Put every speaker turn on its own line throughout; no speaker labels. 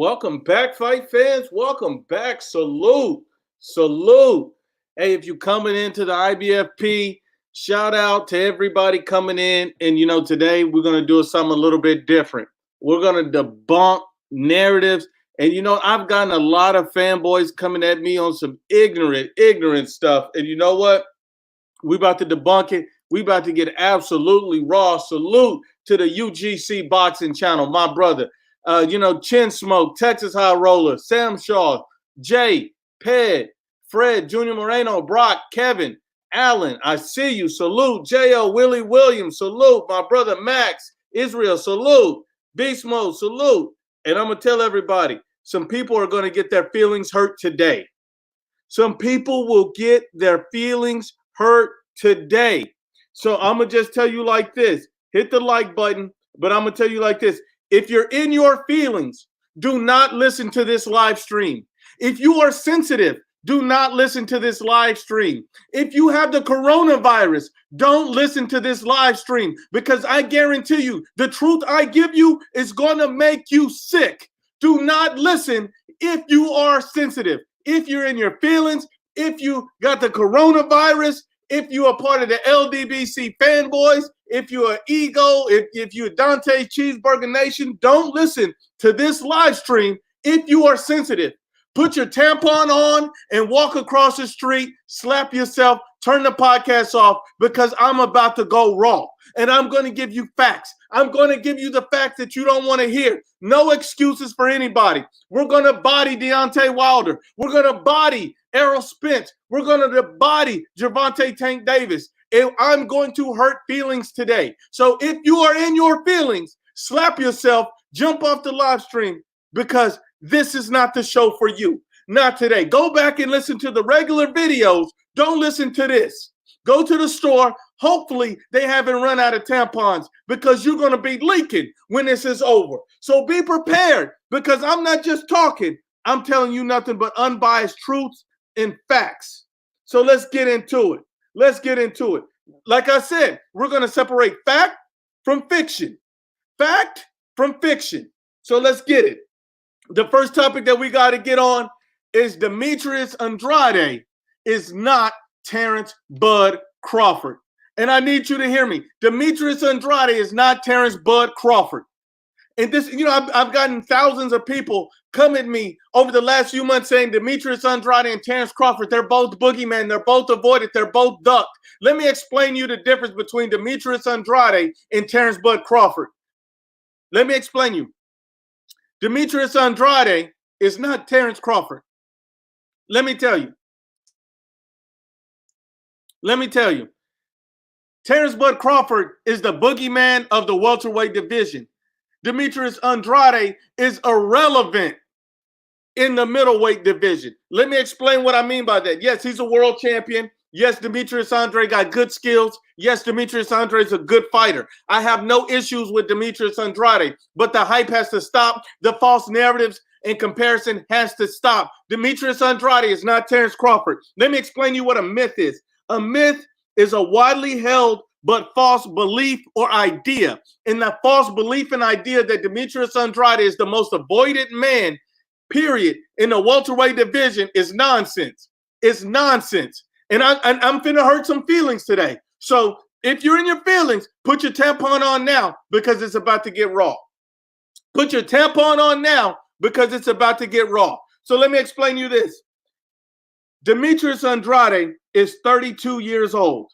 Welcome back, fight fans. Welcome back. Salute. Salute. Hey, if you're coming into the IBFP, shout out to everybody coming in. And, today we're going to do something a little bit different. We're going to debunk narratives. And, I've gotten a lot of fanboys coming at me on some ignorant stuff. And you know what? We about to debunk it. We about to get absolutely raw. Salute to the UGC boxing channel, my brother. Chin Smoke, Texas High Roller, Sam Shaw, Jay, Ped, Fred, Junior Moreno, Brock, Kevin, Allen, I see you. Salute. J.O. Willie Williams, salute. My brother Max, Israel, salute. Beast Mode, salute. And I'm going to tell everybody, some people are going to get their feelings hurt today. Some people will get their feelings hurt today. So I'm going to just tell you like this. Hit the like button, but I'm going to tell you like this. If you're in your feelings, do not listen to this live stream. If you are sensitive, do not listen to this live stream. If you have the coronavirus, don't listen to this live stream, because I guarantee you the truth I give you is going to make you sick. Do not listen if you are sensitive. If you're in your feelings, if you got the coronavirus, if you are part of the LDBC fanboys, if you're an ego, if you're Dante Cheeseburger Nation, don't listen to this live stream if you are sensitive. Put your tampon on and walk across the street, slap yourself, turn the podcast off, because I'm about to go raw. And I'm going to give you facts. I'm going to give you the facts that you don't want to hear. No excuses for anybody. We're going to body Deontay Wilder. We're going to body Errol Spence. We're going to body Gervonta Tank Davis. And I'm going to hurt feelings today. So if you are in your feelings, slap yourself, jump off the live stream, because this is not the show for you. Not today. Go back and listen to the regular videos. Don't listen to this. Go to the store. Hopefully they haven't run out of tampons, because you're going to be leaking when this is over. So be prepared, because I'm not just talking. I'm telling you nothing but unbiased truths and facts. So let's get into it. Let's get into it. Like I said, we're going to separate fact from fiction. Fact from fiction. So let's get it. The first topic that we got to get on is Demetrius Andrade is not Terence Bud Crawford. And I need you to hear me. Demetrius Andrade is not Terence Bud Crawford. And this, I've gotten thousands of people come at me over the last few months saying Demetrius Andrade and Terence Crawford, they're both boogeymen, they're both avoided, they're both ducked. Let me explain you the difference between Demetrius Andrade and Terence Bud Crawford. Let me explain you. Demetrius Andrade is not Terence Crawford. Let me tell you. Terence Bud Crawford is the boogeyman of the welterweight division. Demetrius Andrade is irrelevant in the middleweight division. Let me explain what I mean by that. Yes, he's a world champion. Yes, Demetrius Andrade got good skills. Yes, Demetrius Andrade is a good fighter. I have no issues with Demetrius Andrade, but the hype has to stop. The false narratives and comparison has to stop. Demetrius Andrade is not Terence Crawford. Let me explain you what a myth is. A myth is a widely held but false belief or idea. And that false belief and idea that Demetrius Andrade is the most avoided man, period, in the welterweight division is nonsense. It's nonsense. And I'm finna hurt some feelings today. So if you're in your feelings, put your tampon on now, because it's about to get raw. Put your tampon on now, because it's about to get raw. So let me explain you this. Demetrius Andrade is 32 years old.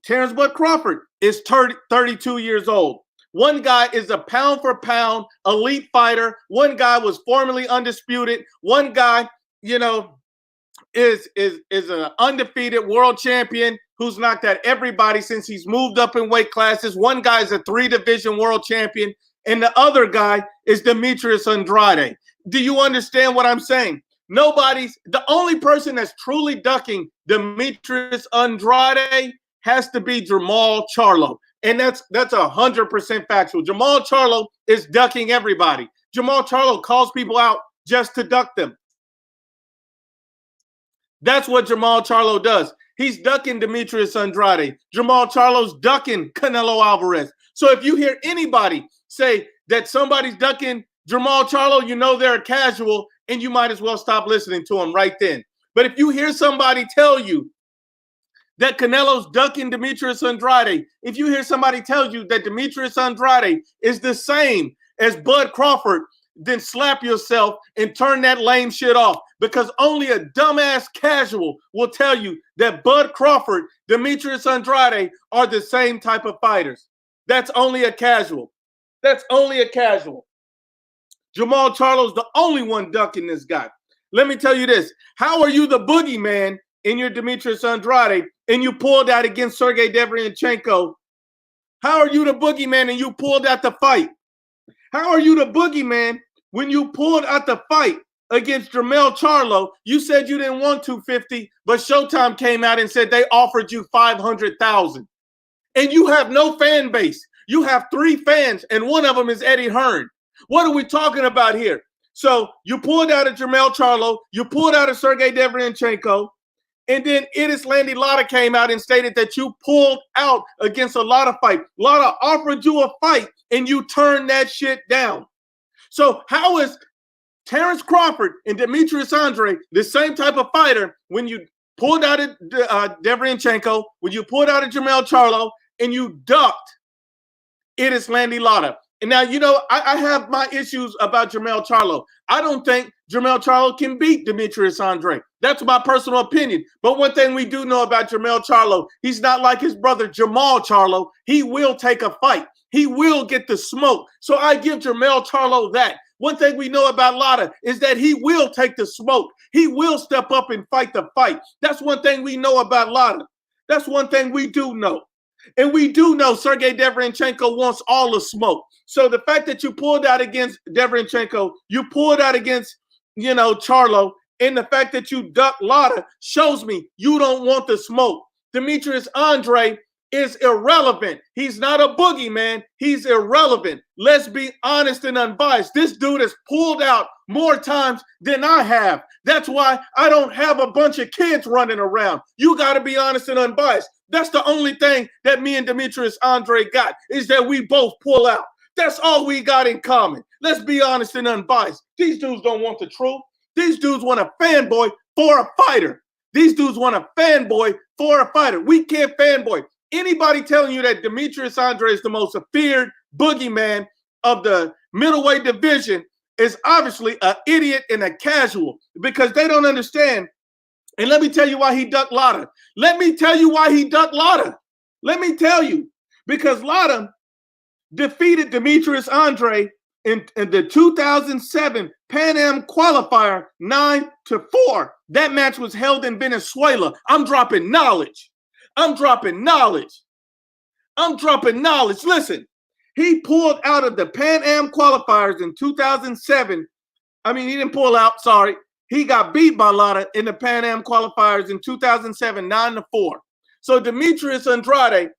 Terence Bud Crawford is 32 years old. One guy is a pound for pound elite fighter. One guy was formerly undisputed. One guy, is an undefeated world champion who's knocked out everybody since he's moved up in weight classes. One guy is a 3-division world champion, and the other guy is Demetrius Andrade. Do you understand what I'm saying? The only person that's truly ducking Demetrius Andrade has to be Jamal Charlo. And that's 100% factual. Jamal Charlo is ducking everybody. Jamal Charlo calls people out just to duck them. That's what Jamal Charlo does. He's ducking Demetrius Andrade. Jamal Charlo's ducking Canelo Alvarez. So if you hear anybody say that somebody's ducking Jamal, Charlo, you know they're a casual, and you might as well stop listening to them right then. But if you hear somebody tell you that Canelo's ducking Demetrius Andrade, if you hear somebody tell you that Demetrius Andrade is the same as Bud Crawford, then slap yourself and turn that lame shit off, because only a dumbass casual will tell you that Bud Crawford, Demetrius Andrade are the same type of fighters. That's only a casual. That's only a casual. Jamal Charlo's the only one ducking this guy. Let me tell you this. How are you the boogeyman in your Demetrius Andrade and you pulled out against Sergey Deveryunchenko? How are you the boogeyman and you pulled out the fight? How are you the boogeyman when you pulled out the fight against Jamal Charlo? You said you didn't want 250, but Showtime came out and said they offered you 500,000. And you have no fan base. You have 3 fans, and one of them is Eddie Hearn. What are we talking about here? So you pulled out of Jamal Charlo, you pulled out of Sergey Deveryunchenko, and then Idris Landy Lara came out and stated that you pulled out against a Lara fight. Lara offered you a fight, and you turned that shit down. So how is Terence Crawford and Demetrius Andrade the same type of fighter when you pulled out of Deveryunchenko, when you pulled out of Jamal Charlo, and you ducked Idris Landy Lara? And now, you know, I have my issues about Jamal Charlo. I don't think Jamal Charlo can beat Demetrius Andrade. That's my personal opinion. But one thing we do know about Jamal Charlo, he's not like his brother Jamal Charlo. He will take a fight. He will get the smoke. So I give Jamal Charlo that. One thing we know about Lara is that he will take the smoke. He will step up and fight the fight. That's one thing we know about Lara. That's one thing we do know. And we do know Sergey Deveryunchenko wants all the smoke. So the fact that you pulled out against Deveryunchenko, you pulled out against, you know, Charlo, and the fact that you ducked Lara shows me you don't want the smoke. Demetrius Andrade is irrelevant. He's not a boogeyman. He's irrelevant. Let's be honest and unbiased. This dude has pulled out more times than I have. That's why I don't have a bunch of kids running around. You got to be honest and unbiased. That's the only thing that me and Demetrius Andrade got, is that we both pull out. That's all we got in common. Let's be honest and unbiased. These dudes don't want the truth. These dudes want a fanboy for a fighter. These dudes want a fanboy for a fighter. We can't fanboy. Anybody telling you that Demetrius Andrade is the most feared boogeyman of the middleweight division is obviously an idiot and a casual, because they don't understand. And let me tell you why he ducked Lara. Let me tell you why he ducked Lara. Let me tell you. Because Lara defeated Demetrius Andrade in the 2007 Pan Am qualifier 9-4. That match was held in Venezuela. I'm dropping knowledge. I'm dropping knowledge. I'm dropping knowledge. Listen, he pulled out of the Pan Am qualifiers in 2007. I mean, he didn't pull out, sorry. He got beat by Lara in the Pan Am qualifiers in 2007, 9-4. So Demetrius Andrade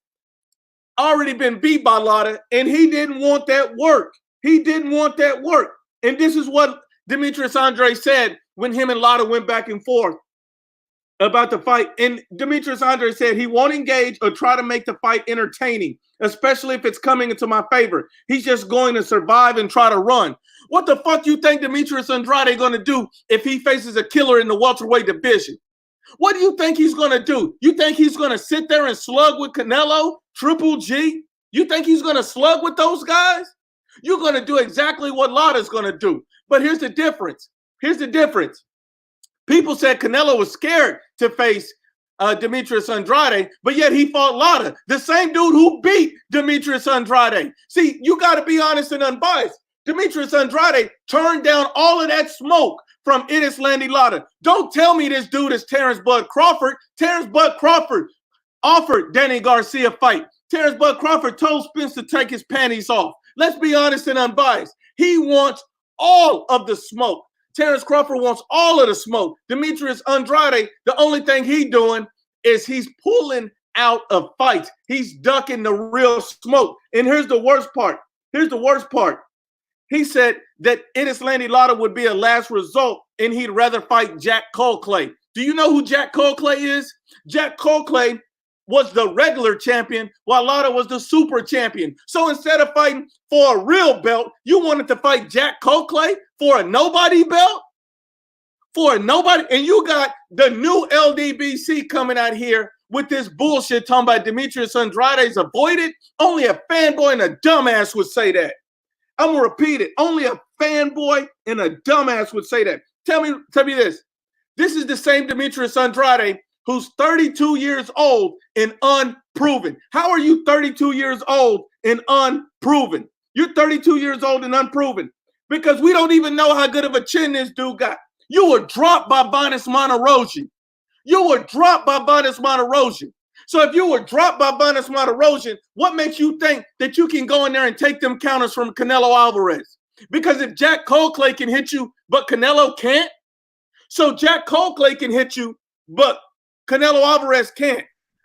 already been beat by Lara, and he didn't want that work. He didn't want that work. And this is what Demetrius Andrade said when him and Lara went back and forth about the fight. And Demetrius Andrade said he won't engage or try to make the fight entertaining, especially if it's coming into my favor. He's just going to survive and try to run. What the fuck you think Demetrius Andrade going to do if he faces a killer in the welterweight division? What do you think he's going to do? You think he's going to sit there and slug with Canelo, Triple G? You think he's going to slug with those guys? You're going to do exactly what Lara's going to do. But here's the difference. Here's the difference. People said Canelo was scared to face Demetrius Andrade, but yet he fought Lara, the same dude who beat Demetrius Andrade. See, you got to be honest and unbiased. Demetrius Andrade turned down all of that smoke from Idris Landy Lara. Don't tell me this dude is Terence Bud Crawford. Terence Bud Crawford offered Danny Garcia a fight. Terence Bud Crawford told Spence to take his panties off. Let's be honest and unbiased. He wants all of the smoke. Terence Crawford wants all of the smoke. Demetrius Andrade, the only thing he's doing is he's pulling out of fights. He's ducking the real smoke. And here's the worst part. Here's the worst part. He said that Idris Landy Lara would be a last result and he'd rather fight Jack Colclay. Do you know who Jack Colclay is? Jack Colclay was the regular champion while Lada was the super champion. So instead of fighting for a real belt, you wanted to fight Jack Cokley for a nobody belt? For a nobody? And you got the new LDBC coming out here with this bullshit talking about Demetrius Andrade's avoided. Only a fanboy and a dumbass would say that. I'm going to repeat it. Only a fanboy and a dumbass would say that. Tell me this. This is the same Demetrius Andrade who's 32 years old and unproven. How are you 32 years old and unproven? You're 32 years old and unproven because we don't even know how good of a chin this dude got. You were dropped by Vanes Monterosian. You were dropped by Vanes Monterosian. So if you were dropped by Vanes Monterosian, what makes you think that you can go in there and take them counters from Canelo Alvarez? Because if Jack Cokley can hit you, but Canelo can't, so Jack Cokley can hit you, but Canelo Alvarez can't.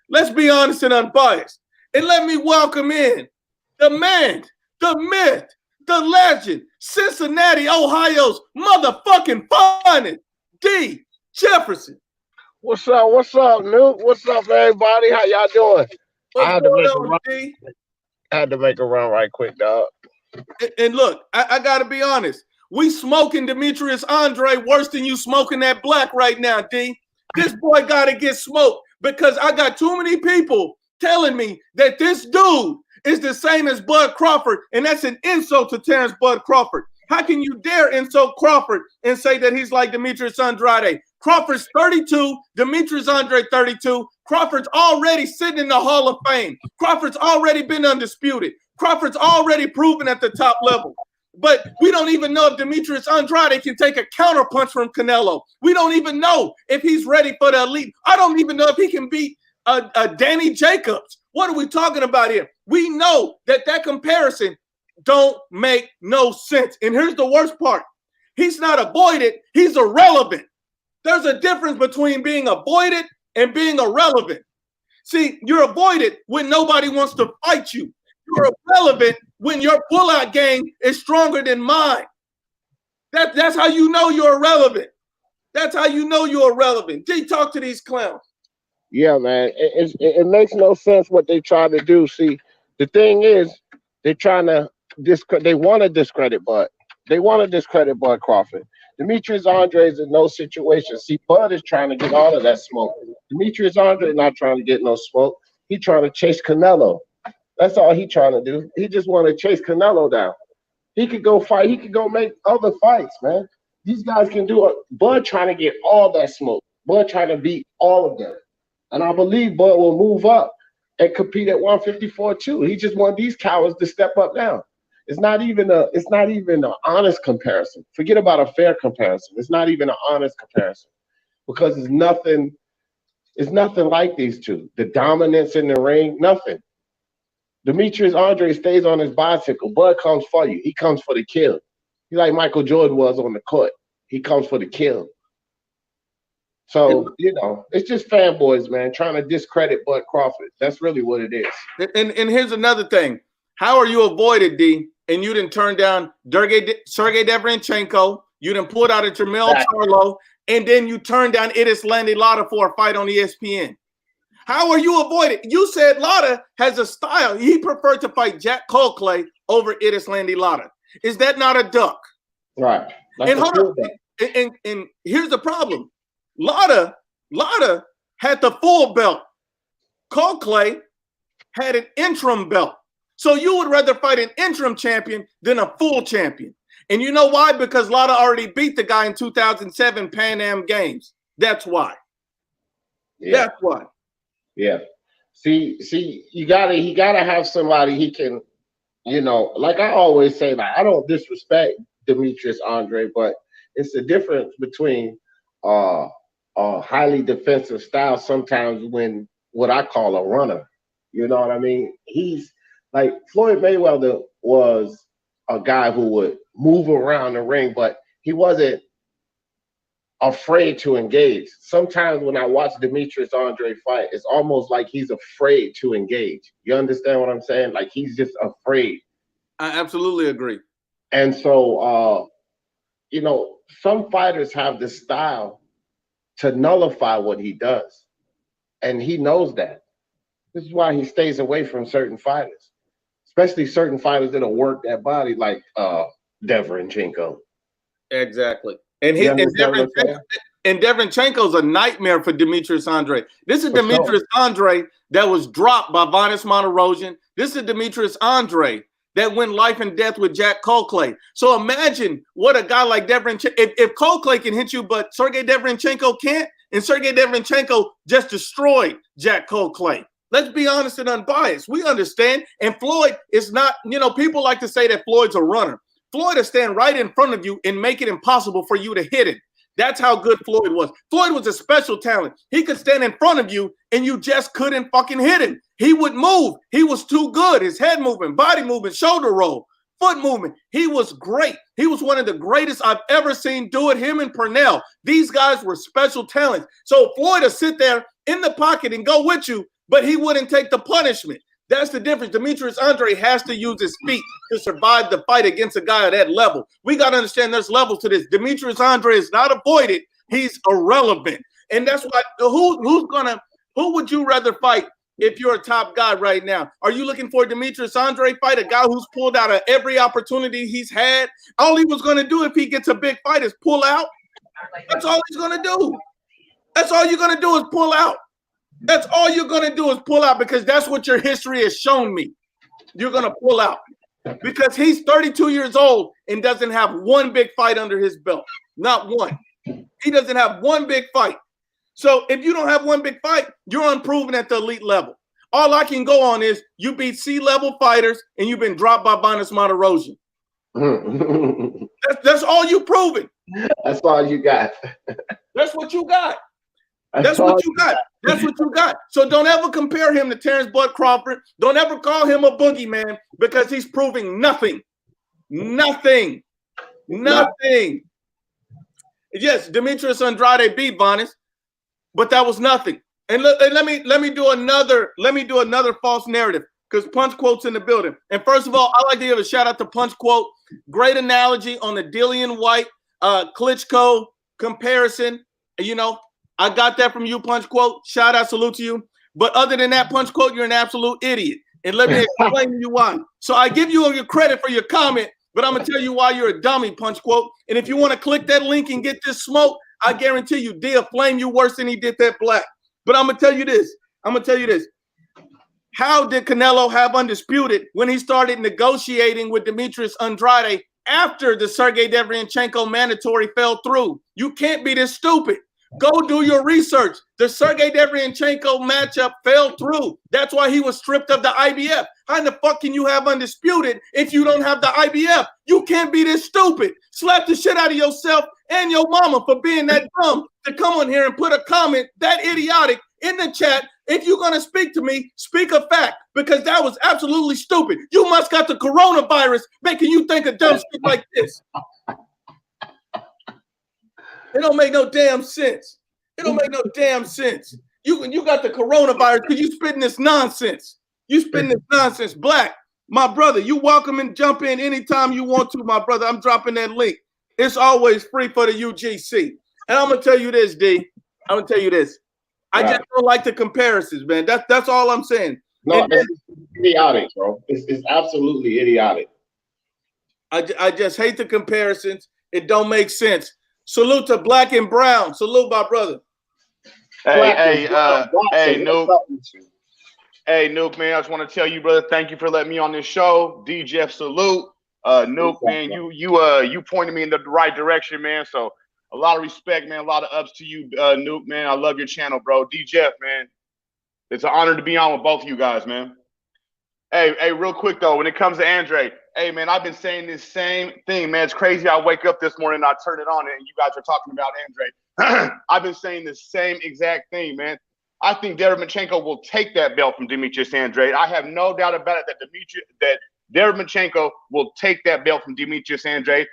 Let's be honest and unbiased. And let me welcome in the man, the myth, the legend, Cincinnati, Ohio's motherfucking finest, D. Jefferson.
What's up? What's up, Newt? What's up, everybody? How y'all doing? I had to make a run right quick, dog.
And look, I got to be honest. We smoking Demetrius Andrade worse than you smoking that black right now, D. This boy got to get smoked because I got too many people telling me that this dude is the same as Bud Crawford, and that's an insult to Terence Bud Crawford. How can you dare insult Crawford and say that he's like Demetrius Andrade? Crawford's 32, Demetrius Andrade 32. Crawford's already sitting in the Hall of Fame. Crawford's already been undisputed. Crawford's already proven at the top level. But we don't even know if Demetrius Andrade can take a counterpunch from Canelo. We don't even know if he's ready for the elite. I don't even know if he can beat Danny Jacobs. What are we talking about here? We know that comparison don't make no sense. And here's the worst part. He's not avoided. He's irrelevant. There's a difference between being avoided and being irrelevant. See, you're avoided when nobody wants to fight you. You're irrelevant when your pullout game is stronger than mine. That's how you know you're irrelevant. That's how you know you're irrelevant. D, talk to these clowns.
Yeah, man. It makes no sense what they try to do. See, the thing is, they're trying to they want to discredit Bud. They want to discredit Bud Crawford. Demetrius Andrade is in no situation. See, Bud is trying to get all of that smoke. Demetrius Andrade not trying to get no smoke. He trying to chase Canelo. That's all he trying to do. He just want to chase Canelo down. He could go fight. He could go make other fights, man. These guys can do it. Bud trying to get all that smoke. Bud trying to beat all of them. And I believe Bud will move up and compete at 154 too. He just want these cowards to step up now. It's not even an honest comparison. Forget about a fair comparison. It's not even an honest comparison because it's nothing like these two. The dominance in the ring, nothing. Demetrius Andrade stays on his bicycle. Bud comes for you. He comes for the kill. He's like Michael Jordan was on the court. He comes for the kill. So, it's just fanboys, man, trying to discredit Bud Crawford. That's really what it is.
And here's another thing. How are you avoided, D, and you didn't turn down Sergey Deverenchenko, you didn't pull out a Jamal Charlo, and then you turned down Estrada Lada for a fight on ESPN? How are you avoided? You said Lada has a style. He preferred to fight Jack Cokley over Estrada Lada. Is that not a duck?
Right.
And hold on. And here's the problem. Lada had the full belt. Cokley had an interim belt. So you would rather fight an interim champion than a full champion. And you know why? Because Lada already beat the guy in 2007 Pan Am Games. That's why. Yeah. That's why.
Yeah. See, he gotta have somebody he can, like I always say, like I don't disrespect Demetrius Andrade, but it's the difference between a highly defensive style sometimes when what I call a runner. You know what I mean? He's like Floyd Mayweather was a guy who would move around the ring, but he wasn't afraid to engage. Sometimes when I watch Demetrius Andrade fight, it's almost like he's afraid to engage. You understand what I'm saying? Like he's just afraid.
I absolutely agree.
And so, some fighters have the style to nullify what he does. And he knows that. This is why he stays away from certain fighters, especially certain fighters that'll work that body, like Deverenchenko.
Exactly. And Deverenchenko's a nightmare for Demetrius Andrade. This is Demetrius Andrade that was dropped by Vanes Monterosian. This is Demetrius Andrade that went life and death with Jack Colclay. So imagine what a guy like Deverenchenko, if Colclay can hit you, but Sergey Deverenchenko can't, and Sergey Deverenchenko just destroyed Jack Colclay. Let's be honest and unbiased. We understand. And Floyd is not, people like to say that Floyd's a runner. Floyd will stand right in front of you and make it impossible for you to hit him. That's how good Floyd was. Floyd was a special talent. He could stand in front of you and you just couldn't fucking hit him. He would move. He was too good. His head movement, body movement, shoulder roll, foot movement. He was great. He was one of the greatest I've ever seen do it, him and Purnell. These guys were special talents. So Floyd will sit there in the pocket and go with you, but he wouldn't take the punishment. That's the difference. Demetrius Andrade has to use his feet to survive the fight against a guy at that level. We got to understand there's levels to this. Demetrius Andrade is not avoided. He's irrelevant. And that's why who would you rather fight if you're a top guy right now? Are you looking for a Demetrius Andrade fight, a guy who's pulled out of every opportunity he's had? All he was going to do if he gets a big fight is pull out. That's all he's going to do. That's all you're going to do is pull out. That's all you're going to do is pull out, because that's what your history has shown me. You're going to pull out because he's 32 years old and doesn't have one big fight under his belt. Not one. He doesn't have one big fight. So if you don't have one big fight, you're unproven at the elite level. All I can go on is you beat C-level fighters and you've been dropped by Vanes Monterosian. That's all you proven.
That's all you got.
That's what you got. That's what you got. That's what you got. So don't ever compare him to Terence Bud Crawford. Don't ever call him a boogeyman, because he's proving nothing. Nothing. Nothing. Yes, Demetrius Andrade beat Vanes, but that was nothing. And let me do another false narrative, because Punch Quote's in the building. And first of all, I like to give a shout out to Punch Quote. Great analogy on the Dillian White Klitschko comparison. I got that from you, Punch Quote. Shout out, salute to you. But other than that, Punch Quote, you're an absolute idiot. And let me explain to you why. So I give you your credit for your comment, but I'm going to tell you why you're a dummy, Punch Quote. And if you want to click that link and get this smoke, I guarantee you, D'll flame you worse than he did that Black. But I'm going to tell you this. How did Canelo have undisputed when he started negotiating with Demetrius Andrade after the Sergey Deverenchenko mandatory fell through? You can't be this stupid. Go do your research. The Sergey Deverenchenko matchup fell through. That's why he was stripped of the IBF. How in the fuck can you have undisputed if you don't have the IBF? You can't be this stupid. Slap the shit out of yourself and your mama for being that dumb to come on here and put a comment that idiotic in the chat. If you're going to speak to me, speak a fact, because that was absolutely stupid. You must got the coronavirus making you think of dumb shit like this. It don't make no damn sense. It don't make no damn sense. You got the coronavirus because you spitting this nonsense. You spitting this nonsense. Black, my brother, you welcome and jump in anytime you want to, my brother. I'm dropping that link. It's always free for the UGC. And I'm going to tell you this, D. I'm going to tell you this. I just don't like the comparisons, man. That's all I'm saying.
No, it's idiotic, bro. It's absolutely idiotic.
I just hate the comparisons. It don't make sense. Salute to Black and Brown. Salute, my brother.
Hey, Nuke. Hey, Nuke, man. I just want to tell you, brother, thank you for letting me on this show. D Jeff, salute. Nuke, man, you pointed me in the right direction, man. So a lot of respect, man. A lot of ups to you, Nuke, man. I love your channel, bro. D Jeff, man. It's an honor to be on with both of you guys, man. Hey, real quick though, when it comes to Andrade, hey man, I've been saying this same thing, man. It's crazy. I wake up this morning, I turn it on, and you guys are talking about Andrade. I've been saying the same exact thing, man. I think Deremenchenko will take that belt from Demetrius Andrade. I have no doubt about it that Deremenchenko will take that belt from Demetrius Andrade.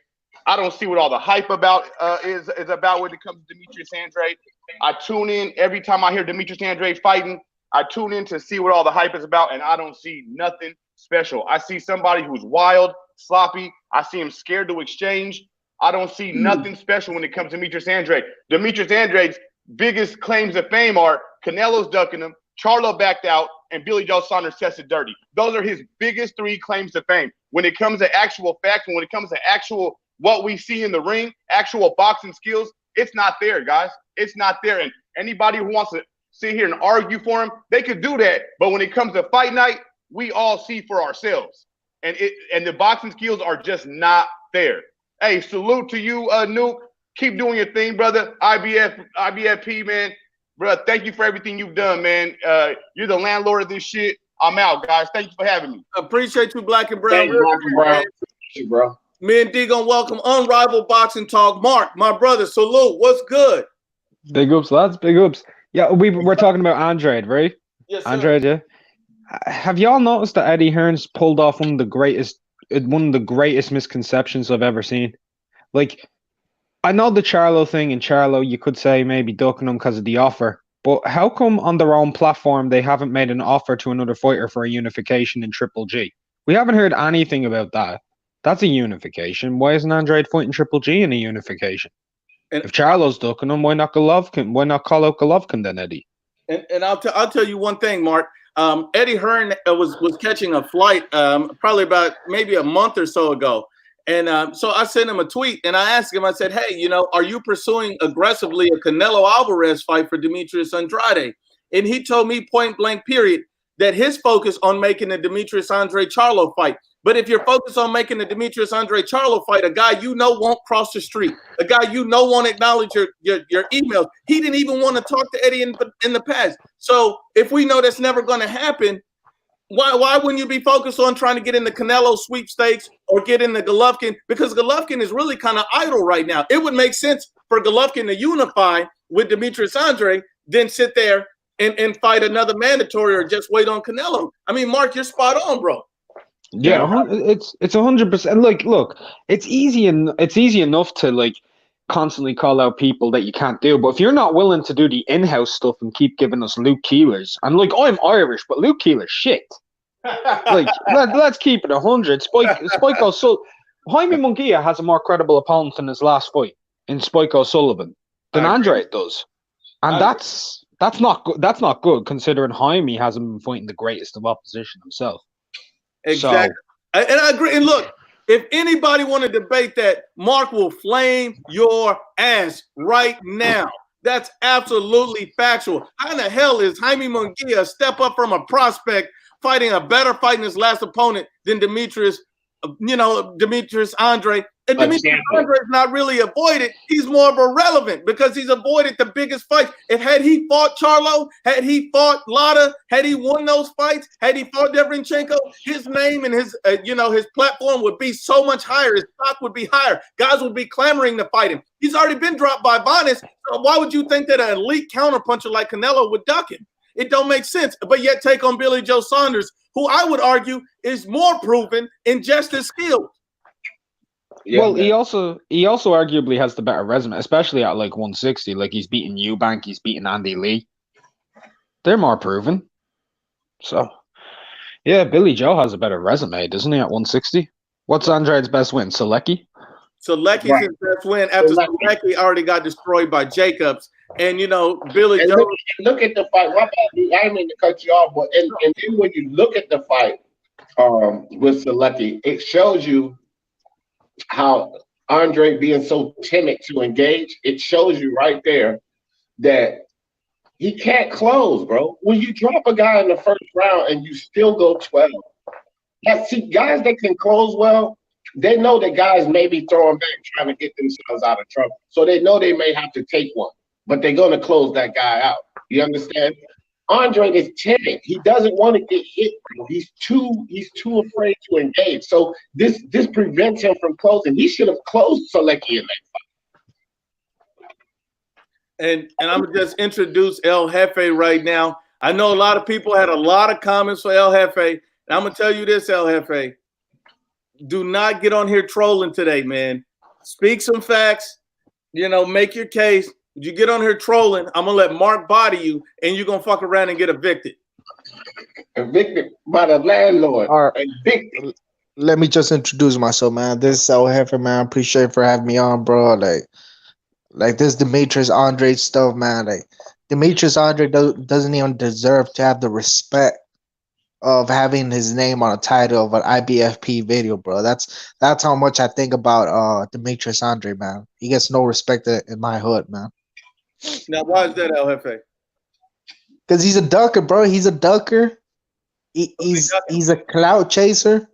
I don't see what all the hype about is about when it comes to Demetrius Andrade. I tune in every time I hear Demetrius Andrade fighting. I tune in to see what all the hype is about, and I don't see nothing special. I see somebody who's wild, sloppy. I see him scared to exchange. I don't see nothing special when it comes to Demetrius Andrade. Demetrius Andrade's biggest claims to fame are Canelo's ducking him, Charlo backed out, and Billy Joe Saunders tested dirty. Those are his biggest 3 claims to fame. When it comes to actual facts and when it comes to actual what we see in the ring, actual boxing skills, it's not there, guys. It's not there. And anybody who wants to sit here and argue for him, they could do that. But when it comes to fight night, we all see for ourselves. And the boxing skills are just not there. Hey, salute to you, Nuke. Keep doing your thing, brother. IBFP, man. Bro, thank you for everything you've done, man. You're the landlord of this shit. I'm out, guys. Thank you for having me.
Appreciate you, Black and Brown.
Thank you, Black and Brown. Thank you, bro.
Me and D gonna welcome Unrivaled Boxing Talk. Mark, my brother, salute. What's good?
Big ups, lads. Big ups. Yeah, we're talking about Andrade, right?
Yes, sir.
Andrade, yeah. Have y'all noticed that Eddie Hearn's pulled off one of the greatest misconceptions I've ever seen? Like, I know the Charlo thing, and Charlo, you could say maybe ducking him because of the offer. But how come on their own platform they haven't made an offer to another fighter for a unification in Triple G? We haven't heard anything about that. That's a unification. Why isn't Andrade fighting Triple G in a unification? And if Charlo's ducking him, why not Golovkin? Why not call out Golovkin then, Eddie?
And I'll tell you one thing, Mark. Eddie Hearn was catching a flight probably about maybe a month or so ago. And so I sent him a tweet and I asked him, I said, hey, you know, are you pursuing aggressively a Canelo Alvarez fight for Demetrius Andrade? And he told me point blank period that his focus on making the Demetrius Andrade Charlo fight. But if you're focused on making the Demetrius Andrade Charlo fight, a guy you know won't cross the street, a guy you know won't acknowledge your emails. He didn't even want to talk to Eddie in the past. So if we know that's never going to happen, why wouldn't you be focused on trying to get in the Canelo sweepstakes or get in the Golovkin? Because Golovkin is really kind of idle right now. It would make sense for Golovkin to unify with Demetrius Andrade, then sit there and fight another mandatory or just wait on Canelo. I mean, Mark, you're spot on, bro.
Yeah, it's 100%. Like, look, it's easy enough to like constantly call out people that you can't do, but if you're not willing to do the in-house stuff and keep giving us Luke Keelers, and like I'm Irish, but Luke Keeler's shit. Like, let's keep it 100. Spike O'Sullivan, Jaime Munguia has a more credible opponent in his last fight in Spike O'Sullivan than Andrade does, and that's not good. That's not good considering Jaime hasn't been fighting the greatest of opposition himself.
Exactly. So, and I agree. And look, if anybody want to debate that, Mark will flame your ass right now. That's absolutely factual. How in the hell is Jaime Munguia a step up from a prospect fighting a better fight in his last opponent than Demetrius Andrade? And Demetrius Andrade is not really avoided. He's more of a relevant because he's avoided the biggest fights. Had he fought Charlo, had he fought Lada, had he won those fights, had he fought Derevyanchenko, his name and his his platform would be so much higher. His stock would be higher. Guys would be clamoring to fight him. He's already been dropped by Vanes. So why would you think that an elite counterpuncher like Canelo would duck him? It don't make sense. But yet take on Billy Joe Saunders, who I would argue is more proven in just his skills.
Yeah, well, he also arguably has the better resume, especially at like 160. Like he's beaten Eubank, he's beaten Andy Lee. They're more proven. So, yeah, Billy Joe has a better resume, doesn't he? At 160. What's Andrade's best win? Selecki.
Selecki's his best win after Selecki already got destroyed by Jacobs, and Billy Joe.
Look at the fight. I didn't mean to cut you off, but and then when you look at the fight with Selecki, it shows you how Andre being so timid to engage. It shows you right there that he can't close, bro. When you drop a guy in the first round and you still go 12, see, guys that can close well, they know that guys may be throwing back trying to get themselves out of trouble. So they know they may have to take one, but they're going to close that guy out. You understand? Andre is timid. He doesn't want to get hit. Bro. He's too afraid to engage. So this prevents him from closing. He should have closed Selecki in that
fight. And I'm gonna just introduce El Jefe right now. I know a lot of people had a lot of comments for El Jefe. And I'm gonna tell you this, El Jefe. Do not get on here trolling today, man. Speak some facts. Make your case. If you get on here trolling, I'm going to let Mark body you, and you're going to fuck around and get evicted.
Evicted by the landlord.
All right. Evicted. Let me just introduce myself, man. This is El Jefe, man. I appreciate for having me on, bro. Like this Demetrius Andrade stuff, man. Like Demetrius Andrade doesn't even deserve to have the respect of having his name on a title of an IBFP video, bro. That's how much I think about Demetrius Andrade, man. He gets no respect in my hood, man.
Now, why is that, El Jefe?
Because he's a ducker, bro. He's a ducker. He's a clout chaser.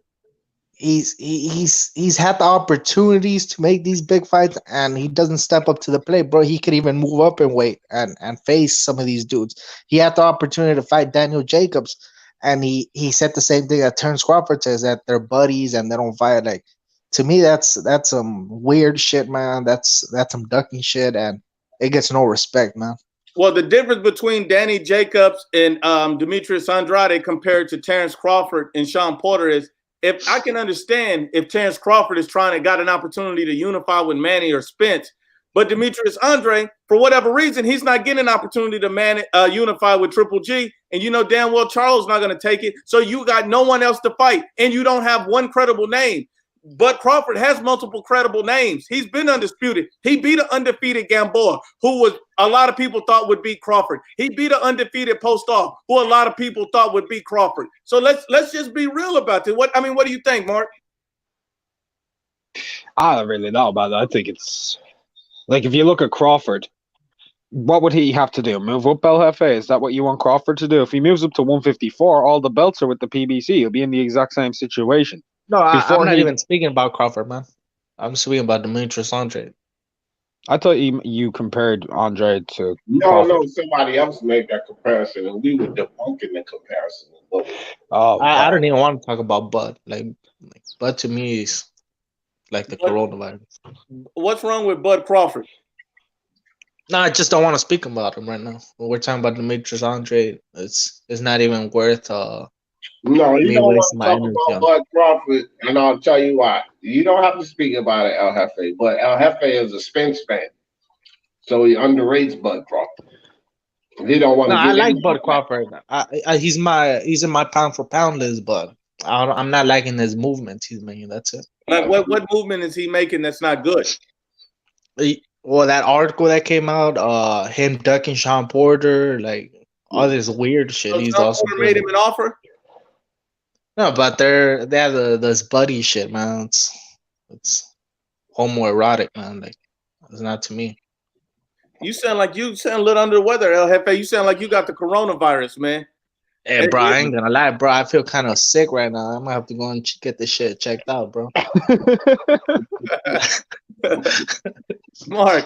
He's had the opportunities to make these big fights, and he doesn't step up to the plate, bro. He could even move up in weight and face some of these dudes. He had the opportunity to fight Daniel Jacobs, and he said the same thing that Terence Crawford says, that they're buddies and they don't fight. Like, to me, that's some weird shit, man. That's some ducking shit, and it gets no respect, man.
Well, the difference between Danny Jacobs and Demetrius Andrade compared to Terence Crawford and Sean Porter is, if I can understand if Terence Crawford is got an opportunity to unify with Manny or Spence, but Demetrius Andrade, for whatever reason, he's not getting an opportunity to unify with Triple G, and you know damn well Charlo's not going to take it, so you got no one else to fight, and you don't have one credible name. But Crawford has multiple credible names. He's been undisputed. He beat an undefeated Gamboa, who a lot of people thought would beat Crawford. He beat an undefeated Postol, who a lot of people thought would beat Crawford. So let's just be real about it. What do you think, Mark?
I don't really know about that. I think it's like, if you look at Crawford, what would he have to do? Move up, El Jefe? Is that what you want Crawford to do? If he moves up to 154, all the belts are with the PBC. He'll be in the exact same situation.
No, I'm not even speaking about Crawford, man. I'm speaking about Demetrius Andrade.
I thought you compared Andrade to
Crawford. No, somebody else made that comparison, and we were debunking the comparison.
I don't even want to talk about Bud. Like Bud to me is like the coronavirus.
What's wrong with Bud Crawford?
No, I just don't want to speak about him right now. When we're talking about Demetrius Andrade, it's not even worth
No, you don't want to talk about Bud Crawford, and I'll tell you why. You don't have to speak about it, El Jefe, but El Jefe is a Spence fan, so he underrates Bud Crawford. He don't want to.
No, I like Bud Crawford. He's in my pound for pound list, but I'm not liking his movements he's making. That's it.
Like what movement is he making that's not good?
Well, that article that came out, him ducking Sean Porter, like all this weird shit.
So
he's
Sean
also
Porter made him an offer.
No, but they have this buddy shit, man. It's homoerotic, man. Like, it's not to me.
You sound a little under the weather, El Jefe. You sound like you got the coronavirus, man.
Hey, bro, I ain't gonna lie, bro. I feel kind of sick right now. I might have to go and get this shit checked out, bro.
Smart.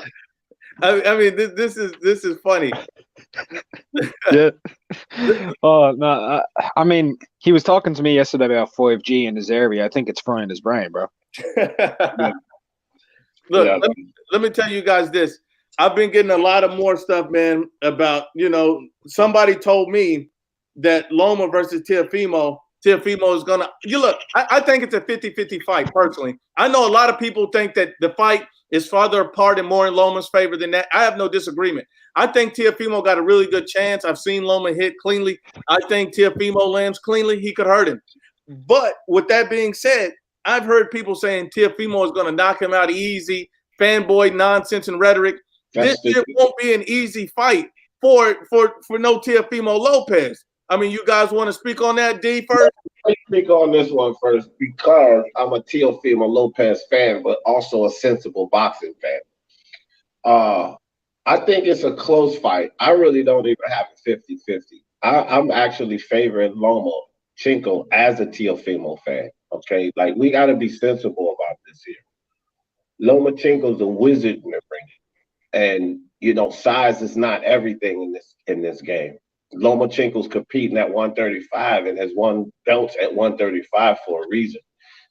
I mean, this is funny.
Yeah. Oh no. I mean, he was talking to me yesterday about 5G in his area. I think it's frying his brain, bro.
Look, let me tell you guys this. I've been getting a lot of more stuff, man, about, somebody told me that Loma versus Teofimo is going to – I think it's a 50-50 fight, personally. I know a lot of people think that the fight is farther apart and more in Loma's favor than that. I have no disagreement. I think Teofimo got a really good chance. I've seen Loma hit cleanly. I think Teofimo lands cleanly. He could hurt him. But with that being said, I've heard people saying Teofimo is going to knock him out easy, fanboy nonsense and rhetoric. This won't be an easy fight for no Teofimo Lopez. I mean, you guys want to speak on that, D, first?
Let me speak on this one first because I'm a Teofimo Lopez fan, but also a sensible boxing fan. I think it's a close fight. I really don't even have it 50-50. I'm actually favoring Lomachenko as a Teofimo fan. Okay, like we got to be sensible about this here. Lomachenko's a wizard in the ring, and size is not everything in this game. Lomachenko's competing at 135 and has won belts at 135 for a reason,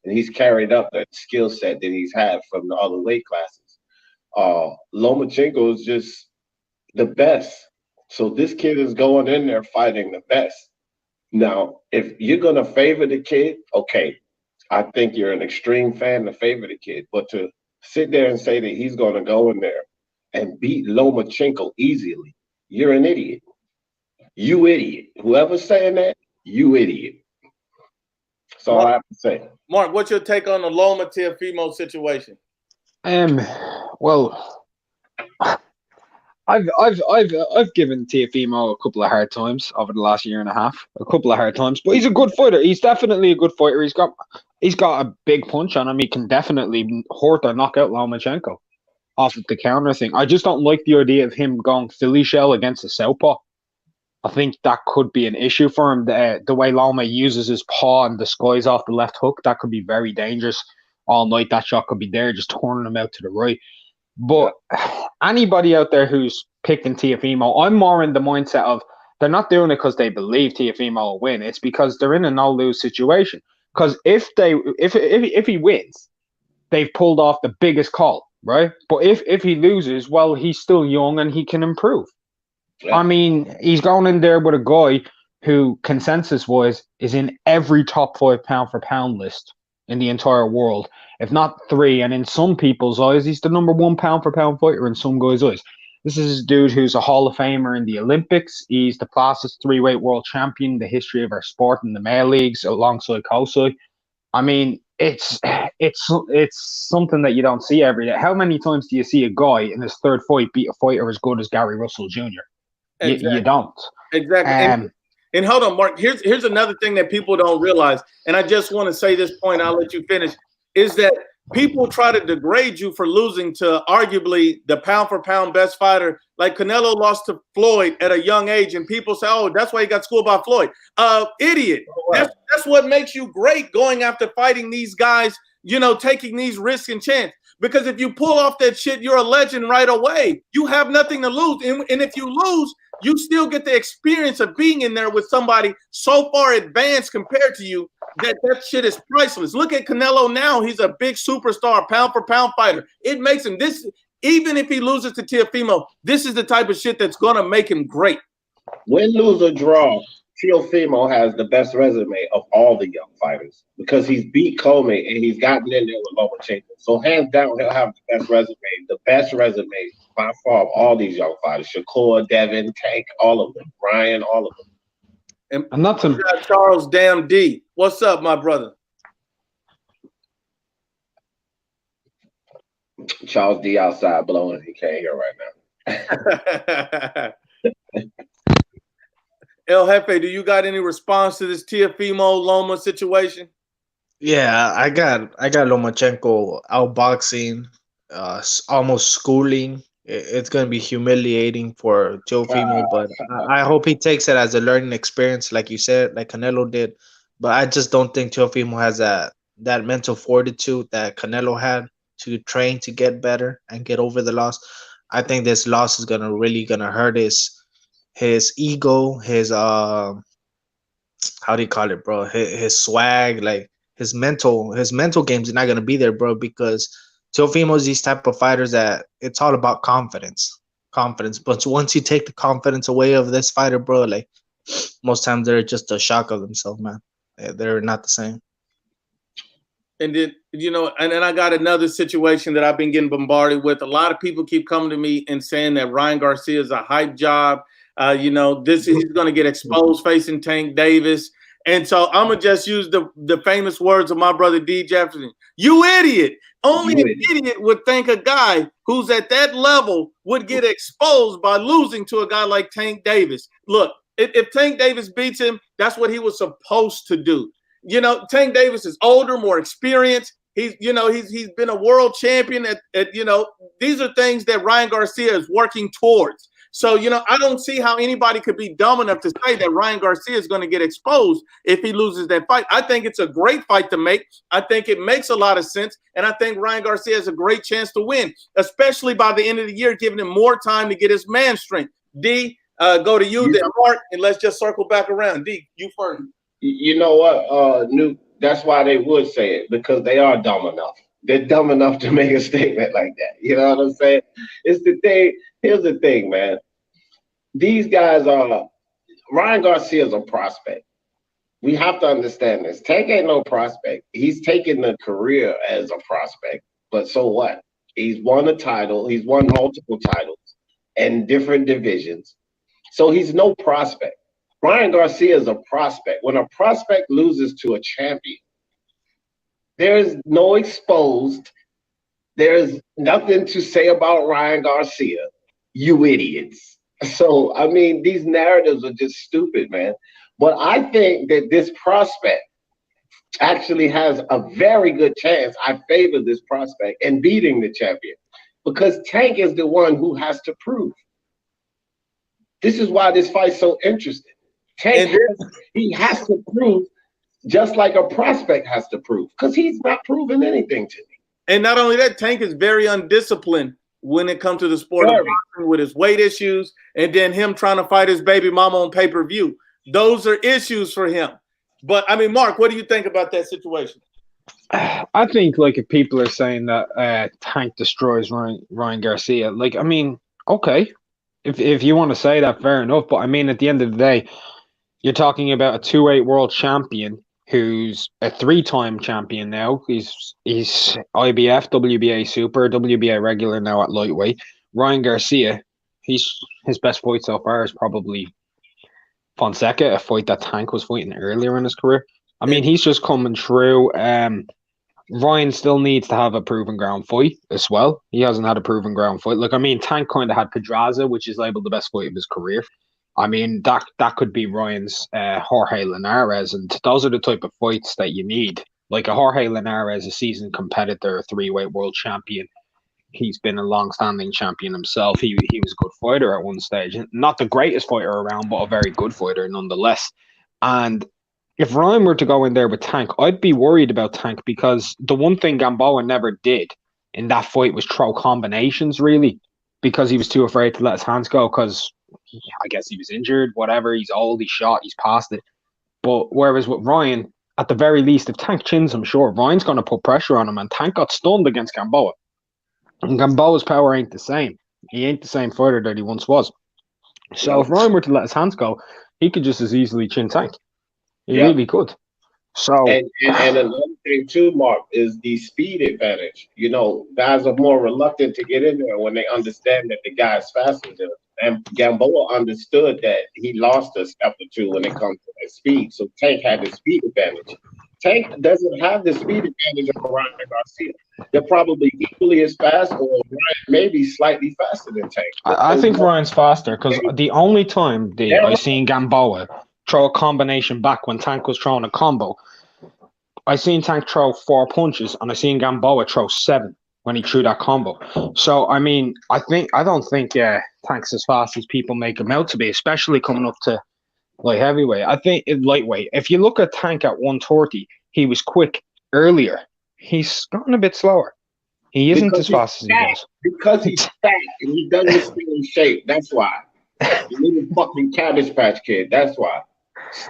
and he's carried up that skill set that he's had from the other weight classes. Lomachenko is just the best. So this kid is going in there fighting the best. Now, if you're going to favor the kid, okay, I think you're an extreme fan to favor the kid. But to sit there and say that he's going to go in there and beat Lomachenko easily, you're an idiot. You idiot. Whoever's saying that, you idiot. That's all I have to say.
Mark, what's your take on the Loma Teofimo situation?
Well, I've given Teofimo a couple of hard times over the last year and a half. A couple of hard times, but he's a good fighter. He's definitely a good fighter. He's got a big punch on him. He can definitely hurt or knock out Lomachenko off of the counter thing. I just don't like the idea of him going Philly shell against a southpaw. I think that could be an issue for him. The way Loma uses his paw and disguise off the left hook, that could be very dangerous all night. That shot could be there, just turning him out to the right. But anybody out there who's picking Teofimo, I'm more in the mindset of they're not doing it because they believe Teofimo will win. It's because they're in a no-lose situation. Because if he wins, they've pulled off the biggest call, right? But if he loses, well, he's still young and he can improve. Yeah. I mean, he's going in there with a guy who, consensus-wise, is in every top 5 pound-for-pound list in the entire world, if not 3. And in some people's eyes, he's the number 1 pound-for-pound fighter in some guys' eyes. This is a dude who's a Hall of Famer in the Olympics. He's the fastest 3-weight world champion in the history of our sport in the male leagues, alongside Kosai. I mean, it's something that you don't see every day. How many times do you see a guy in his 3rd fight beat a fighter as good as Gary Russell Jr.? Exactly. You don't.
Exactly. And hold on, Mark, here's another thing that people don't realize, and I just want to say this point, I'll let you finish, is that people try to degrade you for losing to arguably the pound-for-pound best fighter. Like Canelo lost to Floyd at a young age, and people say, oh, that's why he got schooled by Floyd. Idiot. That's what makes you great, going after fighting these guys, taking these risks and chances. Because if you pull off that shit, you're a legend right away. You have nothing to lose. And if you lose, you still get the experience of being in there with somebody so far advanced compared to you that shit is priceless. Look at Canelo now. He's a big superstar, pound-for-pound fighter. It makes him this. Even if he loses to Teofimo, this is the type of shit that's going to make him great.
Win, lose, or draw, Teofimo has the best resume of all the young fighters because he's beat Comey and he's gotten in there with Lomachenko. So hands down, he'll have the best resume by far of all these young fighters. Shakur, Devin, Tank, all of them. Ryan, all of them.
And not to Charles Damn D. What's up, my brother?
Charles D outside blowing. He can't hear right
now. El Jefe, do you got any response to this Teofimo Loma situation?
Yeah, I got Lomachenko outboxing, almost schooling. It's gonna be humiliating for Teofimo, but I hope he takes it as a learning experience, like you said, like Canelo did. But I just don't think Teofimo has that mental fortitude that Canelo had to train to get better and get over the loss. I think this loss is really gonna hurt his ego, his how do you call it, bro? His swag, like his mental games are not gonna be there, bro, because Teofimo's these type of fighters that it's all about confidence. But once you take the confidence away of this fighter, bro, like most times they're just a shock of themselves, man. They're not the same.
And then, and then I got another situation that I've been getting bombarded with. A lot of people keep coming to me and saying that Ryan Garcia is a hype job. He's going to get exposed facing Tank Davis. And so I'm going to just use the famous words of my brother D. Jefferson. You idiot. Only an idiot would think a guy who's at that level would get exposed by losing to a guy like Tank Davis. Look, if Tank Davis beats him, that's what he was supposed to do. Tank Davis is older, more experienced. He's been a world champion at these are things that Ryan Garcia is working towards. So, I don't see how anybody could be dumb enough to say that Ryan Garcia is going to get exposed if he loses that fight. I think it's a great fight to make. I think it makes a lot of sense. And I think Ryan Garcia has a great chance to win, especially by the end of the year, giving him more time to get his man strength. D, go to you then, Mark, and let's just circle back around. D, you first.
You know what, Nuke? That's why they would say it, because they are dumb enough. They're dumb enough to make a statement like that. You know what I'm saying? It's the thing. Here's the thing, man. These guys are – Ryan Garcia is a prospect. We have to understand this. Tank ain't no prospect. He's taken the career as a prospect. But so what? He's won a title. He's won multiple titles in different divisions. So he's no prospect. Ryan Garcia is a prospect. When a prospect loses to a champion, there's no exposed. There's nothing to say about Ryan Garcia. you idiots. So, I mean, these narratives are just stupid, man. But I think that this prospect actually has a very good chance. I favor this prospect in beating the champion because Tank is the one who has to prove. This is why this fight's so interesting. Tank, he has to prove just like a prospect has to prove because he's not proving anything to me.
And not only that, Tank is very undisciplined when it comes to the sport of boxing with his weight issues and then him trying to fight his baby mama on pay-per-view. Those are issues for him. But, I mean, Mark, what do you think about that situation?
I think, like, if people are saying that Tank destroys Ryan Garcia, like, I mean, okay. If you want to say that, fair enough. But, I mean, at the end of the day, you're talking about a 2-weight world champion who's a 3-time champion now. He's IBF, WBA super, WBA regular now at lightweight. Ryan Garcia, his best fight so far is probably Fonseca, a fight that Tank was fighting earlier in his career. I mean, he's just coming through. Ryan still needs to have a proven ground fight as well. He hasn't had a proven ground fight. Like, I mean, Tank kind of had Pedraza, which is labeled the best fight of his career. I mean, that could be Ryan's Jorge Linares, and those are the type of fights that you need. Like a Jorge Linares, a seasoned competitor, a 3-weight world champion. He's been a long-standing champion himself. He was a good fighter at one stage. Not the greatest fighter around, but a very good fighter nonetheless. And if Ryan were to go in there with Tank, I'd be worried about Tank because the one thing Gamboa never did in that fight was throw combinations, really, because he was too afraid to let his hands go because I guess he was injured, whatever. He's old, he's shot, he's past it. But whereas with Ryan, at the very least, if Tank chins him, sure, Ryan's going to put pressure on him, and Tank got stunned against Gamboa. And Gamboa's power ain't the same. He ain't the same fighter that he once was. So if Ryan were to let his hands go, he could just as easily chin Tank. He really could. So
and another thing too, Mark, is the speed advantage. You know, guys are more reluctant to get in there when they understand that the guy's faster than them. And Gamboa understood that he lost a step or two when it comes to that speed. So Tank had the speed advantage. Tank doesn't have the speed advantage of Ryan Garcia. They're probably equally as fast, or Ryan maybe slightly faster than Tank.
I think Ryan's faster because the only time I seen Gamboa throw a combination back when Tank was throwing a combo, I seen Tank throw 4 punches and I seen Gamboa throw 7 when he threw that combo. So I mean, I don't think Tank's as fast as people make him out to be, especially coming up to light heavyweight. I think in lightweight, if you look at Tank at 130, he was quick earlier. He's gotten a bit slower. He isn't as fast as he was.
Because he's fat and he doesn't stay in shape. That's why. You little fucking Cabbage Patch Kid. That's why.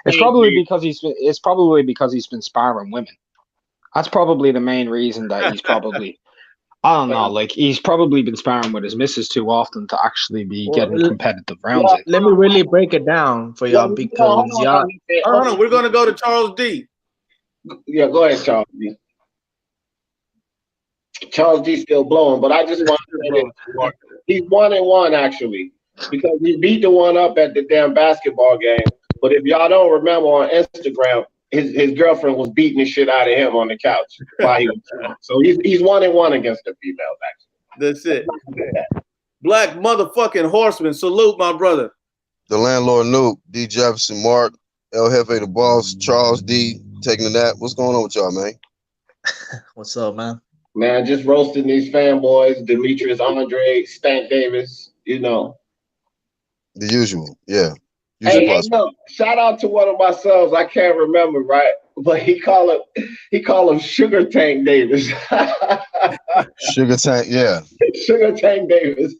It's probably because he's been sparring women. That's probably the main reason that he's probably. I don't know. Like he's probably been sparring with his missus too often to actually be getting competitive rounds.
Let me really break it down for y'all because y'all.
Hold on, we're gonna go to Charles D.
Yeah, go ahead, Charles D. Charles D still blowing, but I just want to say he's 1-1 actually because he beat the one up at the damn basketball game. But if y'all don't remember on Instagram, his girlfriend was beating the shit out of him on the couch while he was so he's 1-1 against the females actually.
That's it. Black motherfucking horseman. Salute, my brother.
The landlord Nuke, D Jefferson, Mark, El Jefe the boss, Charles D taking the nap. What's going on with y'all, man?
What's up, man?
Man, just roasting these fanboys, Demetrius Andrade, Stank Davis, you know.
The usual, yeah.
Hey, no, shout out to one of my sons. I can't remember, right? But he call him Sugar Tank Davis.
Sugar Tank, yeah.
Sugar Tank Davis.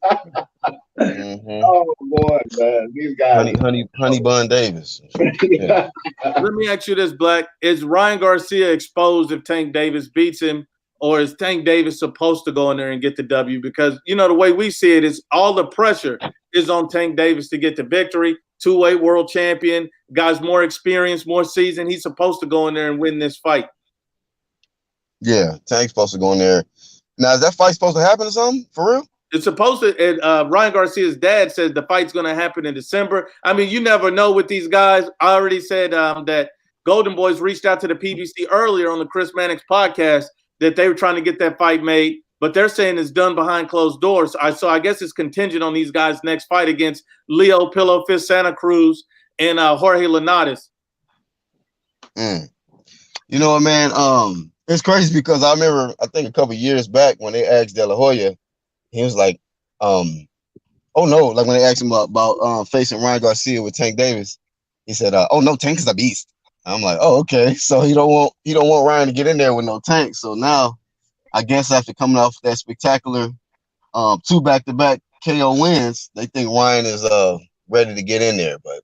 Oh boy, man, these guys.
Honey Bun Davis.
Yeah.
Let me ask you this, Black: is Ryan Garcia exposed if Tank Davis beats him, or is Tank Davis supposed to go in there and get the W? Because you know the way we see it is all the pressure is on Tank Davis to get the victory. 2-weight world champion, guy's more experienced, more seasoned. He's supposed to go in there and win this fight.
Yeah, Tank's supposed to go in there. Now, is that fight supposed to happen or something? For real?
It's supposed to. And Ryan Garcia's dad says the fight's going to happen in December. I mean, you never know with these guys. I already said that Golden Boys reached out to the PBC earlier on the Chris Mannix podcast that they were trying to get that fight made. but they're saying it's done behind closed doors. So I guess it's contingent on these guys' next fight against Leo Pillow Fist Santa Cruz and Jorge Linares.
You know what, man? It's crazy because I remember, I think a couple years back when they asked De La Hoya, he was like, oh no, like when they asked him about facing Ryan Garcia with Tank Davis, he said, oh no, Tank is a beast. I'm like, oh, okay. So he don't want Ryan to get in there with no Tank. So now I guess after coming off that spectacular 2 back-to-back KO wins, they think Ryan is ready to get in there. But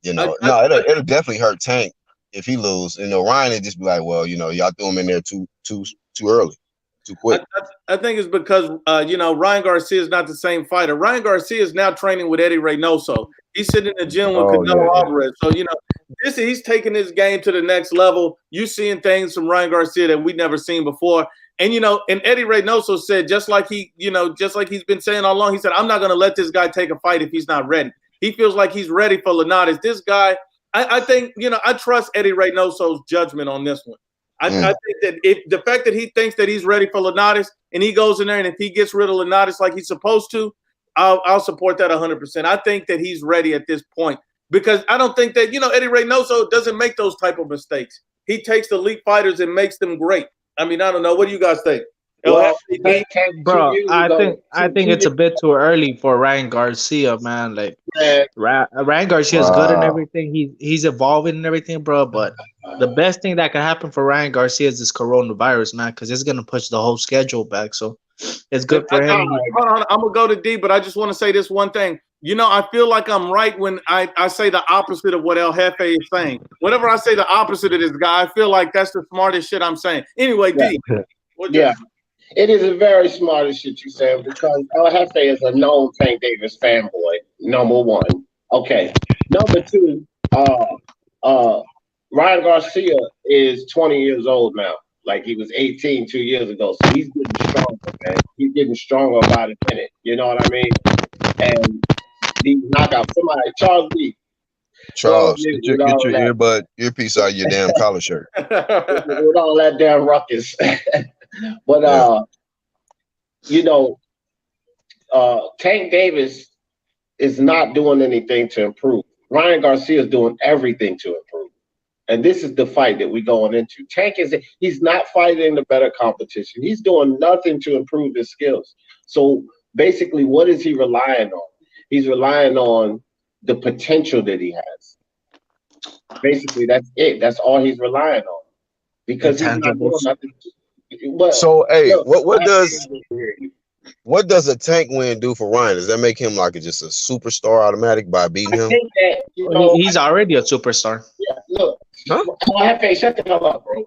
it'll definitely hurt Tank if he lose. Ryan would just be like, well, y'all threw him in there too early, too quick.
I think it's because Ryan Garcia is not the same fighter. Ryan Garcia is now training with Eddie Reynoso. He's sitting in the gym with Canelo Alvarez. So he's taking his game to the next level. You seeing things from Ryan Garcia that we've never seen before. And and Eddie Reynoso said, just like he's been saying all along, he said, I'm not going to let this guy take a fight if he's not ready. He feels like he's ready for Linares. This guy, I think, I trust Eddie Reynoso's judgment on this one. I think that if the fact that he thinks that he's ready for Linares and he goes in there and if he gets rid of Linares like he's supposed to, I'll support that 100%. I think that he's ready at this point because I don't think that, Eddie Reynoso doesn't make those type of mistakes. He takes the elite fighters and makes them great. I mean, I don't know. What do you guys think?
Well, bro, I think it's a bit too early for Ryan Garcia, man. Like Ryan Garcia is good and everything. He's evolving and everything, bro. But the best thing that can happen for Ryan Garcia is this coronavirus, man, because it's gonna push the whole schedule back. So it's good for him.
Hold on, I'm gonna go to D, but I just want to say this one thing. I feel like I'm right when I say the opposite of what El Jefe is saying. Whenever I say the opposite of this guy, I feel like that's the smartest shit I'm saying. Anyway, D.
It is a very smart shit you saying because El Jefe is a known Tank Davis fanboy, number one. Okay. Number two, Ryan Garcia is 20 years old now. Like he was 18 2 years ago. So he's getting stronger, man. He's getting stronger by the minute. You know what I mean? And these knockouts, somebody,
Charles, get your earpiece out of your damn collar shirt.
With all that damn ruckus. But Tank Davis is not doing anything to improve. Ryan Garcia is doing everything to improve. And this is the fight that we're going into. Tank he's not fighting the better competition. He's doing nothing to improve his skills. So basically, what is he relying on? He's relying on the potential that he has. Basically, that's it. That's all he's relying on. Because he's not doing nothing. But,
so, hey, what does a Tank win do for Ryan? Does that make him like just a superstar automatic by beating him?
I think that,
he's already a superstar.
Yeah, look. Huh? Shut the hell up, bro.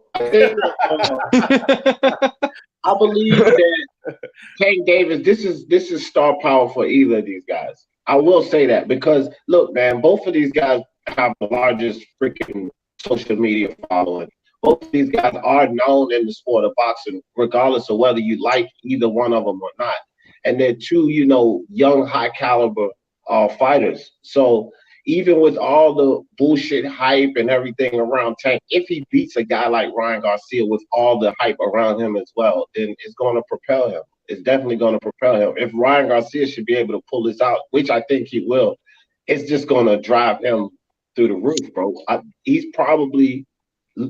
I believe that Tank Davis, this is star power for either of these guys. I will say that because, look, man, both of these guys have the largest freaking social media following. Both of these guys are known in the sport of boxing, regardless of whether you like either one of them or not. And they're two, young, high-caliber fighters. So even with all the bullshit hype and everything around Tank, if he beats a guy like Ryan Garcia with all the hype around him as well, then it's going to propel him. It's definitely going to propel him. If Ryan Garcia should be able to pull this out, which I think he will, it's just going to drive him through the roof, bro. He's probably –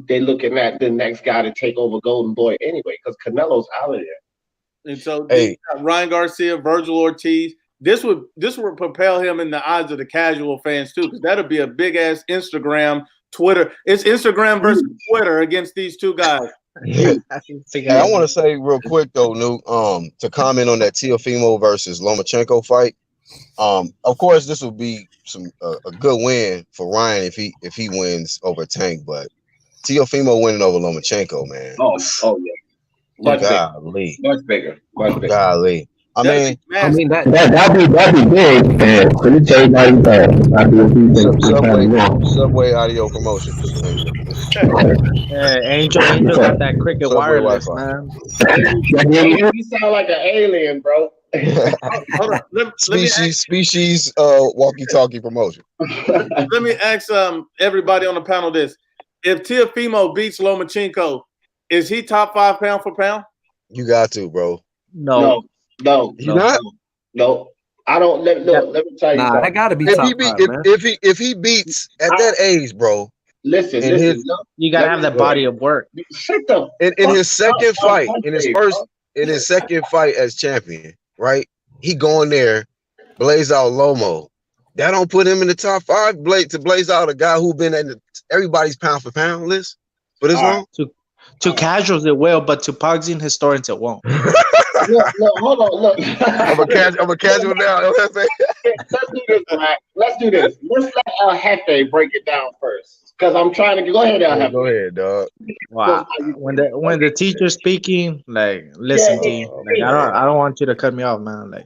they're looking at the next guy to take over Golden Boy anyway, because Canelo's out of there.
And so Ryan Garcia, Virgil Ortiz, this would propel him in the eyes of the casual fans too, because that'll be a big ass Instagram, Twitter. It's Instagram versus Twitter against these two guys.
I want to say real quick though, Nuke, to comment on that Teofimo versus Lomachenko fight. Of course, this would be a good win for Ryan if he wins over Tank, but Teofimo winning over Lomachenko, man.
Oh yeah. Much bigger.
Golly. I mean
that'd be big, man. Let me tell you about that.
Subway audio promotion.
Angel got that cricket Subway wireless, Wi-Fi. Man.
You sound like an alien, bro.
Hold on.
Species walkie-talkie promotion.
Let me ask everybody on the panel this. If Teofimo beats Lomachenko, is he top 5 pound for pound?
You got to, bro.
No.
He's not.
No. I don't. Let me tell you something.
That gotta be
If
top
he beat,
five, man.
if he beats at that age, bro.
Listen. Look,
You gotta have that body of work.
Shut the
In his second fight,
in his
second fight as champion, right? He going there, blaze out Lomo. That don't put him in the top 5. Blaze out a guy who been at everybody's pound for pound list for this long.
To casuals it will, but to boxing historians it won't.
Look, hold on, look.
I'm a casual now.
Let's do this, Mac. Let's do this. Let's let El Jefe break it down first, because I'm trying to go ahead, El Jefe.
Go ahead, dog.
Wow. When the teacher's speaking, like, listen to you. Like, I don't want you to cut me off, man.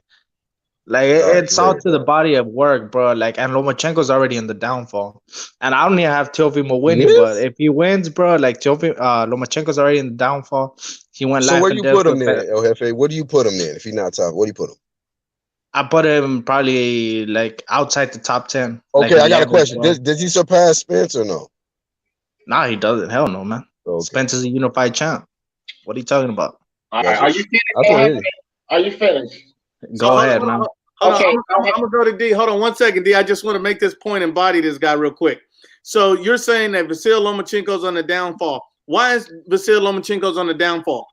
Like it's all to the body of work, bro. Like, and Lomachenko's already in the downfall, and I don't even have Teofimo winning, but if he wins, bro, like Lomachenko's already in the downfall. He went.
So where you put him in, El Jefe? What do you put him in if he's not top? What do you put him?
I put him probably like outside the top 10.
Okay,
like
I got a question. Did he surpass Spence or no?
Nah, he doesn't. Hell no, man. Okay. Spence is a unified champ. What are you talking about?
Are you finished? Are you finished?
Go ahead, man.
Okay, I'm gonna go to D. Hold on 1 second, D. I just want to make this point and body this guy real quick. So you're saying that Vasyl Lomachenko's on the downfall. Why is Vasyl Lomachenko's on the downfall?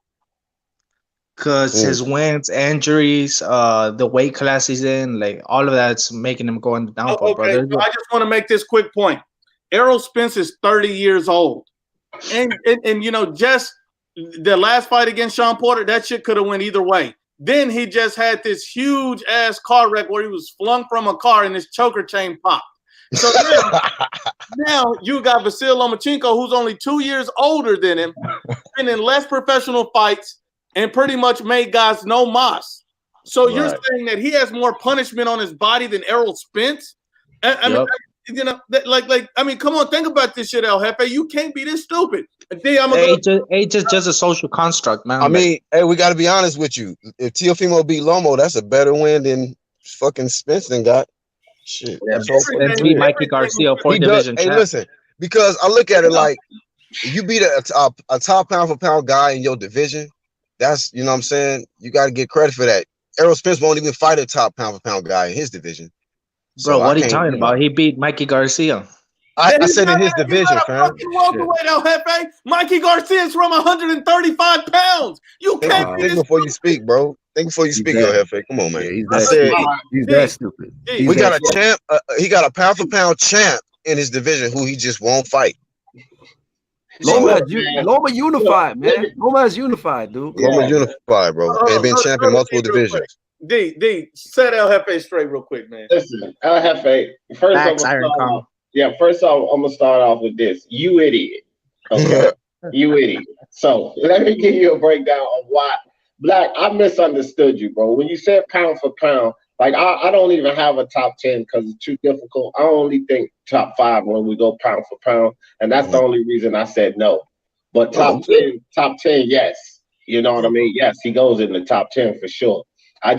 Because his wins, injuries, the weight class he's in, like all of that's making him go on the downfall,
okay.
brother.
So I just want to make this quick point. Errol Spence is 30 years old, and you know, just the last fight against Sean Porter, that shit could have went either way. Then he just had this huge ass car wreck where he was flung from a car and his choker chain popped. So now you got Vasyl Lomachenko, who's only 2 years older than him, been in less professional fights, and pretty much made guys no mas. So you're saying that he has more punishment on his body than Errol Spence? I mean, you know, I mean, come on, think about this shit, El Jefe. You can't be this stupid.
Age is just a social construct, man.
I mean, hey, we got to be honest with you. If Teofimo beat Lomo, that's a better win than fucking Spence got. Shit.
Spence beat Mikey Garcia for division champ.
Hey, listen, because I look at it like you beat a top pound for pound guy in your division. That's, you know what I'm saying? You got to get credit for that. Errol Spence won't even fight a top pound for pound guy in his division.
Bro, what are you talking about? He beat Mikey Garcia.
I said in his division, fam.
Mikey Garcia is from 135 pounds. You can't
think before you speak, bro. Think before you speak, El Jefe. Come on, man.
He's that stupid.
We got a champ. He got a pound for pound champ in his division who he just won't fight.
Loma unified, man. Loma is unified, dude.
Loma unified, bro. They've been champ in multiple divisions.
D, set El Jefe straight real quick, man.
Listen, El Jefe. First, I'm gonna start off with this. You idiot. Okay, you idiot. So let me give you a breakdown of why. Black, I misunderstood you, bro. When you said pound for pound, like I don't even have a top 10 because it's too difficult. I only think top 5 when we go pound for pound, and that's the only reason I said no. But top 10, yes. You know what I mean? Yes, he goes in the top 10 for sure. I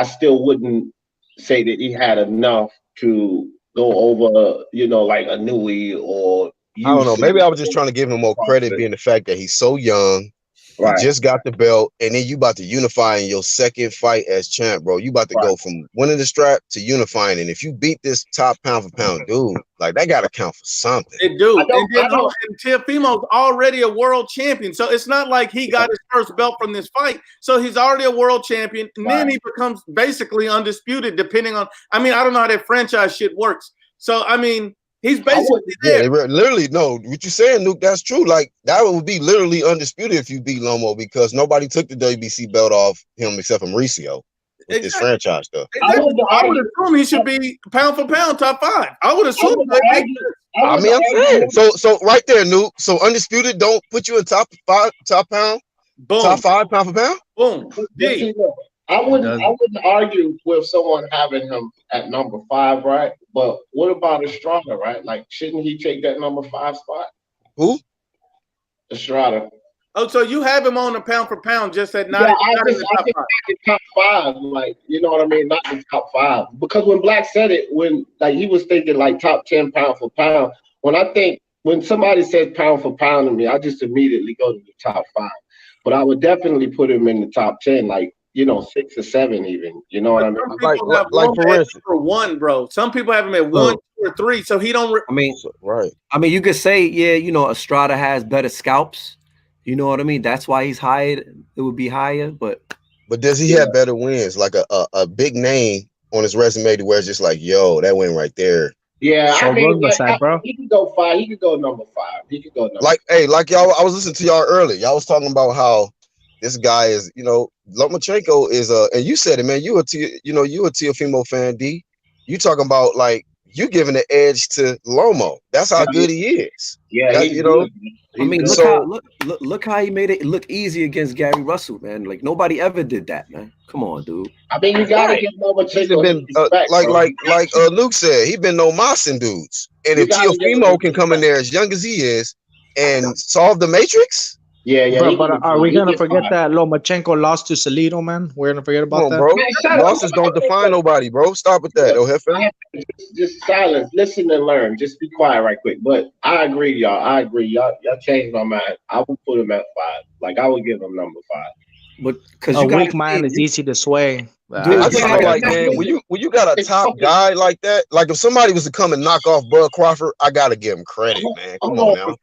still wouldn't say that he had enough to go over, you know, like a Nui or.
I don't know. Maybe I was just trying to give him more credit, being the fact that he's so young.
Right.
He just got the belt, and then you about to unify in your second fight as champ, bro. You about to go from winning the strap to unifying, and if you beat this top pound for pound dude, like that got to count for something.
It do. And Teofimo's already a world champion, so it's not like he got his first belt from this fight. So he's already a world champion, and then he becomes basically undisputed, depending on. I mean, I don't know how that franchise shit works. So I mean. He's basically there.
Yeah, literally, no. What you saying, Nuke, that's true. Like, that would be literally undisputed if you beat Lomo because nobody took the WBC belt off him except for Mauricio with this franchise stuff.
I would assume he should be pound for pound top 5. I would assume
I'm saying. So right there, Nuke. So undisputed don't put you in top 5, top pound? Boom. Top 5 pound for pound?
Boom.
I wouldn't argue with someone having him at number 5, right? But what about Estrada, right? Like, shouldn't he take that number 5 spot?
Who?
Estrada.
Oh, so you have him on the pound for pound, just at
not in the top 5. Like, you know what I mean? Not in the top 5. Because when Black said it, when like he was thinking like top 10 pound for pound. When somebody says pound for pound to me, I just immediately go to the top 5. But I would definitely put him in the top 10. Like, 6 or 7 even. You know what I mean?
Some people have Loma for 1, bro. Some people have him at 1, 2, or 3. So he don't.
Right.
I mean, you could say, yeah, Estrada has better scalps. You know what I mean? That's why he's higher. It would be higher, but
does he have better wins? Like a big name on his resume to where it's just like, yo, that win right there.
Yeah,
So
I mean,
bro.
he could go 5. He could go number 5. He could go number.
Like y'all. I was listening to y'all earlier. Y'all was talking about how this guy is, Lomachenko is and you said it, man. You a Teofimo fan, D. You talking about like you giving the edge to Lomo. That's how good he is.
Yeah,
I mean, look how he made it look easy against Gary Russell, man. Like nobody ever did that, man. Come on, dude.
I mean, you gotta give Lomachenko
been like Luke said, he been no mossing dudes. And if Teofimo can come in there as young as he is and solve the matrix.
Yeah. Bro, but are we gonna forget that Lomachenko lost to Salido, man? We're gonna forget about that,
bro. Losses don't define nobody, bro. Stop with that,
Just silence, listen and learn. Just be quiet, right quick. But I agree, y'all. Y'all changed my mind. I would put him at 5. Like I would give him number 5.
But because
a weak mind is easy to sway.
Dude, I just feel like, man, when you got a top guy like that, like if somebody was to come and knock off Bud Crawford, I gotta give him credit, man. Come on now.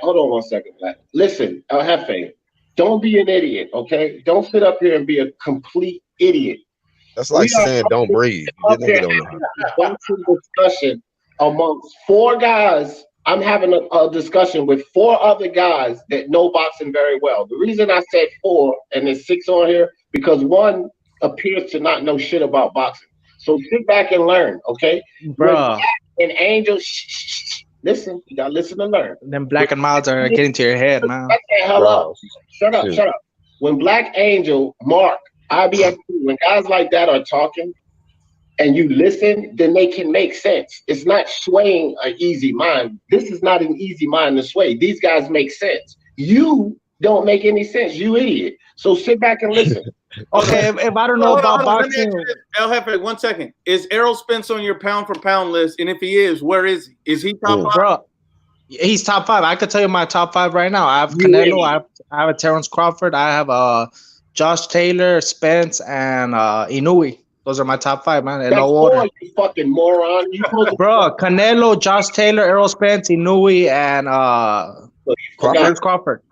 Hold on 1 second, Black. Listen, have faith. Don't be an idiot, okay? Don't sit up here and be a complete idiot.
That's like saying don't breathe.
Discussion amongst 4 guys. I'm having a discussion with 4 other guys that know boxing very well. The reason I said 4 and there's 6 on here because 1 appears to not know shit about boxing. So sit back and learn, okay?
Bro.
And Angel, listen, you gotta listen and learn.
Them Black and Milds are getting to your head, man.
Shut up. When Black Angel, Mark, IBFP, when guys like that are talking and you listen, then they can make sense. It's not swaying an easy mind. This is not an easy mind to sway. These guys make sense. You don't make any sense, you idiot. So sit back and listen.
Okay, if I don't know about boxing.
El Jefe, 1 second. Is Errol Spence on your pound for pound list? And if he is, where is he? Is he top 5?
Bro, he's top 5. I could tell you my top 5 right now. I have Canelo. I have a Terence Crawford. I have Josh Taylor, Spence, and Inoue. Those are my top 5, man. In no order.
You fucking moron.
Bro, Canelo, Josh Taylor, Errol Spence, Inoue, and Terence Crawford.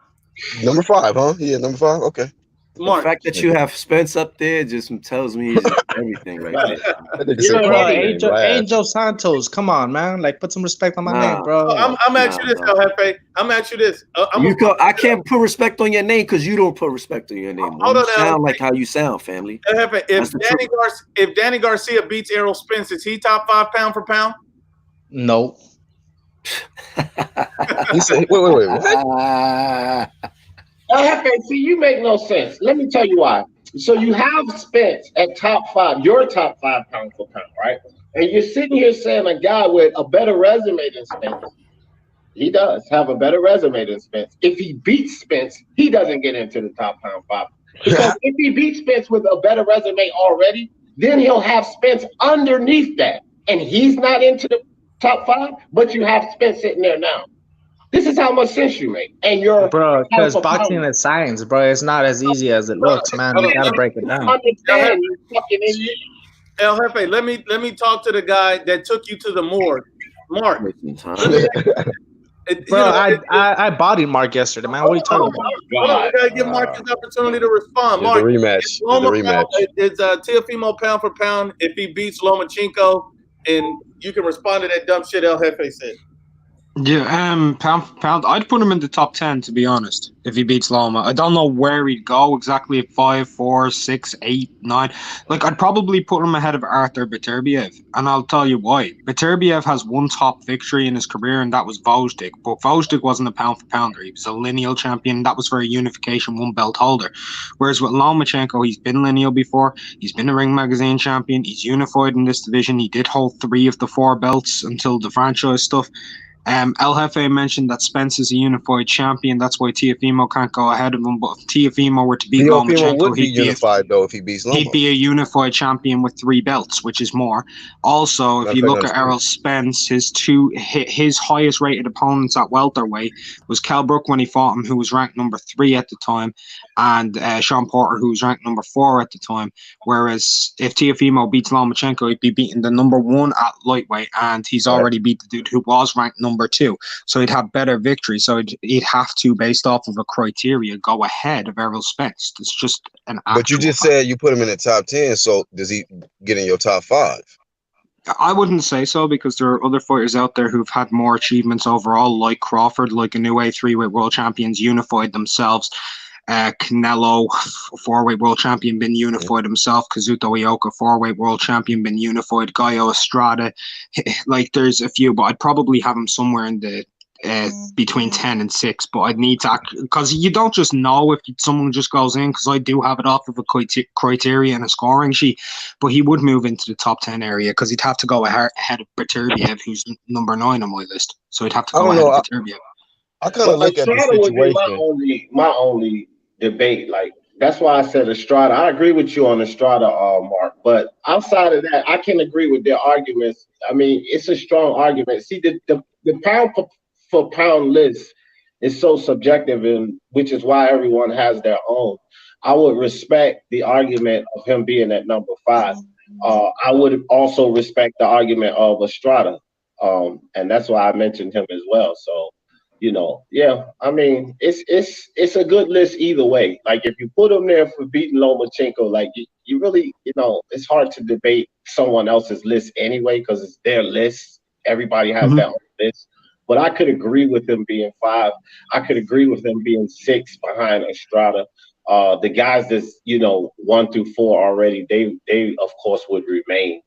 Number 5, huh? Yeah, number 5. Okay.
The fact that you have Spence up there just tells me everything right there.
Angel Santos, come on, man! Like, put some respect on my name, bro.
I'm asking you this, El Jefe. I'm asking you this.
I can't put respect on your name because you don't put respect on your name. You sound like how you sound, family.
El Jefe, if Danny Garcia beats Errol Spence, is he top 5 pound for pound?
No.
He said, wait. What?
See, you make no sense. Let me tell you why. So you have Spence at top 5, your top 5 pound for pound, right? And you're sitting here saying a guy with a better resume than Spence. He does have a better resume than Spence. If he beats Spence, he doesn't get into the top pound 5. Because if he beats Spence with a better resume already, then he'll have Spence underneath that. And he's not into the top 5, but you have Spence sitting there now. This is how much sense you make. And you're
bro, because boxing is science, bro. It's not as easy as it looks, man. You gotta break it down.
El Jefe, let me talk to the guy that took you to the morgue. Mark.
Bro, I bodied Mark yesterday, man. What are you talking about?
We gotta give Mark his opportunity to respond. Mark,
the rematch.
It's Teofimo pound for pound if he beats Lomachenko, and you can respond to that dumb shit El Jefe said.
Yeah, pound for pound, I'd put him in the top 10 to be honest. If he beats Loma, I don't know where he'd go exactly at 5, 4, 6, 8, 9. Like I'd probably put him ahead of Arthur Beterbiev, and I'll tell you why. Beterbiev has one top victory in his career, and that was Vojtic. But Vojtic wasn't a pound for pounder; he was a lineal champion. That was for a unification 1 belt holder. Whereas with Lomachenko, he's been lineal before. He's been a Ring Magazine champion. He's unified in this division. He did hold 3 of the 4 belts until the franchise stuff. El Jefe mentioned that Spence is a unified champion. That's why Teofimo can't go ahead of him. But if Teofimo were to beat
Teofimo would
Lomachenko,
be unified though if he beats Loma.
He'd be a unified champion with 3 belts, which is more. Also, if you look at Errol Spence, his highest rated opponents at welterweight was Kell Brook when he fought him, who was ranked number 3 at the time, and Sean Porter, who was ranked number 4 at the time. Whereas if Teofimo beats Lomachenko, he'd be beating the number 1 at lightweight, and he's already beat the dude who was ranked number 2. So he'd have better victory. So he'd have to, based off of a criteria, go ahead of Errol Spence. It's just an actual
But you just said you put him in the top 10, so does he get in your top 5?
I wouldn't say so, because there are other fighters out there who've had more achievements overall, like Crawford, like a new A3-weight world champions, unified themselves. Canelo, 4-weight world champion, been unified himself. Kazuto Ioka, 4-weight world champion, been unified. Gallo Estrada, like there's a few, but I'd probably have him somewhere in the between 10 and 6. But I'd need to, because you don't just know if someone just goes in, because I do have it off of a criteria and a scoring sheet, but he would move into the top 10 area because he'd have to go ahead of Beterbiev, who's number 9 on my list. So he'd have to go ahead of Beterbiev.
I kind of look at the situation.
My only debate, like that's why I said Estrada. I agree with you on Estrada, Mark. But outside of that, I can agree with their arguments. I mean, it's a strong argument. See, the pound for pound list is so subjective, and which is why everyone has their own. I would respect the argument of him being at number 5. I would also respect the argument of Estrada, and that's why I mentioned him as well. So. Yeah, I mean, it's a good list either way. Like, if you put him there for beating Lomachenko, like, you really, it's hard to debate someone else's list anyway because it's their list. Everybody has their own list. But I could agree with him being 5. I could agree with him being 6 behind Estrada. The guys that's, 1 through 4 already, they of course would remain.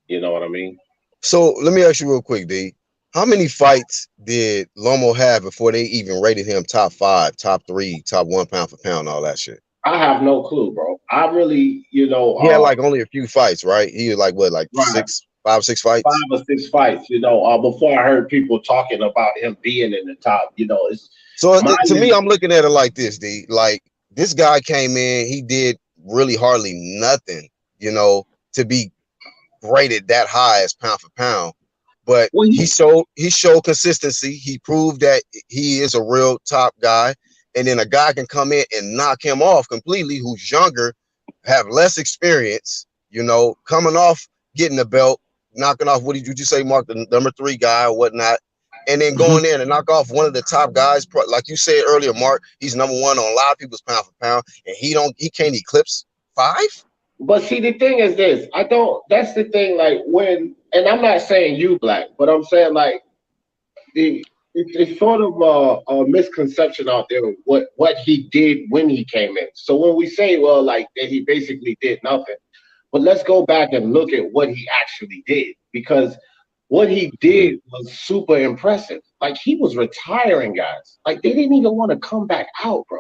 You know what I mean?
So let me ask you real quick, D. How many fights did Lomo have before they even rated him top 5, top 3, top 1 pound for pound, all that shit?
I have no clue, bro. I really,
he had like only a few fights, right? He was like, what, like 5 or 6 fights?
5 or 6 fights, before I heard people talking about him being in the top, it's.
So to me, I'm looking at it like this, D. Like, this guy came in, he did really hardly nothing, to be rated that high as pound for pound. But he showed consistency. He proved that he is a real top guy. And then a guy can come in and knock him off completely, who's younger, have less experience, coming off getting the belt, knocking off, what did you just say, Mark, the number 3 guy or whatnot, and then going in and knock off one of the top guys. Like you said earlier, Mark, he's number 1 on a lot of people's pound for pound, and he can't eclipse 5?
But see, the thing is this, that's the thing, like and I'm not saying you, Black, but I'm saying like it's sort of a misconception out there of what he did when he came in. So when we say, well, like that he basically did nothing, but let's go back and look at what he actually did, because what he did was super impressive. Like, he was retiring guys. Like, they didn't even want to come back out, bro.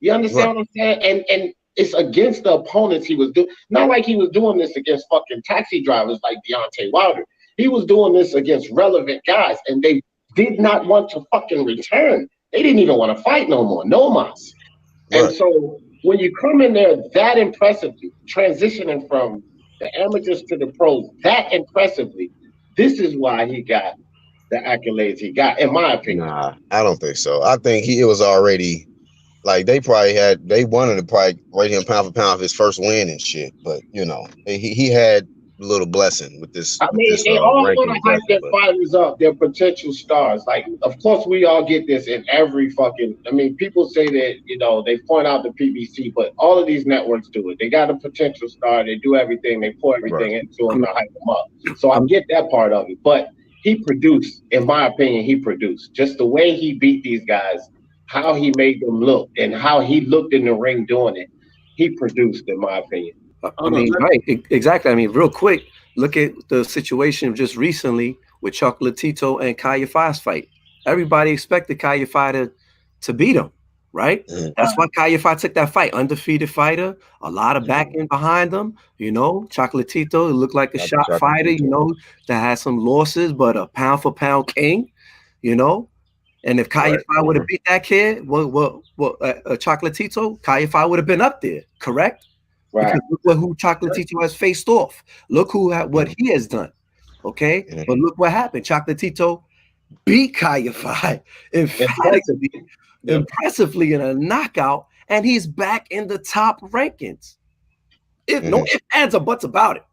You understand what I'm saying? And it's against the opponents he was doing. Not like he was doing this against fucking taxi drivers like Deontay Wilder. He was doing this against relevant guys, and they did not want to fucking return. They didn't even want to fight no more. No mas. Right. And so when you come in there that impressively, transitioning from the amateurs to the pros that impressively, this is why he got the accolades he got, in my opinion.
Nah, I don't think so. I think it was already. Like, they wanted to probably rate him pound for pound for his first win and shit. But, he had a little blessing with this.
I mean, they all want to hype their fighters up, their potential stars. Like, of course, we all get this in every fucking. I mean, people say that, they point out the PBC, but all of these networks do it. They got a potential star. They do everything. They pour everything into him to hype him up. So I get that part of it. But he produced, in my opinion, just the way he beat these guys. How he made them look and how he looked in the ring doing it, he produced, in my opinion.
I mean, right, exactly. I mean, real quick, look at the situation just recently with Chocolatito and Kaya-Fai's fight. Everybody expected Kaya-Fai to beat him, right? That's why Kaya-Fai took that fight. Undefeated fighter, a lot of backing behind him. Chocolatito looked like a shot fighter, that had some losses, but a pound for pound king. you know. And if Kayafai would have beat that kid, Chocolatito, Kayafai would have been up there, correct?
Right.
Because look who Chocolatito has faced off. Look what he has done. Okay, but look what happened. Chocolatito beat Kayafai impressively in a knockout, and he's back in the top rankings. No ifs, ands, or buts about it.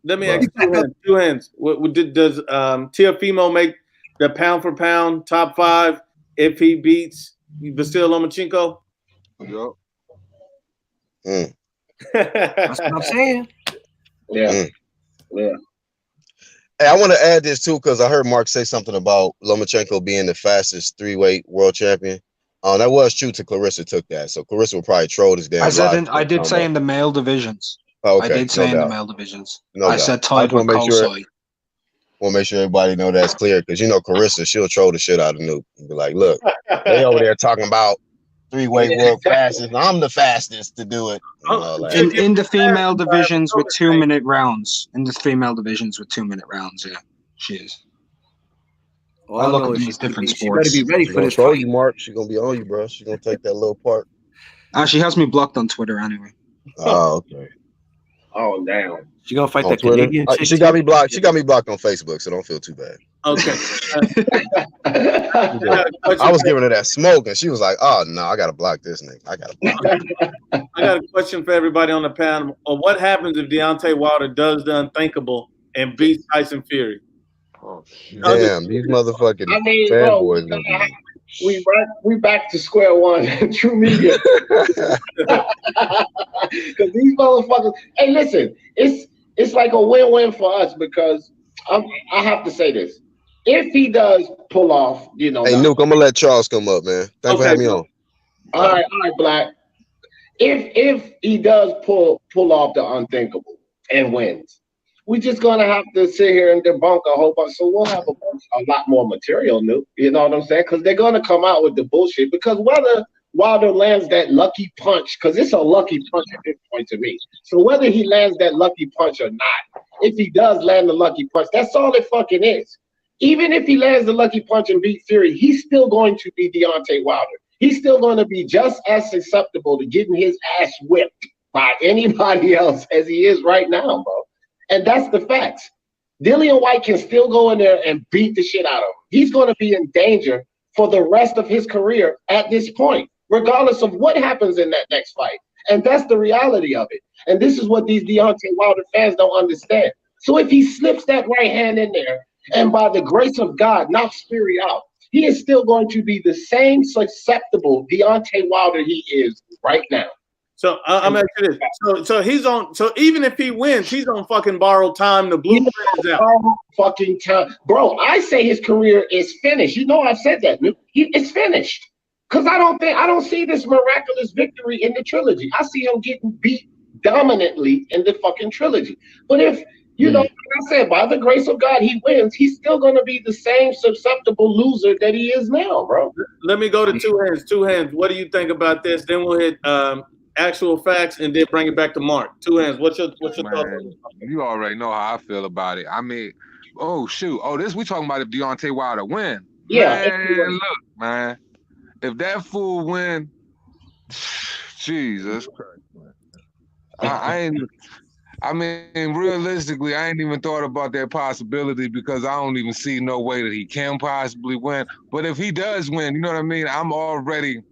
Let me ask you two hands. Does Teofimo make the pound for pound top 5 if he beats Vasil Lomachenko?
Yup.
That's what I'm saying.
Yeah.
Hey, I want to add this too because I heard Mark say something about Lomachenko being the fastest 3-weight world champion. That was true till Clarissa took that. So Clarissa will probably troll this damn.
I did say in the male divisions.
Oh, okay.
I did say in the male divisions.
I
said tied with Kosoi.
We'll make sure everybody know that's clear because you know Clarissa, she'll troll the shit out of Nuke and be like, "Look, they over there talking about 3-weight world fastest. I'm the fastest to do it."
In the female divisions with 2-minute rounds. In the female divisions with 2-minute rounds, yeah, she is. I look at these different sports.
She better be ready for this.
Troll you, Mark. She's gonna be on you, bro. She's gonna take that little part.
She has me blocked on Twitter anyway.
Oh, okay.
Oh, damn.
She gonna fight that
Twitter?
Canadian chick.
She got me blocked. She got me blocked on Facebook, so don't feel too bad.
Okay.
I was giving her that smoke, and she was like, "Oh no, I gotta block this nigga. I gotta block."
I got a question for everybody on the panel. What happens if Deontay Wilder does the unthinkable and beats Tyson Fury?
Oh, damn, these motherfucking fanboys.
We back to square one. True media. Because these motherfuckers. Hey, listen, it's like a win-win for us because I have to say this. If he does pull off, you know.
Hey, Nuke, I'm gonna let Charles come up, man. Thanks for having me on.
All right, Black. If he does pull off the unthinkable and wins, we're just gonna have to sit here and debunk a whole bunch. So we'll have a lot more material, Nuke. You know what I'm saying? Because they're gonna come out with the bullshit. Because whether Wilder lands that lucky punch, because it's a lucky punch at this point to me. So whether he lands that lucky punch or not, if he does land the lucky punch, that's all it fucking is. Even if he lands the lucky punch and beat Fury, he's still going to be Deontay Wilder. He's still going to be just as susceptible to getting his ass whipped by anybody else as he is right now, bro. And that's the facts. Dillian White can still go in there and beat the shit out of him. He's going to be in danger for the rest of his career at this point, regardless of what happens in that next fight. And that's the reality of it. And this is what these Deontay Wilder fans don't understand. So if he slips that right hand in there, and by the grace of God, knocks Fury out, he is still going to be the same susceptible Deontay Wilder he is right now.
So I'm asking this. So he's on. So even if he wins, he's on fucking borrowed time. The blueprint is out.
Fucking time, bro. I say his career is finished. You know I've said that. It's finished because I don't see this miraculous victory in the trilogy. I see him getting beat dominantly in the fucking trilogy. But if you know, like I said, by the grace of God, he wins. He's still going to be the same susceptible loser that he is now, bro.
Let me go to two hands. Two hands. What do you think about this? Then we'll hit actual facts and then bring it back to Mark. Two hands. What's your thoughts on this?
You already know how I feel about it. I mean, oh shoot. Oh, we talking about if Deontay Wilder win.
Yeah.
Man, look, man. If that fool win, Jesus Christ, man. I mean, realistically, I ain't even thought about that possibility because I don't even see no way that he can possibly win. But if he does win, you know what I mean? I'm already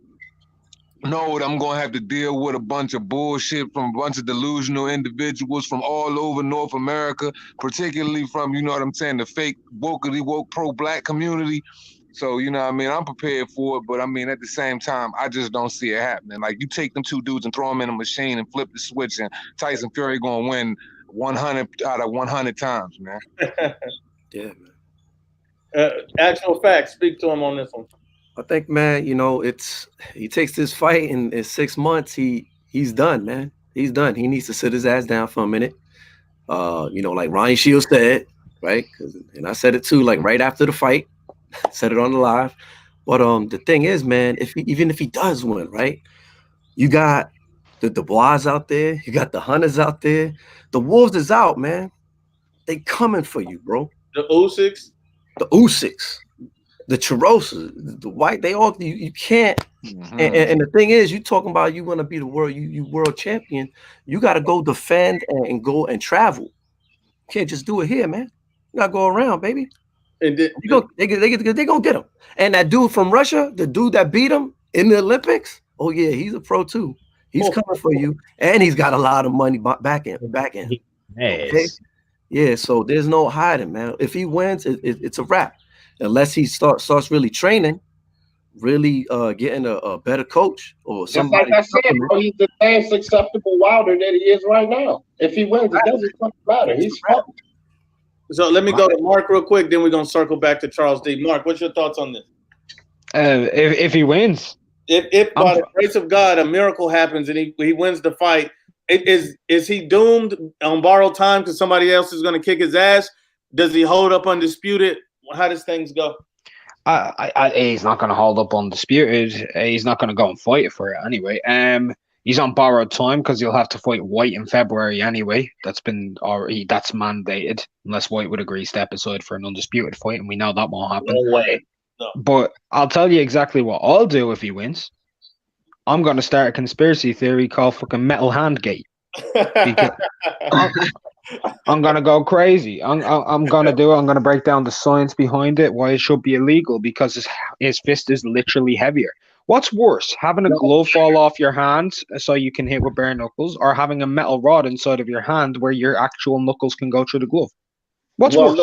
know that I'm going to have to deal with a bunch of bullshit from a bunch of delusional individuals from all over North America, particularly from, you know what I'm saying, the fake woke pro-black community. So, you know what I mean? I'm prepared for it, but I mean, at the same time, I just don't see it happening. Like, you take them two dudes and throw them in a machine and flip the switch, and Tyson Fury going to win 100 out of 100 times, man.
Yeah, man.
Actual facts. Speak to him on this one.
I think, man, you know, he takes this fight in 6 months. He's done, man. He's done. He needs to sit his ass down for a minute. You know, like Ryan Shields said, right? And I said it too, like right after the fight. Said it on the live. But the thing is, man, even if he does win, right? You got the Dubois out there, you got the Hunters out there. The Wolves is out, man. They coming for you, bro.
The Usyks?
The Usyks. the Charosas, the white, they all you can't.
Mm-hmm.
And the thing is, you talking about you want to be the world, you world champion. You got to go defend and go and travel. You can't just do it here, man. You got to go around, baby.
And
they gonna get him. And that dude from Russia, the dude that beat him in the Olympics, oh yeah, he's a pro too. He's coming for you, and he's got a lot of money back in. Okay? Yeah, so there's no hiding, man. If he wins, it's a wrap. Unless he starts really training, really getting a better coach or somebody.
Just like I said, bro, he's the same acceptable Wilder that he is right now. If he wins, it doesn't matter. He's fucked.
So let me go to Mark real quick, then we're gonna circle back to Charles D. Mark, what's your thoughts on this?
If he wins,
if by the grace of God a miracle happens and he wins the fight, is he doomed on borrowed time because somebody else is gonna kick his ass? Does he hold up undisputed? How does things go?
He's not going to hold up undisputed. He's not going to go and fight for it anyway. He's on borrowed time because he'll have to fight White in February anyway. That's mandated unless White would agree step aside for an undisputed fight, and we know that won't happen.
No way.
No.
But I'll tell you exactly what I'll do if he wins. I'm going to start a conspiracy theory called fucking Metal Handgate. Because I'm gonna go crazy. I'm gonna do it. I'm gonna break down the science behind it, why it should be illegal, because his fist is literally heavier. What's worse, having a glove fall off your hand so you can hit with bare knuckles, or having a metal rod inside of your hand where your actual knuckles can go through the glove? What's worse?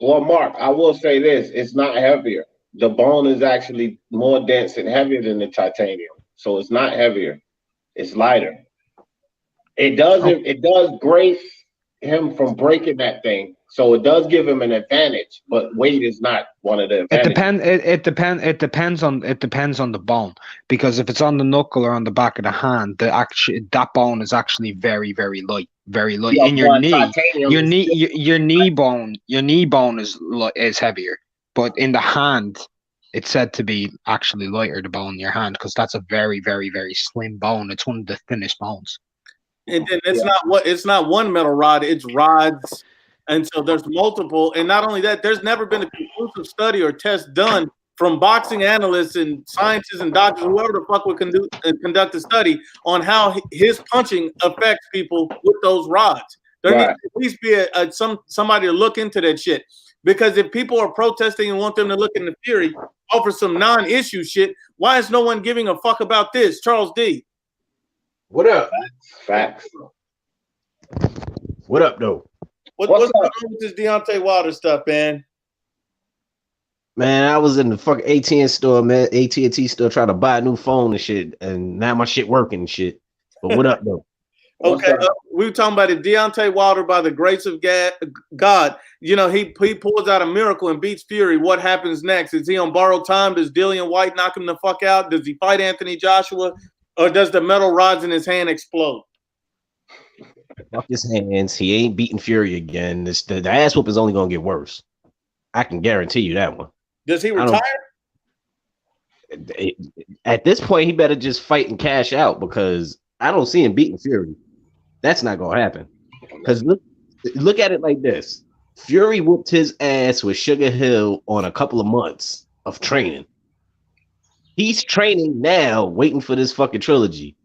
Look, Mark, I will say this: it's not heavier. The bone is actually more dense and heavier than the titanium, so it's not heavier. It's lighter. It does grace him from breaking that thing, so it does give him an advantage, but weight is not one of the advantages.
It depends on the bone, because if it's on the knuckle or on the back of the hand, that bone is actually very, very light, very light. In your knee, your knee bone is heavier, but in the hand, it's said to be actually lighter, the bone in your hand, because that's a very, very, very slim bone. It's one of the thinnest bones.
And then it's not one metal rod, it's rods. And so there's multiple. And not only that, there's never been a conclusive study or test done from boxing analysts and scientists and doctors, whoever the fuck would conduct a study on how his punching affects people with those rods. There needs to at least be somebody to look into that shit. Because if people are protesting and want them to look into Fury, offer some non-issue shit, why is no one giving a fuck about this? Charles D.
What up?
Facts.
What up, though?
What's going on with this Deontay Wilder stuff, man?
Man, I was in the fucking AT&T store, man. AT&T store trying to buy a new phone and shit, and now my shit working and shit. But what up, though?
Okay, we were talking about it. Deontay Wilder, by the grace of God, you know, he pulls out a miracle and beats Fury. What happens next? Is he on borrowed time? Does Dillian White knock him the fuck out? Does he fight Anthony Joshua? Or does the metal rods in his hand explode?
Fuck his hands. He ain't beating Fury again. The ass whoop is only going to get worse. I can guarantee you that one.
Does he retire?
At this point, he better just fight and cash out, because I don't see him beating Fury. That's not going to happen. Because look at it like this. Fury whooped his ass with Sugar Hill on a couple of months of training. He's training now, waiting for this fucking trilogy.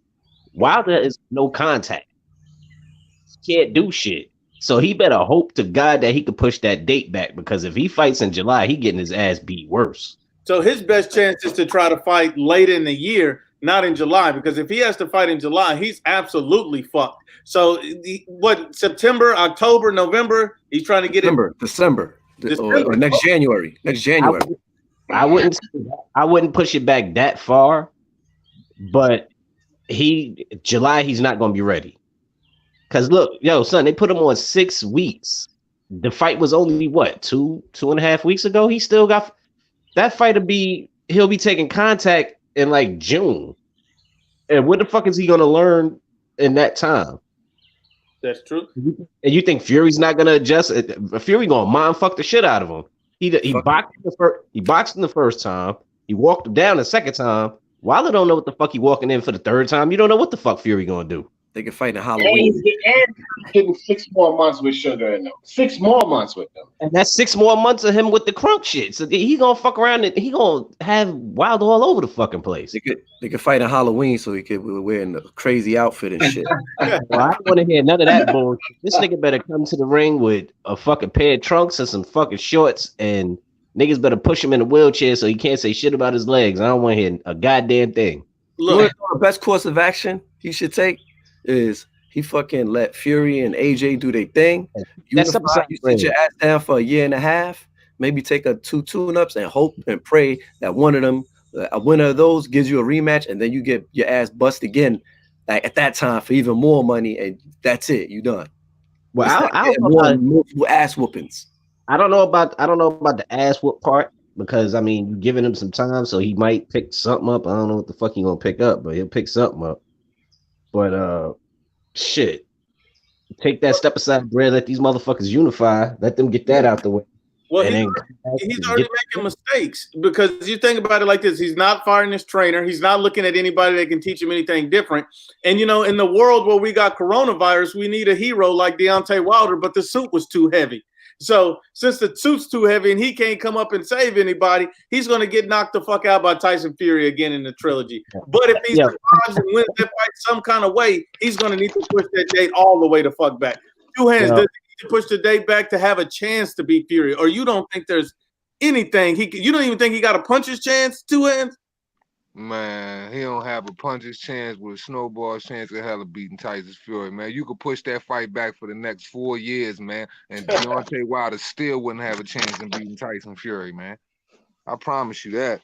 Wilder is no contact. He can't do shit. So he better hope to God that he could push that date back, because if he fights in July, he getting his ass beat worse.
So his best chance is to try to fight late in the year, not in July, because if he has to fight in July, he's absolutely fucked. So September, October, November, he's trying to get
December. Or next January.
I wouldn't push it back that far, but July he's not going to be ready. Because look, son, they put him on 6 weeks. The fight was only two and a half weeks ago. He still got that fight he'll be taking contact in like June. And what the fuck is he going to learn in that time?
That's true.
And you think Fury's not going to adjust? Fury going to mind fuck the shit out of him. He boxed in the first time. He walked him down the second time. Wilder don't know what the fuck he walking in for the third time. You don't know what the fuck Fury gonna do.
They can fight in Halloween.
And getting 6 more months with Sugar in them. 6 more months with them.
And that's 6 more months of him with the crunk shit. So he gonna fuck around and he gonna have Wilder all over the fucking place.
They could fight on Halloween so he could be wearing a crazy outfit and shit.
Well, I don't want to hear none of that bullshit. This nigga better come to the ring with a fucking pair of trunks and some fucking shorts, and niggas better push him in a wheelchair so he can't say shit about his legs. I don't want to hear a goddamn thing.
Look, the best course of action he should take is he fucking let Fury and AJ do their thing. You sit your ass down for a year and a half, maybe take 2 tune-ups and hope and pray that one of them, a winner of those, gives you a rematch, and then you get your ass bust again at that time for even more money, and that's it. You done.
Well, I don't know
multiple ass whoopings.
I don't know about the ass whoop part, because I mean, you're giving him some time, so he might pick something up. I don't know what the fuck he gonna pick up, but he'll pick something up. But shit, take that step aside, Brad. Let these motherfuckers unify. Let them get that out the way.
Well, he's already making mistakes, because you think about it like this: he's not firing his trainer. He's not looking at anybody that can teach him anything different. And in the world where we got coronavirus, we need a hero like Deontay Wilder, but the suit was too heavy. So since the suit's too heavy and he can't come up and save anybody, he's going to get knocked the fuck out by Tyson Fury again in the trilogy. But if he survives and wins that fight some kind of way, he's going to need to push that date all the way the fuck back. Two hands, does he need to push the date back to have a chance to beat Fury? Or you don't think there's anything you don't even think he got a puncher's chance? Two hands?
Man, he don't have a puncher's chance with a snowball's chance of hell of beating Tyson Fury, man. You could push that fight back for the next 4 years, man, and Deontay Wilder still wouldn't have a chance in beating Tyson Fury, man. I promise you that.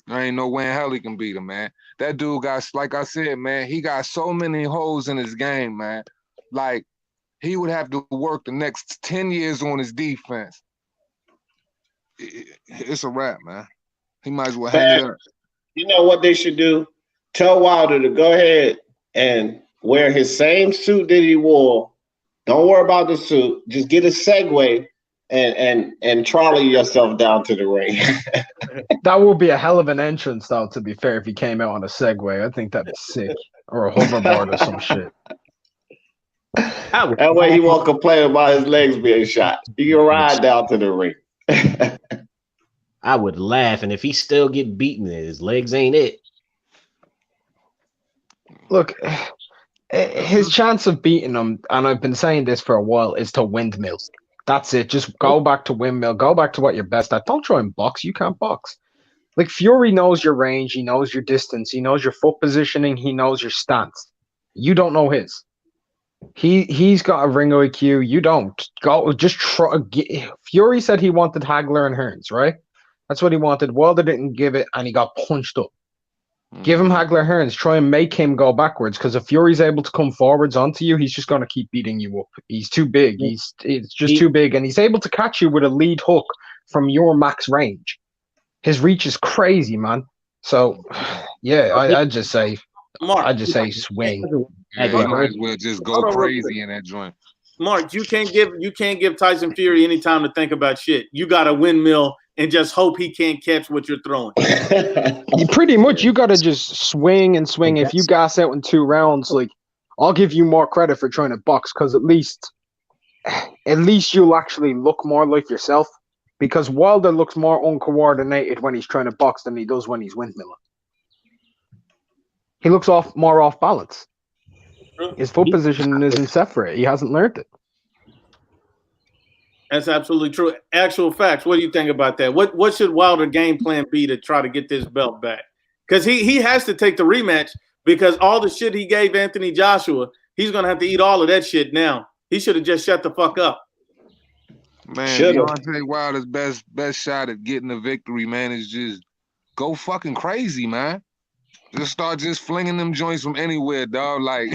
There ain't no way in hell he can beat him, man. That dude got, like I said, man, he got so many holes in his game, man. Like, he would have to work the next 10 years on his defense. It's a wrap, man. He might as well hang it up.
You know what they should do? Tell Wilder to go ahead and wear his same suit that he wore. Don't worry about the suit. Just get a Segway and trolley yourself down to the ring.
That would be a hell of an entrance, though, to be fair, if he came out on a Segway. I think that'd be sick. Or a hoverboard or some shit.
That way he won't complain about his legs being shot. He can ride down to the ring.
I would laugh, and if he still get beaten, his legs ain't it.
Look, his chance of beating him, and I've been saying this for a while, is to windmill. That's it. Just go back to windmill. Go back to what you're best at. Don't try and box. You can't box. Like, Fury knows your range. He knows your distance. He knows your foot positioning. He knows your stance. You don't know his. He's got a ring IQ. You don't. Go. Just try. Fury said he wanted Hagler and Hearns, right? That's what he wanted. Wilder didn't give it, and he got punched up. Give him Hagler Hearns. Try and make him go backwards, because if Fury's able to come forwards onto you, he's just going to keep beating you up. He's too big. It's just too big, and he's able to catch you with a lead hook from your max range. His reach is crazy, man. So, yeah, I'd just say, swing.
Yeah, he might as well just go crazy in that joint.
Mark, you can't give Tyson Fury any time to think about shit. You got a windmill and just hope he can't catch what you're throwing.
You got to just swing and swing. If you gas out in 2 rounds, like, I'll give you more credit for trying to box, because at least you'll actually look more like yourself, because Wilder looks more uncoordinated when he's trying to box than he does when he's windmilling. He looks more off balance. His foot position isn't set for it. He hasn't learned it.
That's absolutely true. Actual facts. What do you think about that? What should Wilder game plan be to try to get this belt back? Because he has to take the rematch, because all the shit he gave Anthony Joshua, he's going to have to eat all of that shit now. He should have just shut the fuck up.
Man, Deontay Wilder's best shot at getting the victory, man, is just go fucking crazy, man. Just start just flinging them joints from anywhere, dog. Like,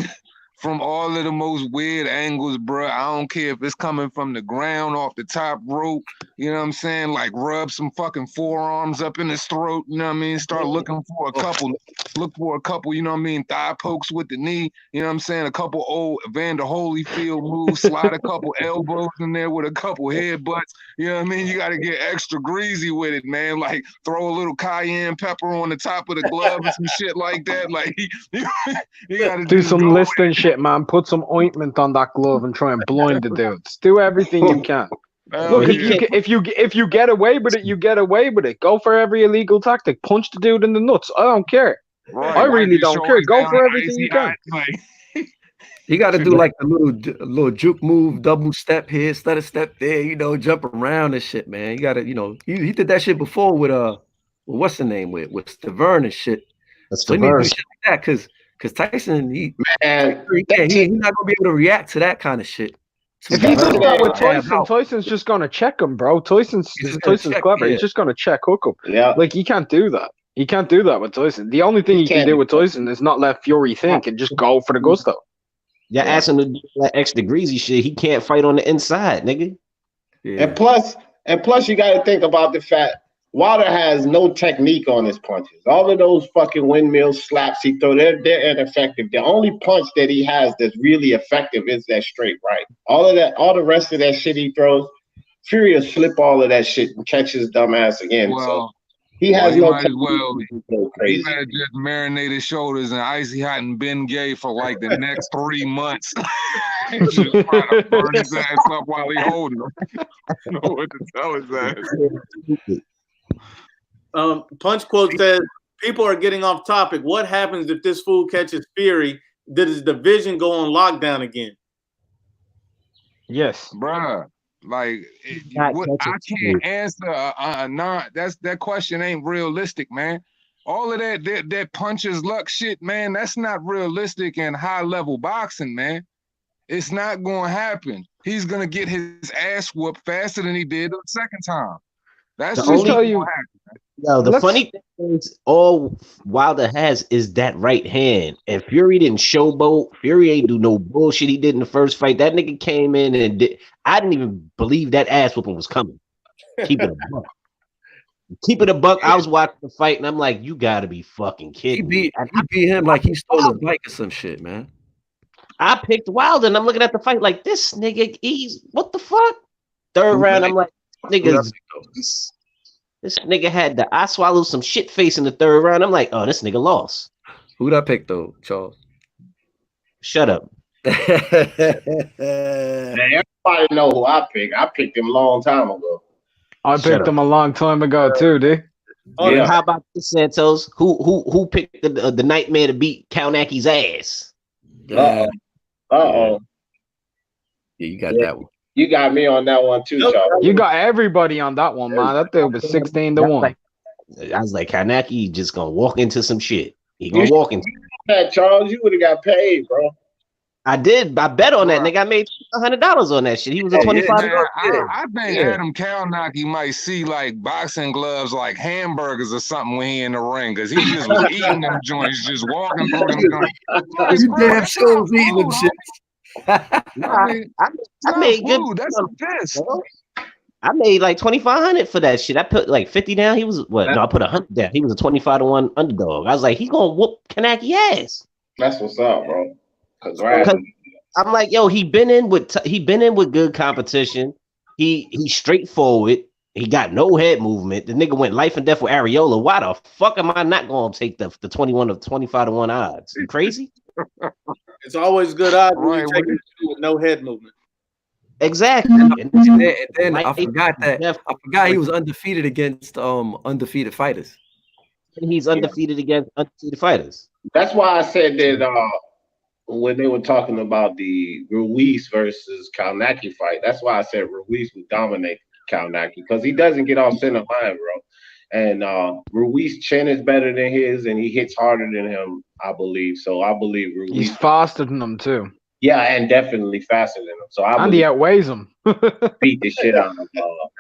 from all of the most weird angles, bro. I don't care if it's coming from the ground, off the top rope, You know what I'm saying? Like rub some fucking forearms up in his throat. You know what I mean? Start looking for a couple. Look for a couple. You know what I mean? Thigh pokes with the knee. You know what I'm saying? A couple old Evander Holyfield moves. Slide a couple elbows in there with a couple headbutts. You know what I mean? You got to get extra greasy with it, man. Like throw a little cayenne pepper on the top of the glove and some shit like that. Like you got to
do some listing shit, man. Put some ointment on that glove and try and blind the dudes. Do everything you can. Look, if you get away with it, you get away with it. Go for every illegal tactic. Punch the dude in the nuts. I don't care.
Right.
I really don't care. Go for everything you can.
You got to do like the little juke move, double step here, stutter step there. You know, jump around and shit, man. You got to, you know, he did that shit before with what's the name with Stavern and shit. So he need to do shit like that because Tyson, he's not gonna be able to react to that kind of shit.
If he does that with Tyson, Tyson's just gonna check him, bro. Tyson's clever. He's just gonna check hook him.
Yeah,
like he can't do that. He can't do that with Tyson. The only thing he can do with Tyson is not let Fury think and just go for the gusto.
Yeah, ask him to do that extra greasy shit. He can't fight on the inside, nigga.
Yeah. And plus, you got to think about the fact Wilder has no technique on his punches. All of those fucking windmill slaps he throw, they're ineffective. The only punch that he has that's really effective is that straight right. All the rest of that shit he throws, Fury will slip all of that shit and catch his dumb ass again.
Well,
so he has no technique.
He better just marinate his shoulders in icy hot and Ben Gay for like the next 3 months. Just trying to burn his ass up while he holding him. I don't know what to tell his ass.
Punch Quote says, people are getting off topic. What happens if this fool catches Fury? Does his division go on lockdown again?
Yes.
Bruh. Like, I can't answer. That question ain't realistic, man. All of that puncher's luck shit, man, that's not realistic in high-level boxing, man. It's not going to happen. He's going to get his ass whooped faster than he did the second time. That's just going to happen.
Yo, the funny thing is, all Wilder has is that right hand. And Fury didn't showboat. Fury ain't do no bullshit he did in the first fight. That nigga came in and I didn't even believe that ass whooping was coming. Keep it a buck. Keep it a buck. I was watching the fight and I'm like, you gotta be fucking kidding me.
He beat him like he stole his bike or some shit, man.
I picked Wilder and I'm looking at the fight like, this nigga, what the fuck? Third round, I'm like, this nigga had I swallowed some shit face in the third round. I'm like, oh, this nigga lost.
Who'd I pick though, Charles?
Shut up.
Everybody know who I picked. I picked him a long time ago.
I picked him a long time ago too, dude.
Oh, yeah. How about this, Santos? Who picked the nightmare to beat Kalnaki's ass?
Uh-oh.
Yeah, you got that one.
You got me on that one too, Charles.
You got everybody on that one, man. That dude was 16-1.
I was like, Kalnaki just gonna walk into some shit. He gonna walk into
that, Charles. You would have got paid, bro.
I did. I bet on that nigga. I made $100 on that shit. He was a 25.
I think Adam Kalnaki might see like boxing gloves like hamburgers or something when he in the ring, because he just was eating them joints, just walking through them joints.
You damn sure was eating them shit.
I made good.
That's a piss.
I made like 2,500 for that shit. I put like 50 down. He was what? No, I put 100 down. He was a 25-1 underdog. I was like, he gonna whoop Kanaki ass.
That's what's up, bro. Cause
I'm like, yo, he been in with good competition. He straightforward. He got no head movement. The nigga went life and death with Areola. Why the fuck am I not gonna take the 21 of 25-1 odds? You crazy?
It's always good odds when you take it with no head movement.
Exactly.
And then I forgot he was undefeated against undefeated fighters.
And he's undefeated against undefeated fighters.
That's why I said that when they were talking about the Ruiz versus Kalnaki fight, that's why I said Ruiz would dominate Kalnaki, because he doesn't get off center line, bro. And Ruiz's chin is better than his, and he hits harder than him, I believe. So I believe Ruiz.
He's faster than him too.
Yeah, and definitely faster than him. So
he outweighs him.
Beat the shit out of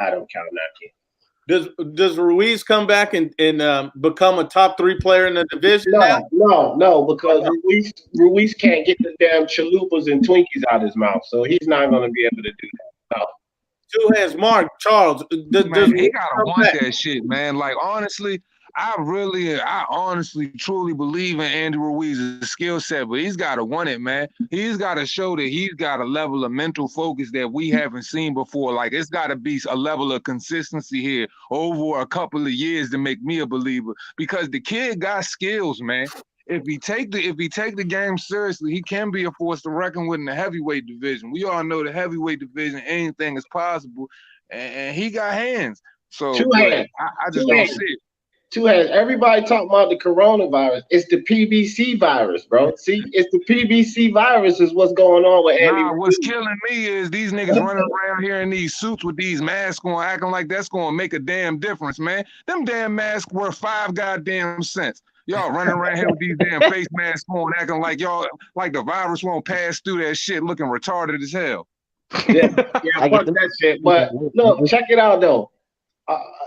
Adam Kalnaki.
Does Ruiz come back and become a top 3 player in the division now?
No, because Ruiz can't get the damn chalupas and Twinkies out of his mouth, so he's not going to be able to do that. No.
Two hands, Mark, Charles.
Man, he gotta want that shit, man. Like honestly, I honestly, truly believe in Andy Ruiz's skill set, but he's gotta want it, man. He's gotta show that he's got a level of mental focus that we haven't seen before. Like it's gotta be a level of consistency here over a couple of years to make me a believer. Because the kid got skills, man. If he take the game seriously, he can be a force to reckon with in the heavyweight division. We all know the heavyweight division, anything is possible, and he got hands. So I just don't see it.
Two hands. Everybody talking about the coronavirus. It's the PBC virus, bro. See, it's the PBC virus is what's going on with Andy.
What's killing me is these niggas running around here in these suits with these masks on, acting like that's going to make a damn difference, man. Them damn masks worth 5 goddamn cents. Y'all running around here with these damn face masks on, acting like y'all like the virus won't pass through that shit, looking retarded as hell.
Yeah, fuck that shit. But look, check it out though.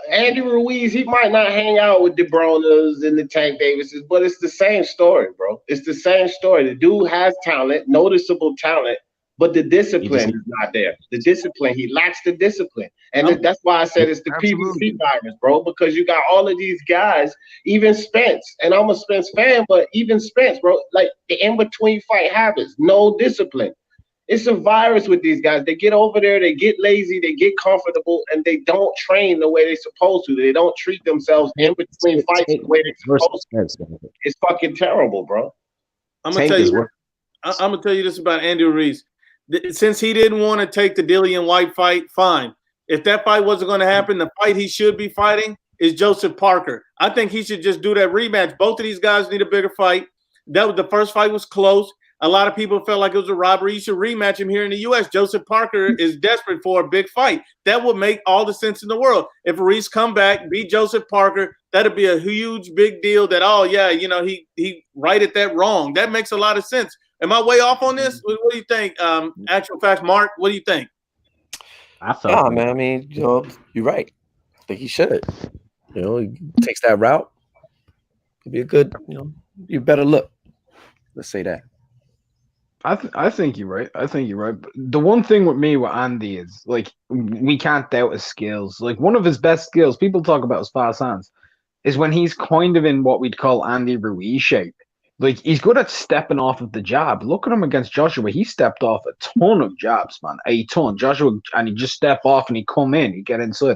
Andy Ruiz, he might not hang out with the Bronas and the Tank Davises, but it's the same story, bro. It's the same story. The dude has talent, noticeable talent, but the discipline is not there. The discipline, he lacks the discipline. And that's why I said it's the PBC virus, bro, because you got all of these guys, even Spence, and I'm a Spence fan, but even Spence, bro, like the in-between fight habits, no discipline. It's a virus with these guys. They get over there, they get lazy, they get comfortable, and they don't train the way they're supposed to. They don't treat themselves in between fights the way they're supposed to. It's fucking terrible, bro.
I'm gonna tell you this about Andy Ruiz. Since he didn't want to take the Dillian White fight, fine. If that fight wasn't going to happen, the fight he should be fighting is Joseph Parker. I think he should just do that rematch. Both of these guys need a bigger fight. The first fight was close. A lot of people felt like it was a robbery. You should rematch him here in the U.S. Joseph Parker is desperate for a big fight. That would make all the sense in the world. If Ruiz come back, beat Joseph Parker, that'd be a huge, big deal that, oh, yeah, he righted that wrong. That makes a lot of sense. Am I way off on this? What do you think? Actual facts, Mark, what do you think?
Man, I mean, you're right. I think he should. He takes that route. It'd be a good, you better look. Let's say that.
I think you're right. But the one thing with me with Andy is like we can't doubt his skills. Like one of his best skills, people talk about his fast hands, is when he's kind of in what we'd call Andy Ruiz shape. Like he's good at stepping off of the jab. Look at him against Joshua. He stepped off a ton of jabs, man. A ton. Joshua, and he just step off and he come in, he get inside.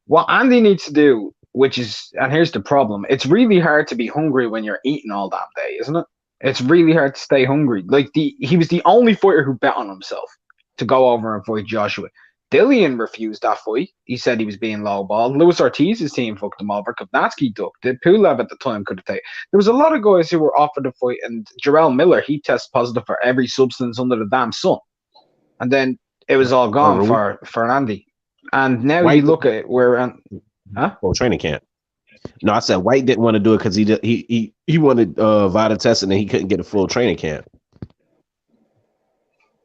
What Andy needs to do, and here's the problem, it's really hard to be hungry when you're eating all that day, isn't it? It's really hard to stay hungry. Like he was the only fighter who bet on himself to go over and fight Joshua. Dillian refused that fight. He said he was being lowballed. Luis Ortiz's team fucked him over. Kovnatsky ducked it. Pulev at the time could have taken. There was a lot of guys who were offered a fight, and Jarrell Miller, he tested positive for every substance under the damn sun. And then it was all gone for Andy. And now you look at it,
Well, training camp. No, I said White didn't want to do it because he wanted VADA testing and he couldn't get a full training camp.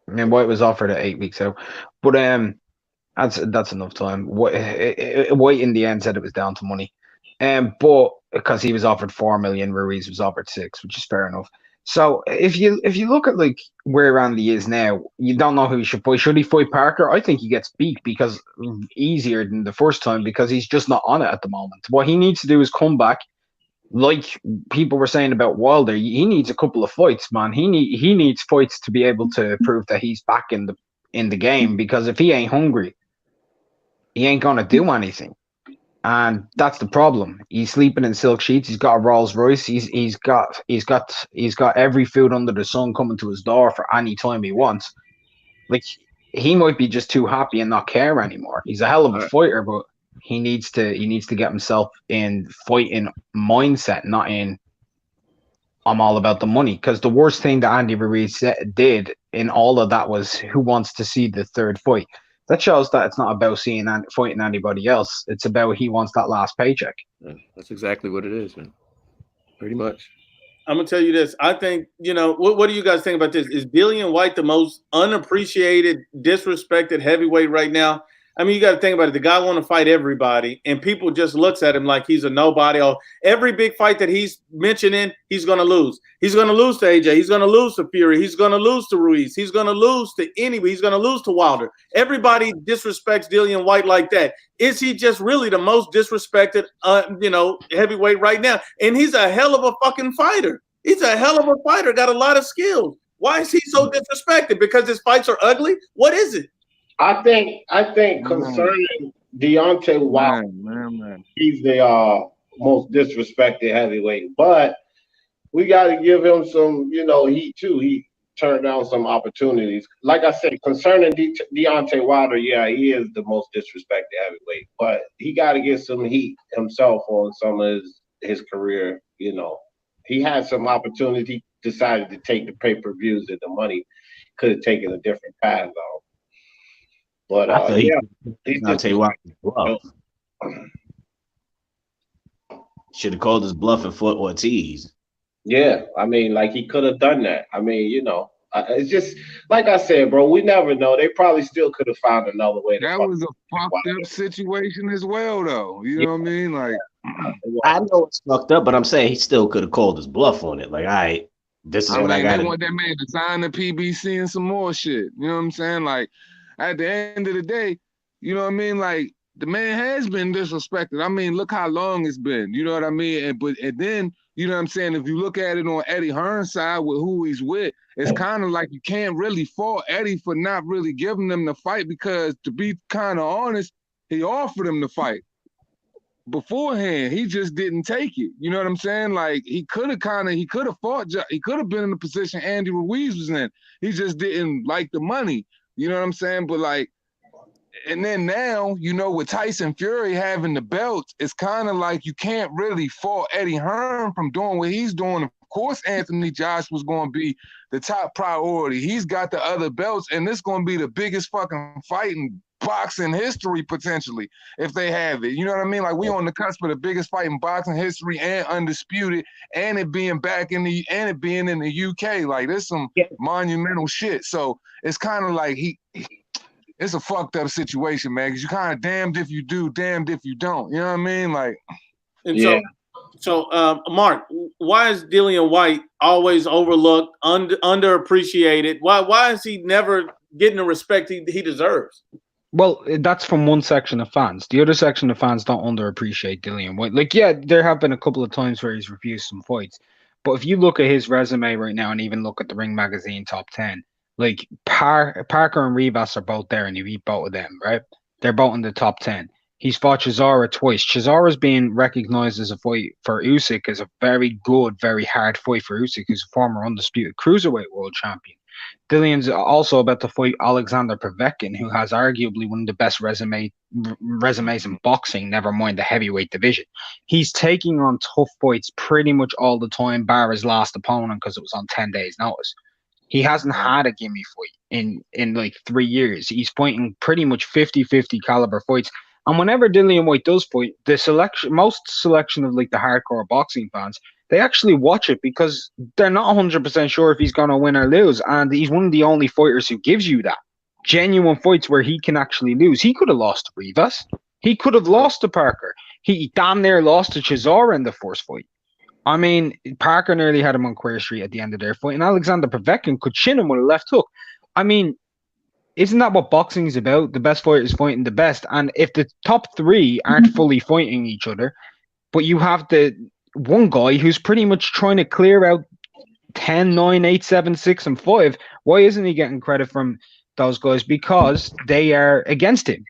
And White was offered at 8 weeks out, but that's enough time. White in the end said it was down to money, but because he was offered 4 million, Ruiz was offered 6, which is fair enough. So if you look at like where Andy is now, you don't know who he should fight. Should he fight Parker? I think he gets beat because easier than the first time because he's just not on it at the moment. What he needs to do is come back, like people were saying about Wilder. He needs a couple of fights, man. He needs fights to be able to prove that he's back in the game. Because if he ain't hungry, he ain't gonna do anything. And that's the problem. He's sleeping in silk sheets. He's got a Rolls Royce. He's got every food under the sun coming to his door for any time he wants. Like he might be just too happy and not care anymore. He's a hell of a fighter, but he needs to get himself in fighting mindset, not in I'm all about the money. Because the worst thing that Andy Ruiz did in all of that was who wants to see the third fight. That shows that it's not about fighting anybody else. It's about he wants that last paycheck.
Yeah, that's exactly what it is, man. Pretty much.
I'm going to tell you this. I think, what do you guys think about this? Is Dillian White the most unappreciated, disrespected heavyweight right now? I mean, you got to think about it. The guy want to fight everybody, and people just looks at him like he's a nobody. Oh, every big fight that he's mentioning, he's going to lose. He's going to lose to AJ. He's going to lose to Fury. He's going to lose to Ruiz. He's going to lose to anybody. He's going to lose to Wilder. Everybody disrespects Dillian White like that. Is he just really the most disrespected, heavyweight right now? And he's a hell of a fucking fighter. He's a hell of a fighter. Got a lot of skills. Why is he so disrespected? Because his fights are ugly? What is it?
I think concerning Deontay Wilder, he's the most disrespected heavyweight. But we got to give him some, heat too. He turned down some opportunities. Like I said, concerning Deontay Wilder, yeah, he is the most disrespected heavyweight. But he got to get some heat himself on some of his career. He had some opportunity, decided to take the pay-per-views and the money. Could have taken a different path, though. But
I'll tell you what, should have called his bluff and fought Ortiz.
Yeah, I mean, like he could have done that. I mean, it's just like I said, bro. We never know. They probably still could have found another way.
That was a fucked up situation as well, though. You know what I mean? Like,
I know it's fucked up, but I'm saying he still could have called his bluff on it. Like, all right, this is what I got.
They want that man to sign the PBC and some more shit. You know what I'm saying? Like, at the end of the day, you know what I mean? Like, the man has been disrespected. I mean, look how long it's been. You know what I mean? And then, you know what I'm saying? If you look at it on Eddie Hearn's side with who he's with, it's kind of like you can't really fault Eddie for not really giving them the fight because, to be kind of honest, he offered him the fight beforehand. He just didn't take it. You know what I'm saying? Like, he could have fought. He could have been in the position Andy Ruiz was in. He just didn't like the money. You know what I'm saying? But like, and then now, with Tyson Fury having the belts, it's kind of like you can't really fault Eddie Hearn from doing what he's doing. Of course, Anthony Josh was going to be the top priority. He's got the other belts, and this is going to be the biggest fucking fight in boxing history, potentially, if they have it. You know what I mean? Like, we on the cusp of the biggest fight in boxing history and undisputed, and it being it being in the UK. Like, there's some monumental shit. So it's kind of like it's a fucked up situation, man, because you kind of damned if you do, damned if you don't. You know what I mean? Like,
So, Mark, why is Dillian White always overlooked, underappreciated? Why is he never getting the respect he deserves?
Well, that's from one section of fans. The other section of fans don't underappreciate Dillian White. Like, yeah, there have been a couple of times where he's refused some fights. But if you look at his resume right now and even look at the Ring Magazine top 10, like Parker and Rivas are both there and he beat both of them, right? They're both in the top 10. He's fought Chisora twice. Chisora's being recognized as a fight for Usyk as a very good, very hard fight for Usyk, who's a former undisputed cruiserweight world champion. Dillian's also about to fight Alexander Povetkin, who has arguably one of the best resumes in boxing, never mind the heavyweight division. He's taking on tough fights pretty much all the time, bar his last opponent because it was on 10 days' notice. He hasn't had a gimme fight in like 3 years. He's fighting pretty much 50-50 caliber fights. And whenever Dillian White does fight, most selection of like the hardcore boxing fans, they actually watch it because they're not 100% sure if he's going to win or lose. And he's one of the only fighters who gives you that. Genuine fights where he can actually lose. He could have lost to Rivas. He could have lost to Parker. He damn near lost to Chisora in the first fight. I mean, Parker nearly had him on Queer Street at the end of their fight, and Alexander Povetkin could chin him with a left hook. I mean, isn't that what boxing is about? The best fighters fighting the best. And if the top three aren't fully fighting each other, but you have the one guy who's pretty much trying to clear out 10, 9, 8, 7, 6, and 5, why isn't he getting credit from those guys? Because they are against him.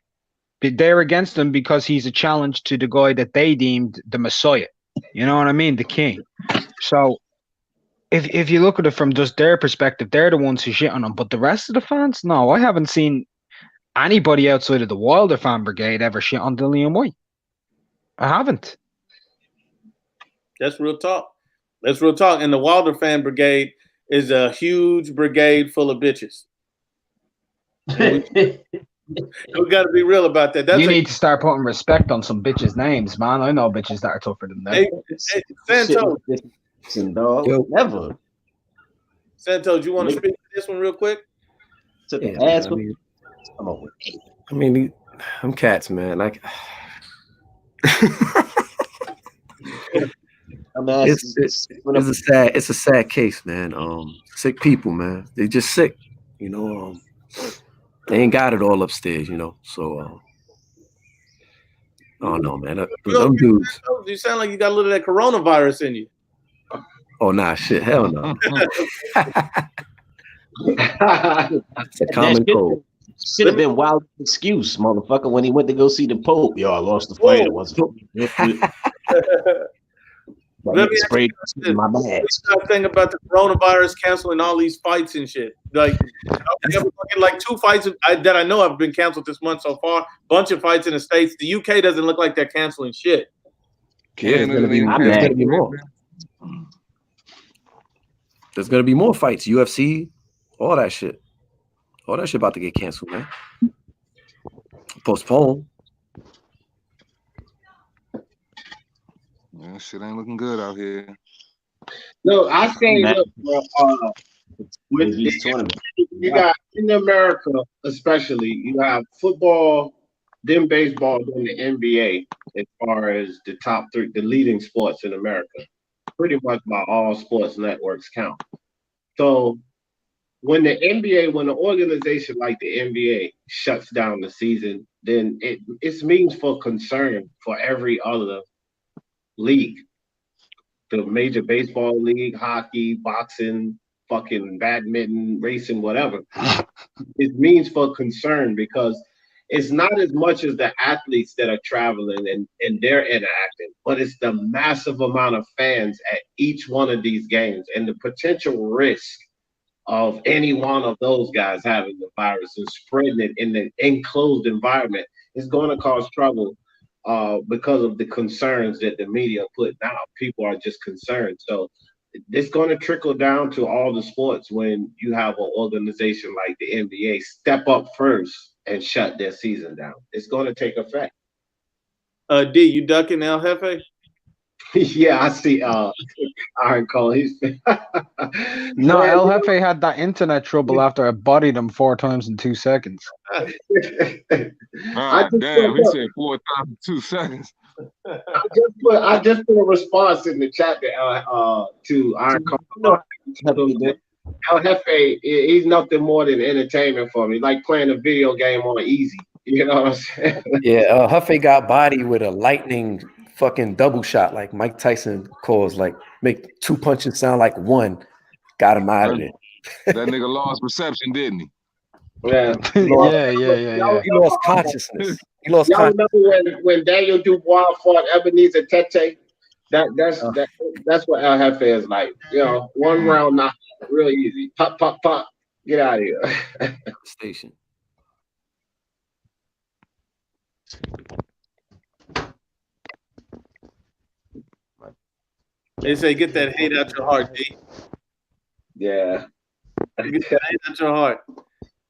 They're against him because he's a challenge to the guy that they deemed the Messiah. You know what I mean? The king. So if you look at it from just their perspective, they're the ones who shit on him. But the rest of the fans, no, I haven't seen anybody outside of the Wilder fan brigade ever shit on Dillian White. I haven't.
That's real talk. That's real talk. And the Wilder fan brigade is a huge brigade full of bitches. We got to be real about that.
You need to start putting respect on some bitches' names, man. I know bitches that are tougher than that.
Hey, Santos.
Never.
Santos, you want to speak to this one real quick?
I mean, them cats, man. Like, it's a sad case, man. Sick people, man. They just sick, you know. They ain't got it all upstairs, you know. So, oh no, man. Them dudes.
You sound like you got a little of that coronavirus in you.
Oh nah, shit, hell no. It's a common cold.
Should have been wild excuse, motherfucker, when he went to go see the Pope. Yo, I lost the fight. It wasn't.
Let me
sprayed my bag.
Thing about the coronavirus canceling all these fights and shit. Like, like 2 fights that I know have been canceled this month so far. Bunch of fights in the States. The UK doesn't look like they're canceling shit.
Yeah, there's gonna be more. There's gonna be more fights. UFC, all that shit. All that shit about to get canceled, man. Postpone.
Yeah, shit ain't looking good out here.
No, I say, look, with you got in America, especially, you have football, then baseball, then the NBA, as far as the top 3, the leading sports in America. Pretty much by all sports networks count. So when the NBA, when an organization like the NBA shuts down the season, then it means for concern for every other league. The major baseball league, hockey, boxing, fucking badminton, racing, whatever. It means for concern because it's not as much as the athletes that are traveling and they're interacting, but it's the massive amount of fans at each one of these games and the potential risk of any one of those guys having the virus and spreading it in the enclosed environment is going to cause trouble because of the concerns that the media put out. People are just concerned. So it's going to trickle down to all the sports when you have an organization like the NBA step up first and shut their season down. It's going to take effect.
D, you ducking El Jefe?
Yeah, I see. Iron Cole.
No, El Jefe had that internet trouble after I bodied him 4 times in 2 seconds.
Damn, he said 4 times in 2 seconds.
I just put a response in the chat to Iron Cole. El Jefe, he's nothing more than entertainment for me. Like playing a video game on easy. You know what I'm saying?
Yeah, Huffy got bodied with a lightning fucking double shot, like Mike Tyson calls, like make 2 punches sound like 1. Got him out of there.
That nigga lost perception, didn't he?
Yeah.
He lost consciousness. He lost consciousness.
Remember when Daniel Dubois fought Ebenezer Tete? That's what El Jefe is like. You know, 1 round knock, real easy. Pop, pop, pop. Get out of here.
Station.
They say get that hate out your heart, D.
Yeah.
Get that hate out your heart.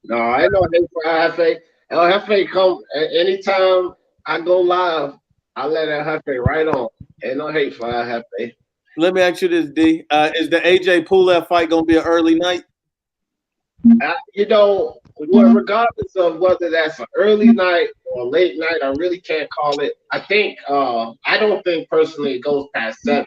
No, I ain't no hate for El Jefe. El Jefe come anytime I go live, I let El Jefe right on. Ain't no hate for El Jefe.
Let me ask you this, D. Is the AJ Pulev fight gonna be an early night?
You know, regardless of whether that's an early night or late night, I really can't call it. I don't think personally it goes past 7.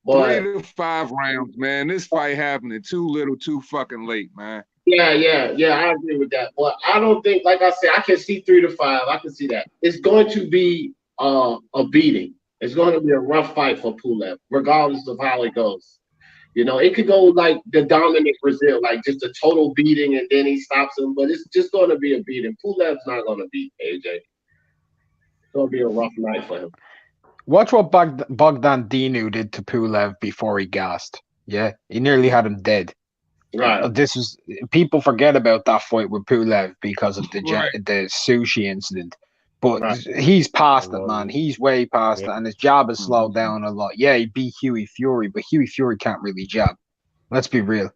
But
3 to 5 rounds, man. This fight happening too little, too fucking late, man.
Yeah, I agree with that. But I don't think, like I said, I can see 3 to 5. I can see that. It's going to be a beating. It's going to be a rough fight for Pulev, regardless of how it goes. You know, it could go like the Dominic Brazil, like just a total beating and then he stops him, but it's just going to be a beating. Pulev's not going to beat AJ. It's going to be a rough night for him.
Watch what Bogdan Dinu did to Pulev before he gassed. Yeah, he nearly had him dead.
Right.
People forget about that fight with Pulev because of the sushi incident. But he's past it, man. He's way past it, and his jab has slowed down a lot. Yeah, he beat Hughie Fury, but Hughie Fury can't really jab. Let's be real.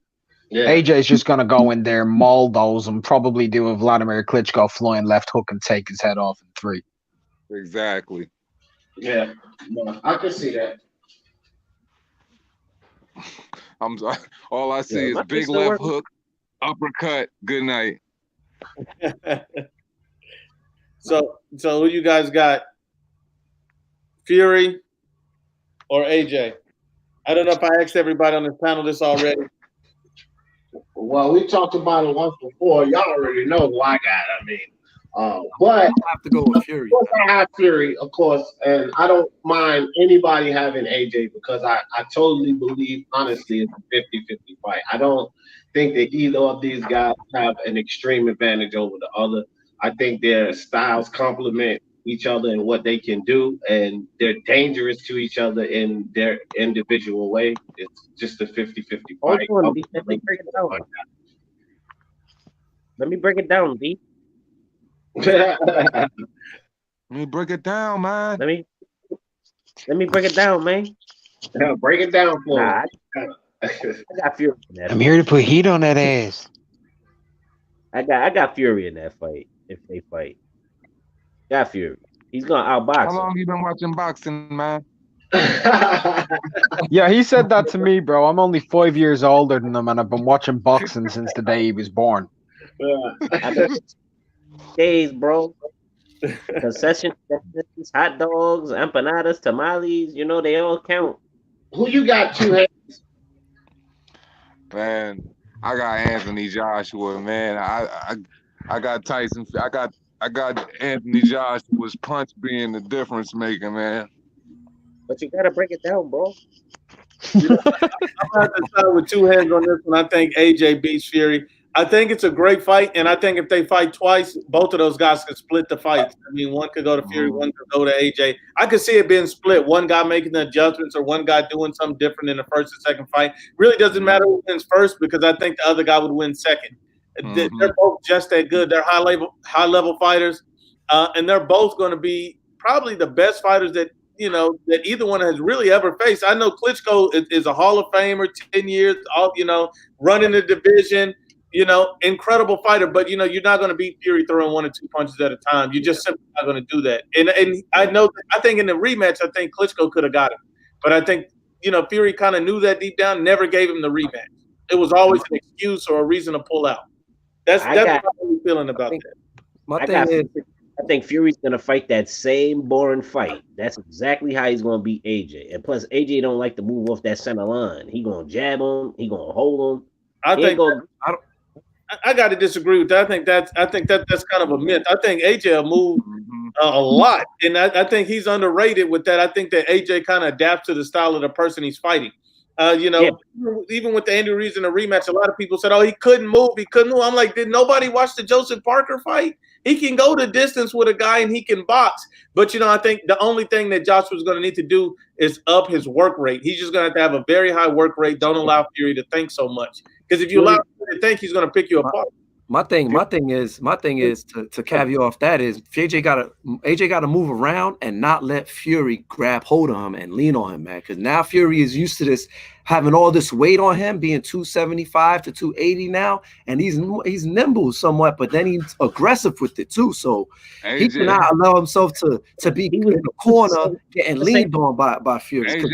Yeah. AJ's just going to go in there, maul those, and probably do a Vladimir Klitschko flying left hook and take his head off in 3.
Exactly.
Yeah, I can see that.
All I see is big left hook, uppercut. Good night.
So who you guys got? Fury or AJ? I don't know if I asked everybody on this panel this already.
Well, we talked about it once before. Y'all already know who I got. I mean, but
I have to go with Fury.
Of course, I have Fury, of course, and I don't mind anybody having AJ because I totally believe, honestly, it's a 50-50 fight. I don't think that either of these guys have an extreme advantage over the other. I think their styles complement each other in what they can do, and they're dangerous to each other in their individual way. It's just a 50-50 fight.
Hold on, D. Let me break it down. Let me break it down, D.
Let me break it down, man.
Let me break it down, man.
Break it down for
me. I got Fury in that.
I'm here to put heat on that ass.
I got Fury in that fight if they fight. Got Fury. He's gonna outbox.
How long you been watching boxing, man?
Yeah, he said that to me, bro. I'm only 5 years older than him, and I've been watching boxing since the day he was born.
Days, bro. Concession, hot dogs, empanadas, tamales, you know, they all count.
Who you got, two hands?
Man, I got Anthony Joshua, man. I got Tyson. I got Anthony Joshua's punch being the difference maker, man.
But you gotta break it down, bro.
I'm gonna have to start with two hands on this one. I think AJ beats Fury. I think it's a great fight, and I think if they fight twice, both of those guys could split the fight. I mean, one could go to Fury, one could go to AJ. I could see it being split. One guy making the adjustments or one guy doing something different in the first and second fight. Really doesn't matter who wins first because I think the other guy would win second. They're both just that good. They're high level fighters, and they're both going to be probably the best fighters that that either one has really ever faced. I know Klitschko is a Hall of Famer, 10 years, running the division. Incredible fighter, but you're not going to beat Fury throwing 1 or 2 punches at a time. You're just simply not going to do that. And I think in the rematch, I think Klitschko could have got him, but I think Fury kind of knew that deep down, never gave him the rematch. It was always an excuse or a reason to pull out. That's how I'm feeling about that.
I think Fury's going to fight that same boring fight. That's exactly how he's going to beat AJ. And plus, AJ don't like to move off that center line. He going to jab him. He going to hold him.
I got to disagree with that. I think that's kind of a myth. I think AJ will move a lot, and I think he's underrated with that. I think that AJ kind of adapts to the style of the person he's fighting. Even with the Andy Ruiz in the rematch, a lot of people said, "Oh, he couldn't move. He couldn't move." I'm like, did nobody watch the Joseph Parker fight? He can go the distance with a guy and he can box. But I think the only thing that Joshua's going to need to do is up his work rate. He's just going to have a very high work rate. Don't allow Fury to think so much. Because if you allow Fury to think, he's going to pick you apart.
My thing is to caveat off that is AJ got to move around and not let Fury grab hold of him and lean on him, man. Because now Fury is used to this, having all this weight on him, being 275 to 280 now, and he's nimble somewhat, but then he's aggressive with it too. So he cannot allow himself to be in the corner getting leaned on by Fury. Because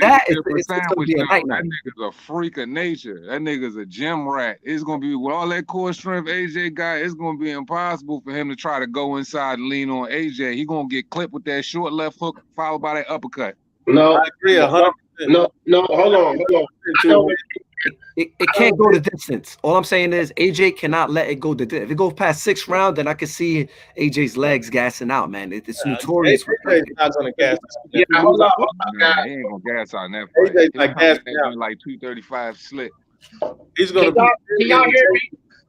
that is going to be a nightmare.
That nigga's a freak of nature. That nigga's a gym rat. It's going to be with all that core strength AJ got. It's going to be impossible for him to try to go inside and lean on AJ. He going to get clipped with that short left hook followed by that uppercut.
No,
I agree 100%.
No, hold on.
It can't go the distance. All I'm saying is AJ cannot let it go the distance. If it goes past 6th round, then I can see AJ's legs gassing out, man. It's notorious.
AJ's not going to gas.
Yeah, hold on.
He ain't going to gas on that fight.
AJ's like gas out.
Like 235 slick.
He's going to
Can y'all hear me?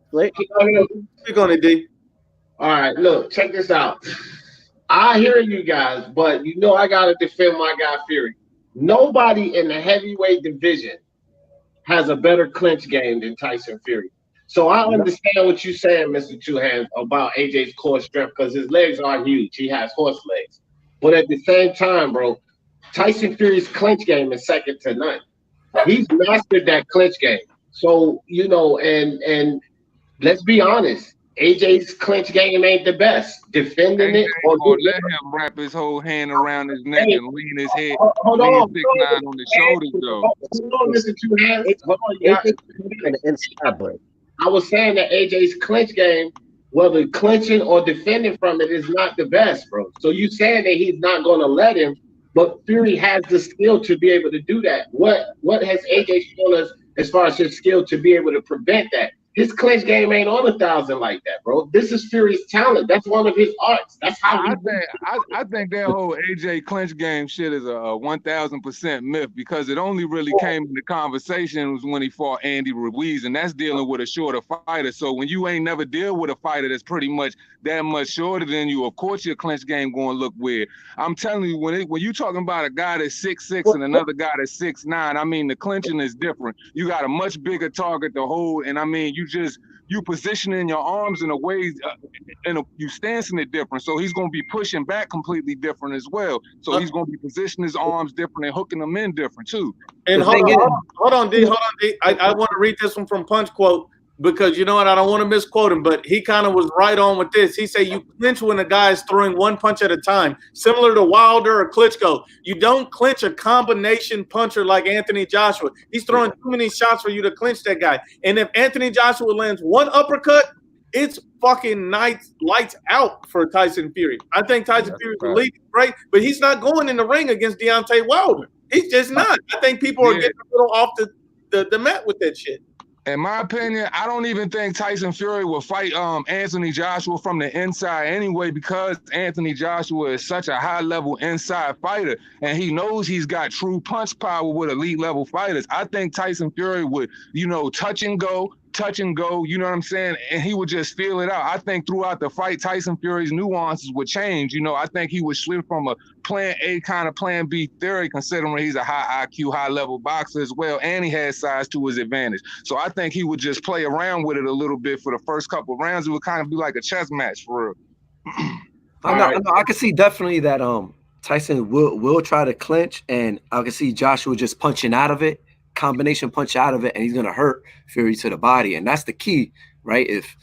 Speak on it, D.
All right, look, check this out. I hear you guys, but I got to defend my guy Fury. Nobody in the heavyweight division has a better clinch game than Tyson Fury. So I understand what you're saying, Mr. Two Hands, about AJ's core strength because his legs are huge. He has horse legs. But at the same time, bro, Tyson Fury's clinch game is second to none. He's mastered that clinch game. So, and let's be honest, AJ's clinch game ain't the best. Defending it or
let him wrap his whole hand around his neck and lean his head.
Hold on.
On the shoulders, though.
Hold on, Mr. Two Hands. Hold on, I was saying that AJ's clinch game whether clinching or defending from it is not the best, bro. So you saying that he's not going to let him, but Fury has the skill to be able to do that. What has AJ shown us as far as his skill to be able to prevent that? His clinch game ain't on 1,000 like that, bro. This is Fury's talent. That's one of his arts. That's how
I think that whole AJ clinch game shit is a 1,000% myth, because it only really came into conversation was when he fought Andy Ruiz, and that's dealing with a shorter fighter. So when you ain't never deal with a fighter that's pretty much that much shorter than you, of course your clinch game going to look weird. I'm telling you, when you talking about a guy that's 6'6" and another guy that's 6'9", I mean the clinching is different. You got a much bigger target to hold, and I mean you positioning your arms in a way, you stancing it different. So he's going to be pushing back completely different as well. So he's going to be positioning his arms different and hooking them in different too.
And hold on, D. I want to read this one from Punch Quote, because you know what, I don't want to misquote him, but he kind of was right on with this. He said you clinch when a guy is throwing one punch at a time, similar to Wilder or Klitschko. You don't clinch a combination puncher like Anthony Joshua. He's throwing too many shots for you to clinch that guy. And if Anthony Joshua lands one uppercut, it's fucking lights out for Tyson Fury. I think Tyson Fury's elite, great, but he's not going in the ring against Deontay Wilder. He's just not. I think people are getting a little off the mat with that shit.
In my opinion, I don't even think Tyson Fury will fight Anthony Joshua from the inside anyway, because Anthony Joshua is such a high-level inside fighter, and he knows he's got true punch power with elite-level fighters. I think Tyson Fury would, touch and go, you know what I'm saying? And he would just feel it out. I think throughout the fight, Tyson Fury's nuances would change. I think he would slip from a plan A kind of plan B theory, considering he's a high IQ, high level boxer as well, and he has size to his advantage. So I think he would just play around with it a little bit for the first couple of rounds. It would kind of be like a chess match for real.
I can see definitely that Tyson will try to clinch, and I can see Joshua just punching out of it, combination punch out of it, and he's gonna hurt Fury to the body, and that's the key, right? If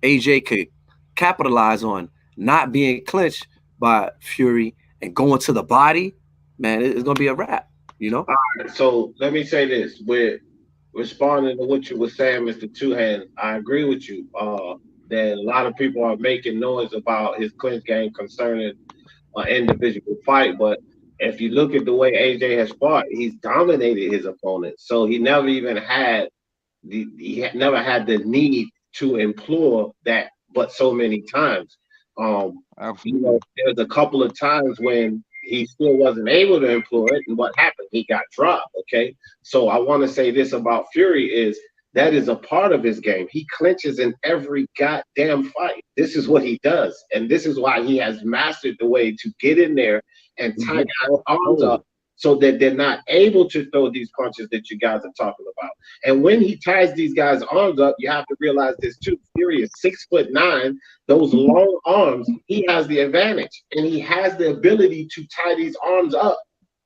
AJ could capitalize on not being clinched by Fury and going to the body, man, it's gonna be a wrap, All
right, so let me say this: with responding to what you were saying, Mr. Two Hands, I agree with you that a lot of people are making noise about his clinch game concerning an individual fight, but if you look at the way AJ has fought, he's dominated his opponent. So he never even had the need to implore that, but so many times. There's a couple of times when he still wasn't able to implore it, and what happened? He got dropped. Okay, so I want to say this about Fury is that is a part of his game. He clinches in every goddamn fight. This is what he does, and this is why he has mastered the way to get in there and tie guys' arms up so that they're not able to throw these punches that you guys are talking about. And when he ties these guys' arms up, you have to realize this too. Fury is 6'9". Those long arms, he has the advantage, and he has the ability to tie these arms up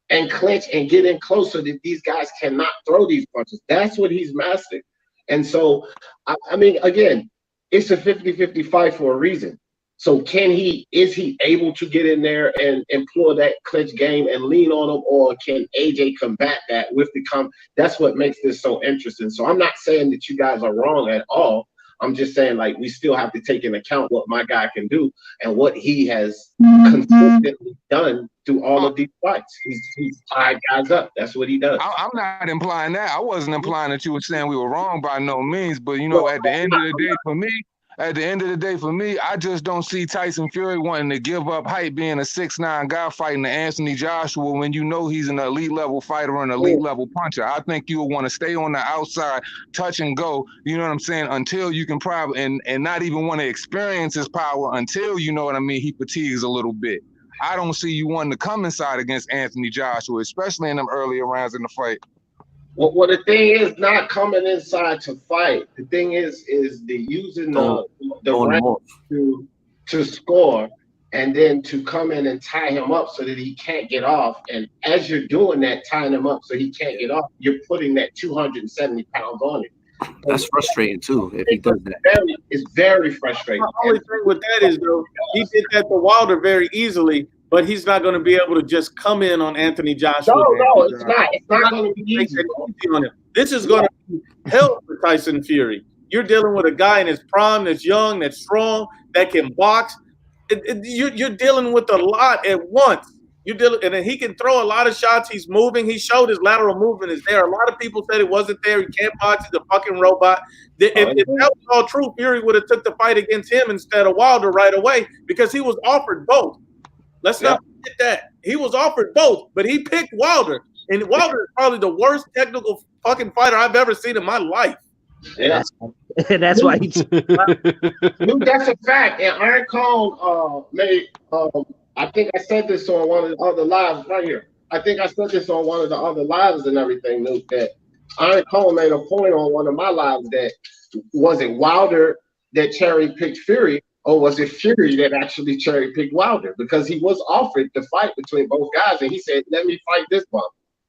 and clinch and get in close so that these guys cannot throw these punches. That's what he's mastered. And so, I mean, again, it's a 50-50 fight for a reason. So is he able to get in there and employ that clinch game and lean on him, or can AJ combat that with that's what makes this so interesting. So I'm not saying that you guys are wrong at all. I'm just saying, like, we still have to take into account what my guy can do and what he has consistently done through all of these fights. He's tied guys up. That's what he does.
I'm not implying that. I wasn't implying that you were saying we were wrong by no means. But, at the end of the day, for me, I just don't see Tyson Fury wanting to give up height being a 6'9" guy fighting Anthony Joshua when he's an elite level fighter and an elite level puncher. I think you would want to stay on the outside, touch and go, you know what I'm saying, until you can probably, and not even want to experience his power until, he fatigues a little bit. I don't see you wanting to come inside against Anthony Joshua, especially in them earlier rounds in the fight.
Well, the thing is not coming inside to fight. The thing is the using the round to score, and then to come in and tie him up so that he can't get off. And as you're doing that, tying him up so he can't get off, you're putting that 270 pounds on him.
That's frustrating too if he does that.
It's very frustrating.
The only thing with that is, though, he did that to Wilder very easily, but he's not going to be able to just come in on Anthony Joshua.
No, it's not. It's not going to be easy
on him. This is going to be hell for Tyson Fury. You're dealing with a guy in his prime that's young, that's strong, that can box. You're dealing with a lot at once. You're dealing, and then he can throw a lot of shots. He's moving. He showed his lateral movement is there. A lot of people said it wasn't there. He can't box. He's a fucking robot. If that was all true, Fury would have took the fight against him instead of Wilder right away because he was offered both. Let's not forget that. He was offered both, but he picked Wilder. And Wilder is probably the worst technical fucking fighter I've ever seen in my life.
Yeah.
That's why he
that's a fact. And Iron Cone made I think I said this on one of the other lives right here. I think I said this on one of the other lives and everything, Luke, that Iron Cone made a point on one of my lives that was it Wilder that cherry picked Fury, or was it Fury that actually cherry picked Wilder? Because he was offered the fight between both guys, and he said, "Let me fight this one.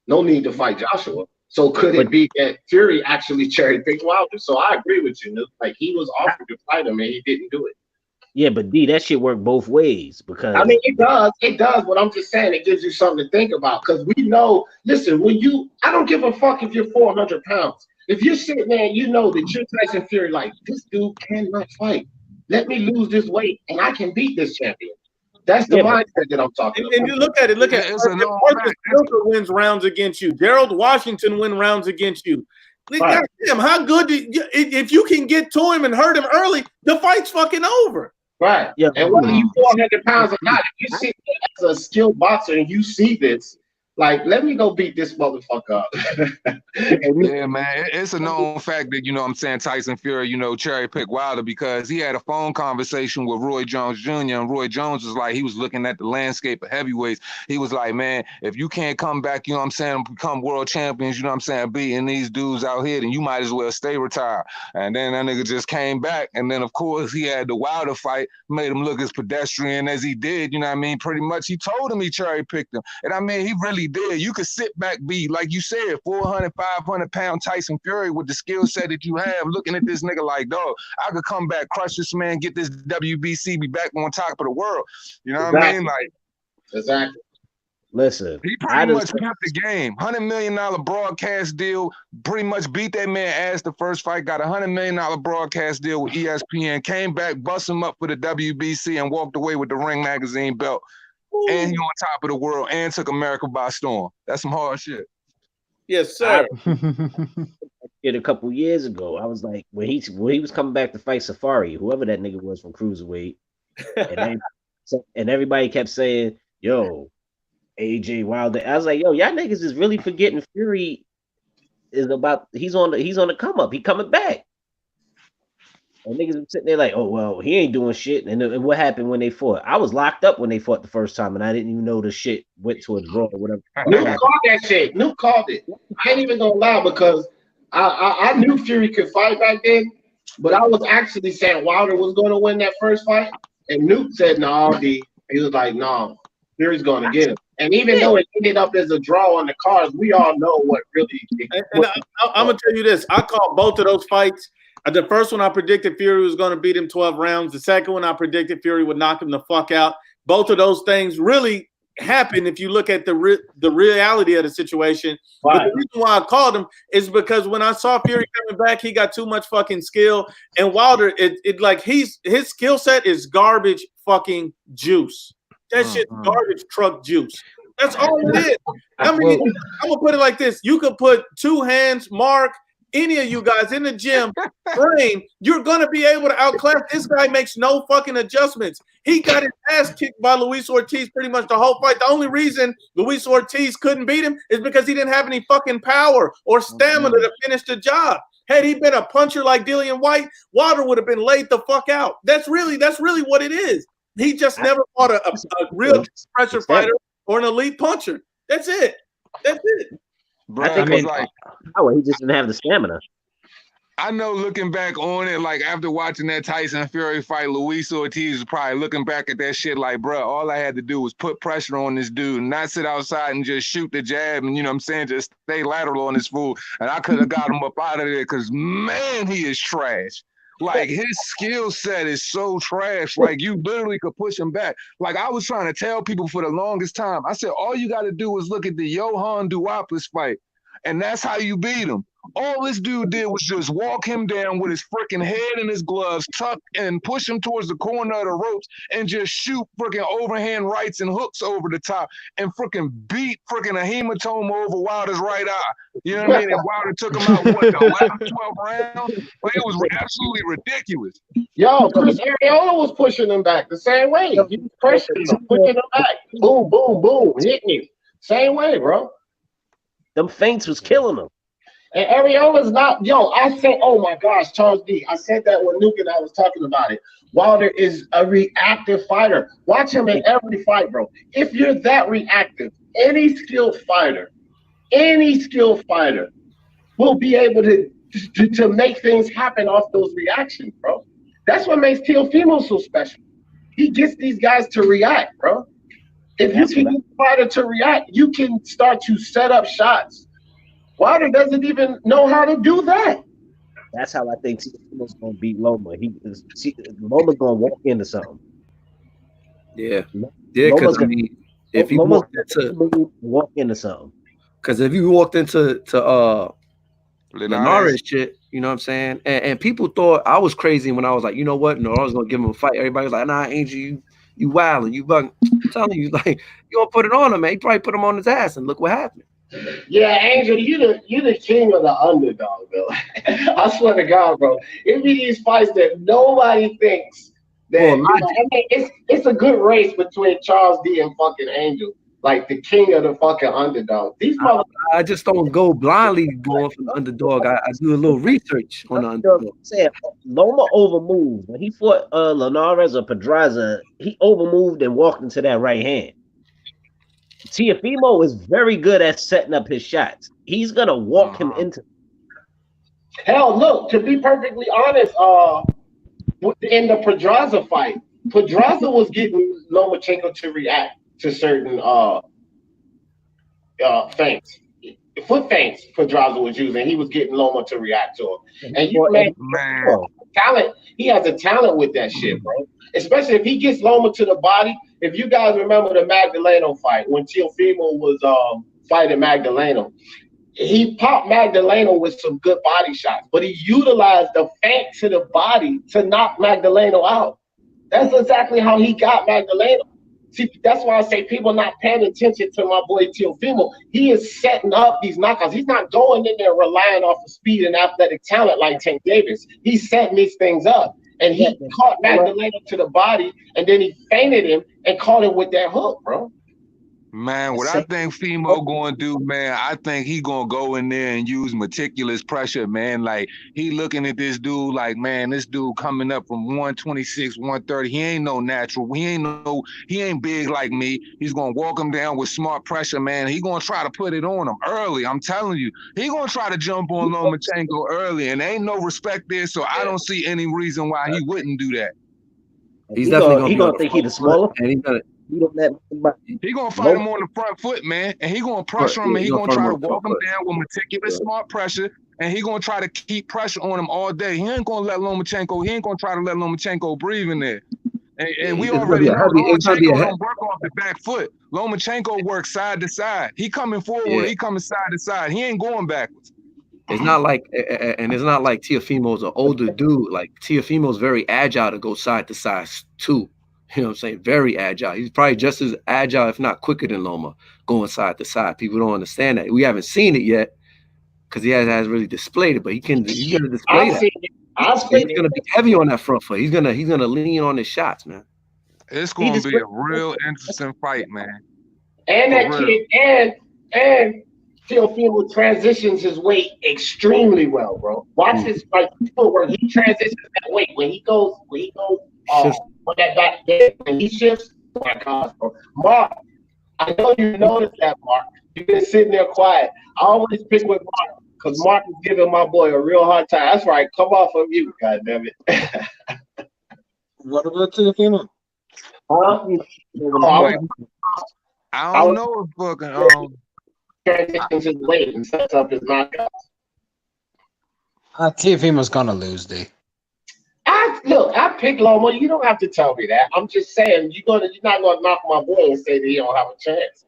No need to fight Joshua." So could it be that Fury actually cherry picked Wilder? So I agree with you, Luke. Like he was offered to fight him, and he didn't do it.
Yeah, but D, that shit worked both ways because
I mean it does, but I'm just saying it gives you something to think about because we know, listen, I don't give a fuck if you're 400 pounds. If you're sitting there and you know that you're Tyson Fury, like this dude cannot fight. Let me lose this weight and I can beat this champion. That's the mindset that I'm talking about.
And you look at it, Marcus Silva wins rounds against you. Gerald Washington wins rounds against you. Right. Damn, how good if you can get to him and hurt him early, the fight's fucking over.
Right. Yeah. And whether you 400 pounds or not, if you sit there as a skilled boxer and you see this, like, let me go beat this motherfucker up.
Yeah, man. It's a known fact that, you know what I'm saying, Tyson Fury, you know, cherry picked Wilder because he had a phone conversation with Roy Jones Jr. And Roy Jones was like, he was looking at the landscape of heavyweights. He was like, man, if you can't come back, you know what I'm saying, become world champions, you know what I'm saying, beating these dudes out here, then you might as well stay retired. And then that nigga just came back. And then, of course, he had the Wilder fight, made him look as pedestrian as he did. You know what I mean? Pretty much he told him he cherry picked him. And I mean, he really did. You could sit back, be like you said, 400, 500-pound Tyson Fury with the skill set that you have, looking at this nigga like, dog, I could come back, crush this man, get this WBC, be back on top of the world. You know what I mean? Like,
exactly.
Listen,
he pretty much kept the game. $100 million broadcast deal. Pretty much beat that man ass the first fight. Got a $100 million broadcast deal with ESPN. Came back, bust him up for the WBC, and walked away with the Ring Magazine belt. Ooh. And he on top of the world and took America by storm. That's some hard shit.
Yes, sir.
A couple years ago, I was like, when he was coming back to fight Safari, whoever that nigga was from Cruiserweight, and everybody kept saying, "Yo, AJ Wilder." I was like, "Yo, y'all niggas is really forgetting Fury is about. He's on the come up. He coming back." And niggas were sitting there like, "Oh well, he ain't doing shit." And what happened when they fought? I was locked up when they fought the first time, and I didn't even know the shit went to a draw or whatever.
Nuke called that shit. Nuke called it. I ain't even gonna lie because I knew Fury could fight back then, but I was actually saying Wilder was going to win that first fight, and Nuke said, "No, D." He was like, "No, Fury's going to get him." And even though it ended up as a draw on the cards, we all know what really.
I'm gonna tell you this: I called both of those fights. The first one I predicted Fury was going to beat him 12 rounds. The second one I predicted Fury would knock him the fuck out. Both of those things really happened if you look at the reality of the situation. Right. But the reason why I called him is because when I saw Fury coming back, he got too much fucking skill. And Wilder, his skill set is garbage fucking juice. That shit's garbage truck juice. That's all it is. I mean, I'm going to put it like this. You could put two hands, Mark, any of you guys in the gym, train, you're going to be able to outclass. This guy makes no fucking adjustments. He got his ass kicked by Luis Ortiz pretty much the whole fight. The only reason Luis Ortiz couldn't beat him is because he didn't have any fucking power or stamina to finish the job. Had he been a puncher like Dillian White, Wilder would have been laid the fuck out. That's really what it is. He just never fought a real pressure fighter or an elite puncher. That's it.
Bro, I think he just didn't have the stamina.
I know looking back on it, like after watching that Tyson Fury fight, Luis Ortiz was probably looking back at that shit like, bro, all I had to do was put pressure on this dude, not sit outside and just shoot the jab and, you know what I'm saying, just stay lateral on this fool. And I could have got him up out of there because, man, he is trash. Like, his skill set is so trash. Like, you literally could push him back. Like, I was trying to tell people for the longest time. I said, all you got to do is look at the Johan Duhaupas fight. and that's how you beat him. All this dude did was just walk him down with his freaking head in his gloves, tuck and push him towards the corner of the ropes, and just shoot freaking overhand rights and hooks over the top, and freaking beat freaking a hematoma over Wilder's right eye. You know what I mean? And Wilder took him out, what, the 11th, 12th round? Like, it was absolutely ridiculous.
Yo, Chris Arreola was pushing him back the same way. He was pushing him back. Boom, boom, boom, hitting him. Same way, bro.
Them feints was killing him.
And Arreola's not, I said, oh my gosh, Charles D. I said that when Nuke and I was talking about it. Wilder is a reactive fighter. Watch him in every fight, bro. If you're that reactive, any skilled fighter will be able to make things happen off those reactions, bro. That's what makes Teofimo so special. He gets these guys to react, bro. If you can get a fighter to react, you can start to set up shots. Wilder doesn't even know how to do that.
That's how I think Teofimo's gonna beat Loma. Loma's gonna walk into something.
Yeah, because I mean, if you walked
into something,
because if you walked into Linares shit, you know what I'm saying, and people thought I was crazy when I was like, you know what, no, I was gonna give him a fight. Everybody was like, nah, Angel, you wilding, you bugging. I'm telling you, like, you don't put it on him, man. You probably put him on his ass, and look what happened.
Yeah, Angel, you the king of the underdog, bro. I swear to God, bro. It be these fights that nobody thinks that it's a good race between Charles D and fucking Angel, like the king of the fucking underdog. These
I just don't go blindly going for the underdog. I do a little research on the underdog.
Loma overmoved when he fought Linares or Pedraza. He overmoved and walked into that right hand. Teofimo is very good at setting up his shots. He's gonna walk him into.
Hell, look, to be perfectly honest, in the Pedraza fight, Pedraza was getting Lomachenko to react to certain feints. Foot feints Pedraza was using. He was getting Loma to react to him. And talent, he has a talent with that shit, bro. Especially if he gets Loma to the body. If you guys remember the Magdaleno fight when Teofimo was fighting Magdaleno, he popped Magdaleno with some good body shots, but he utilized the feint to the body to knock Magdaleno out. That's exactly how he got Magdaleno. See, that's why I say people not paying attention to my boy Teofimo. He is setting up these knockouts. He's not going in there relying off of speed and athletic talent like Tank Davis. He's setting these things up. And he caught Magdaleno to the body, and then he feinted him and caught him with that hook, bro.
Man, what I think Fimo gonna do, man, I think he gonna go in there and use meticulous pressure, man. Like, he looking at this dude like, man, this dude coming up from 126, 130. He ain't no natural. He ain't big like me. He's gonna walk him down with smart pressure, man. He gonna try to put it on him early. I'm telling you, he gonna try to jump on Lomachenko early, and ain't no respect there. So I don't see any reason why he wouldn't do that.
He's definitely gonna think he's the smaller,
and he's gonna.
He gonna fight him on the front foot, man, and he gonna pressure him, and he gonna try to walk him down with meticulous, smart pressure, and he gonna try to keep pressure on him all day. He ain't gonna let Lomachenko. He ain't gonna try to let Lomachenko breathe in there. And we already know Lomachenko don't work off the back foot. Lomachenko works side to side. He coming forward. He coming side to side. He ain't going backwards.
It's not like, and it's not like Teofimo's an older dude. Like, Teofimo's very agile to go side to side too. You know what I'm saying? Very agile. He's probably just as agile, if not quicker than Loma, going side to side. People don't understand that. We haven't seen it yet because he hasn't really displayed it, but he's gonna display that. He's gonna be heavy on that front foot. He's gonna lean on his shots, man.
It's gonna be a real interesting fight, man.
And that kid and Teofimo transitions his weight extremely well, bro. Watch his footwork. He transitions that weight when he goes on that back there, when he shifts. Oh my gosh, bro. Mark, I know you noticed that, Mark. You've been sitting there quiet. I always pick with Mark because Mark is giving my boy a real hard time. That's right. Come off of mute, goddammit.
What about Teofimo?
I don't know if fucking
transitions his weight and sets up his knockouts.
Teofimo's gonna lose, D.
I picked Lomo. You don't have to tell me that. I'm just saying you're not gonna knock my boy and say that he don't have a chance.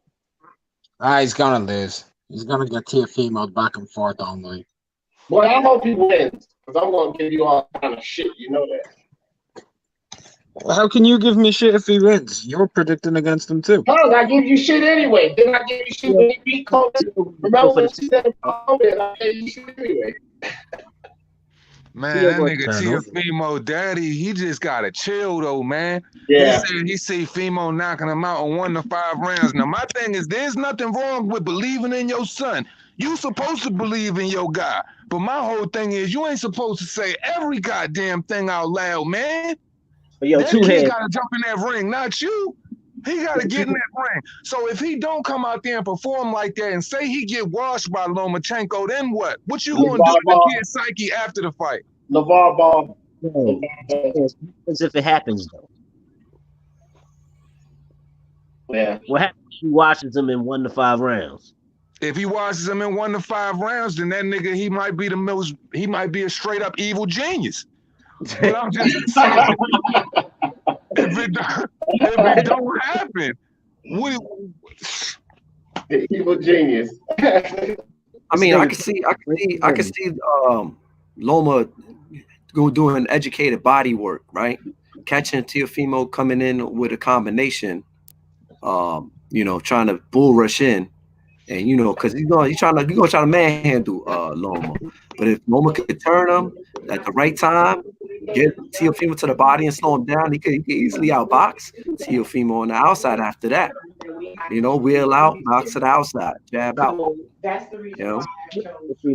He's gonna lose.
He's gonna get Teofimo back and forth all night.
Well, I hope he wins because I'm gonna give you all kind of shit. You know that.
How can you give me shit if he wins? You're predicting against him too.
Cause I give you shit anyway. Then I give you shit when he beat Kobe. Remember when he said Kobe and I gave you shit anyway.
Man, that nigga Teofimo daddy, he just gotta chill though, man.
Yeah.
He see Fimo knocking him out on 1 to 5 rounds. Now my thing is, there's nothing wrong with believing in your son. You supposed to believe in your guy. But my whole thing is, you ain't supposed to say every goddamn thing out loud, man.
But yo,
that kid gotta jump in that ring, not you. He gotta get in that ring. So if he don't come out there and perform like that and say he get washed by Lomachenko, then what? What you gonna do to the kid's psyche after the fight?
LeVar Ball.
As if it happens though.
Yeah.
What happens if he watches him in 1 to 5 rounds?
If he watches him in 1 to 5 rounds, then that nigga he might be a straight up evil genius. But I'm just saying, if it don't happen,
the evil genius.
I mean, I can see Loma go doing educated body work, right? Catching Teofimo coming in with a combination, trying to bull rush in, and because he's gonna try to manhandle Loma. But if Loma could turn him at the right time, get Teofimo to the body and slow him down, he could easily outbox Teofimo on the outside after that. Wheel out, box to the outside, jab out.
That's the reason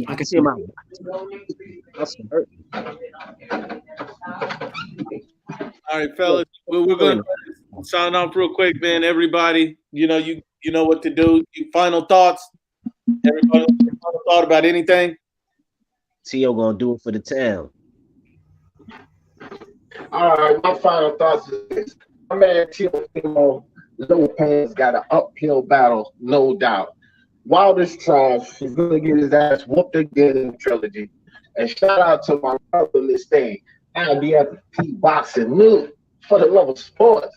I can see him out.
All right, fellas, we're going to sign off real quick, man. Everybody, you know what to do. Final thoughts. Everybody, final thought about anything?
Tio gonna do it for the town.
All right, my final thoughts is this. My man Teofimo Lopez got an uphill battle, no doubt. Wilder's trash. He's gonna get his ass whooped again in the trilogy. And shout out to my brother in this thing, IBFP boxing new for the love of sports.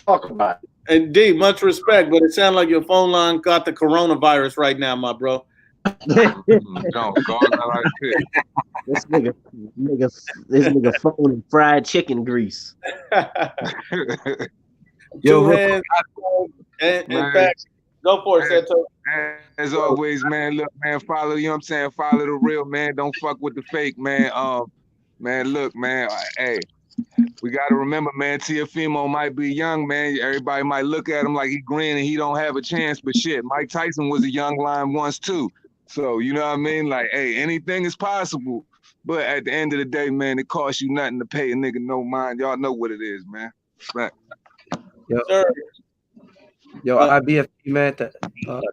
Talk about it.
And D, much respect, but it sounds like your phone line got the coronavirus right now, my bro.
Don't go like
this nigga phone and fried chicken grease.
Two hands and back. Go for it, Seto.
As always, man, look, man, follow, you know what I'm saying? Follow the real, man. Don't fuck with the fake, man. Man, look, man, hey, we got to remember, man, Teofimo might be young, man. Everybody might look at him like he green and he don't have a chance, but shit, Mike Tyson was a young lion once too. So, you know what I mean? Like, hey, anything is possible. But at the end of the day, man, it costs you nothing to pay a nigga no mind. Y'all know what it is, man. Right.
Yo, IBFP, man,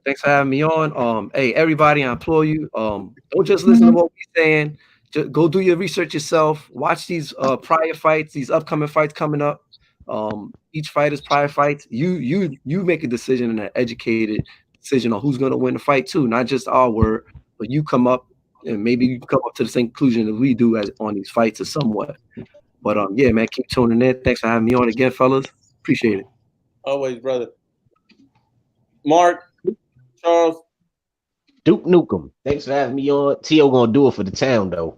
thanks for having me on. Hey, everybody, I implore you, don't just listen to what we're saying. Just go do your research yourself. Watch these prior fights, these upcoming fights coming up. Each fighter's prior fights. You make a decision, and an educated decision on who's going to win the fight too, not just our word, but you come up and maybe you come up to the same conclusion that we do on these fights or somewhat. But yeah, man, keep tuning in. Thanks for having me on again, fellas. Appreciate it.
Always, brother. Mark, Charles,
Duke Nukem. Thanks for having me on. Tio gonna do it for the town though.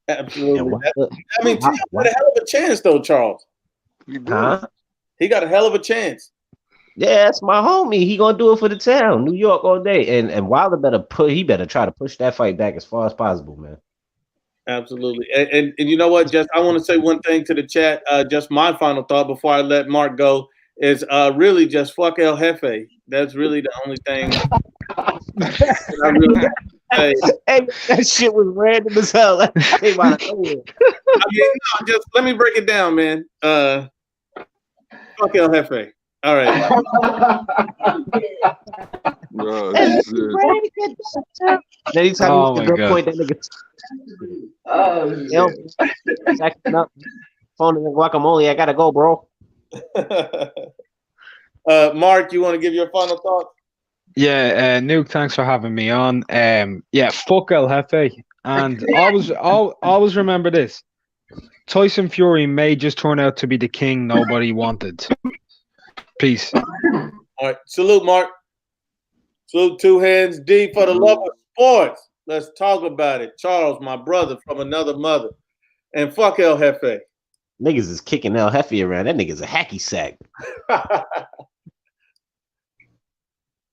Absolutely. I mean, Tio got a hell of a chance though, Charles.
Huh?
He got a hell of a chance.
Yeah, that's my homie. He gonna do it for the town, New York all day. And Wilder better try to push that fight back as far as possible, man.
Absolutely. And you know what? Just I want to say one thing to the chat. Just my final thought before I let Mark go is really just fuck El Jefe. That's really the only thing. I really say.
Hey, that shit was random as hell. That came out of nowhere.
I mean, no, just let me break it down, man. Fuck El Jefe. All right.
Bro,
anytime
oh
you go point that nigga. Phone and guacamole. I gotta go, bro.
Mark, you want to give your final thought?
Yeah, Nuke, thanks for having me on. Yeah, fuck El Jefe. And always remember this. Tyson Fury may just turn out to be the king nobody wanted. Peace.
All right. Salute, Mark. Salute 2 hands deep for the love of sports. Let's talk about it. Charles, my brother from another mother. And fuck El Jefe.
Niggas is kicking El Jefe around. That nigga's a hacky sack.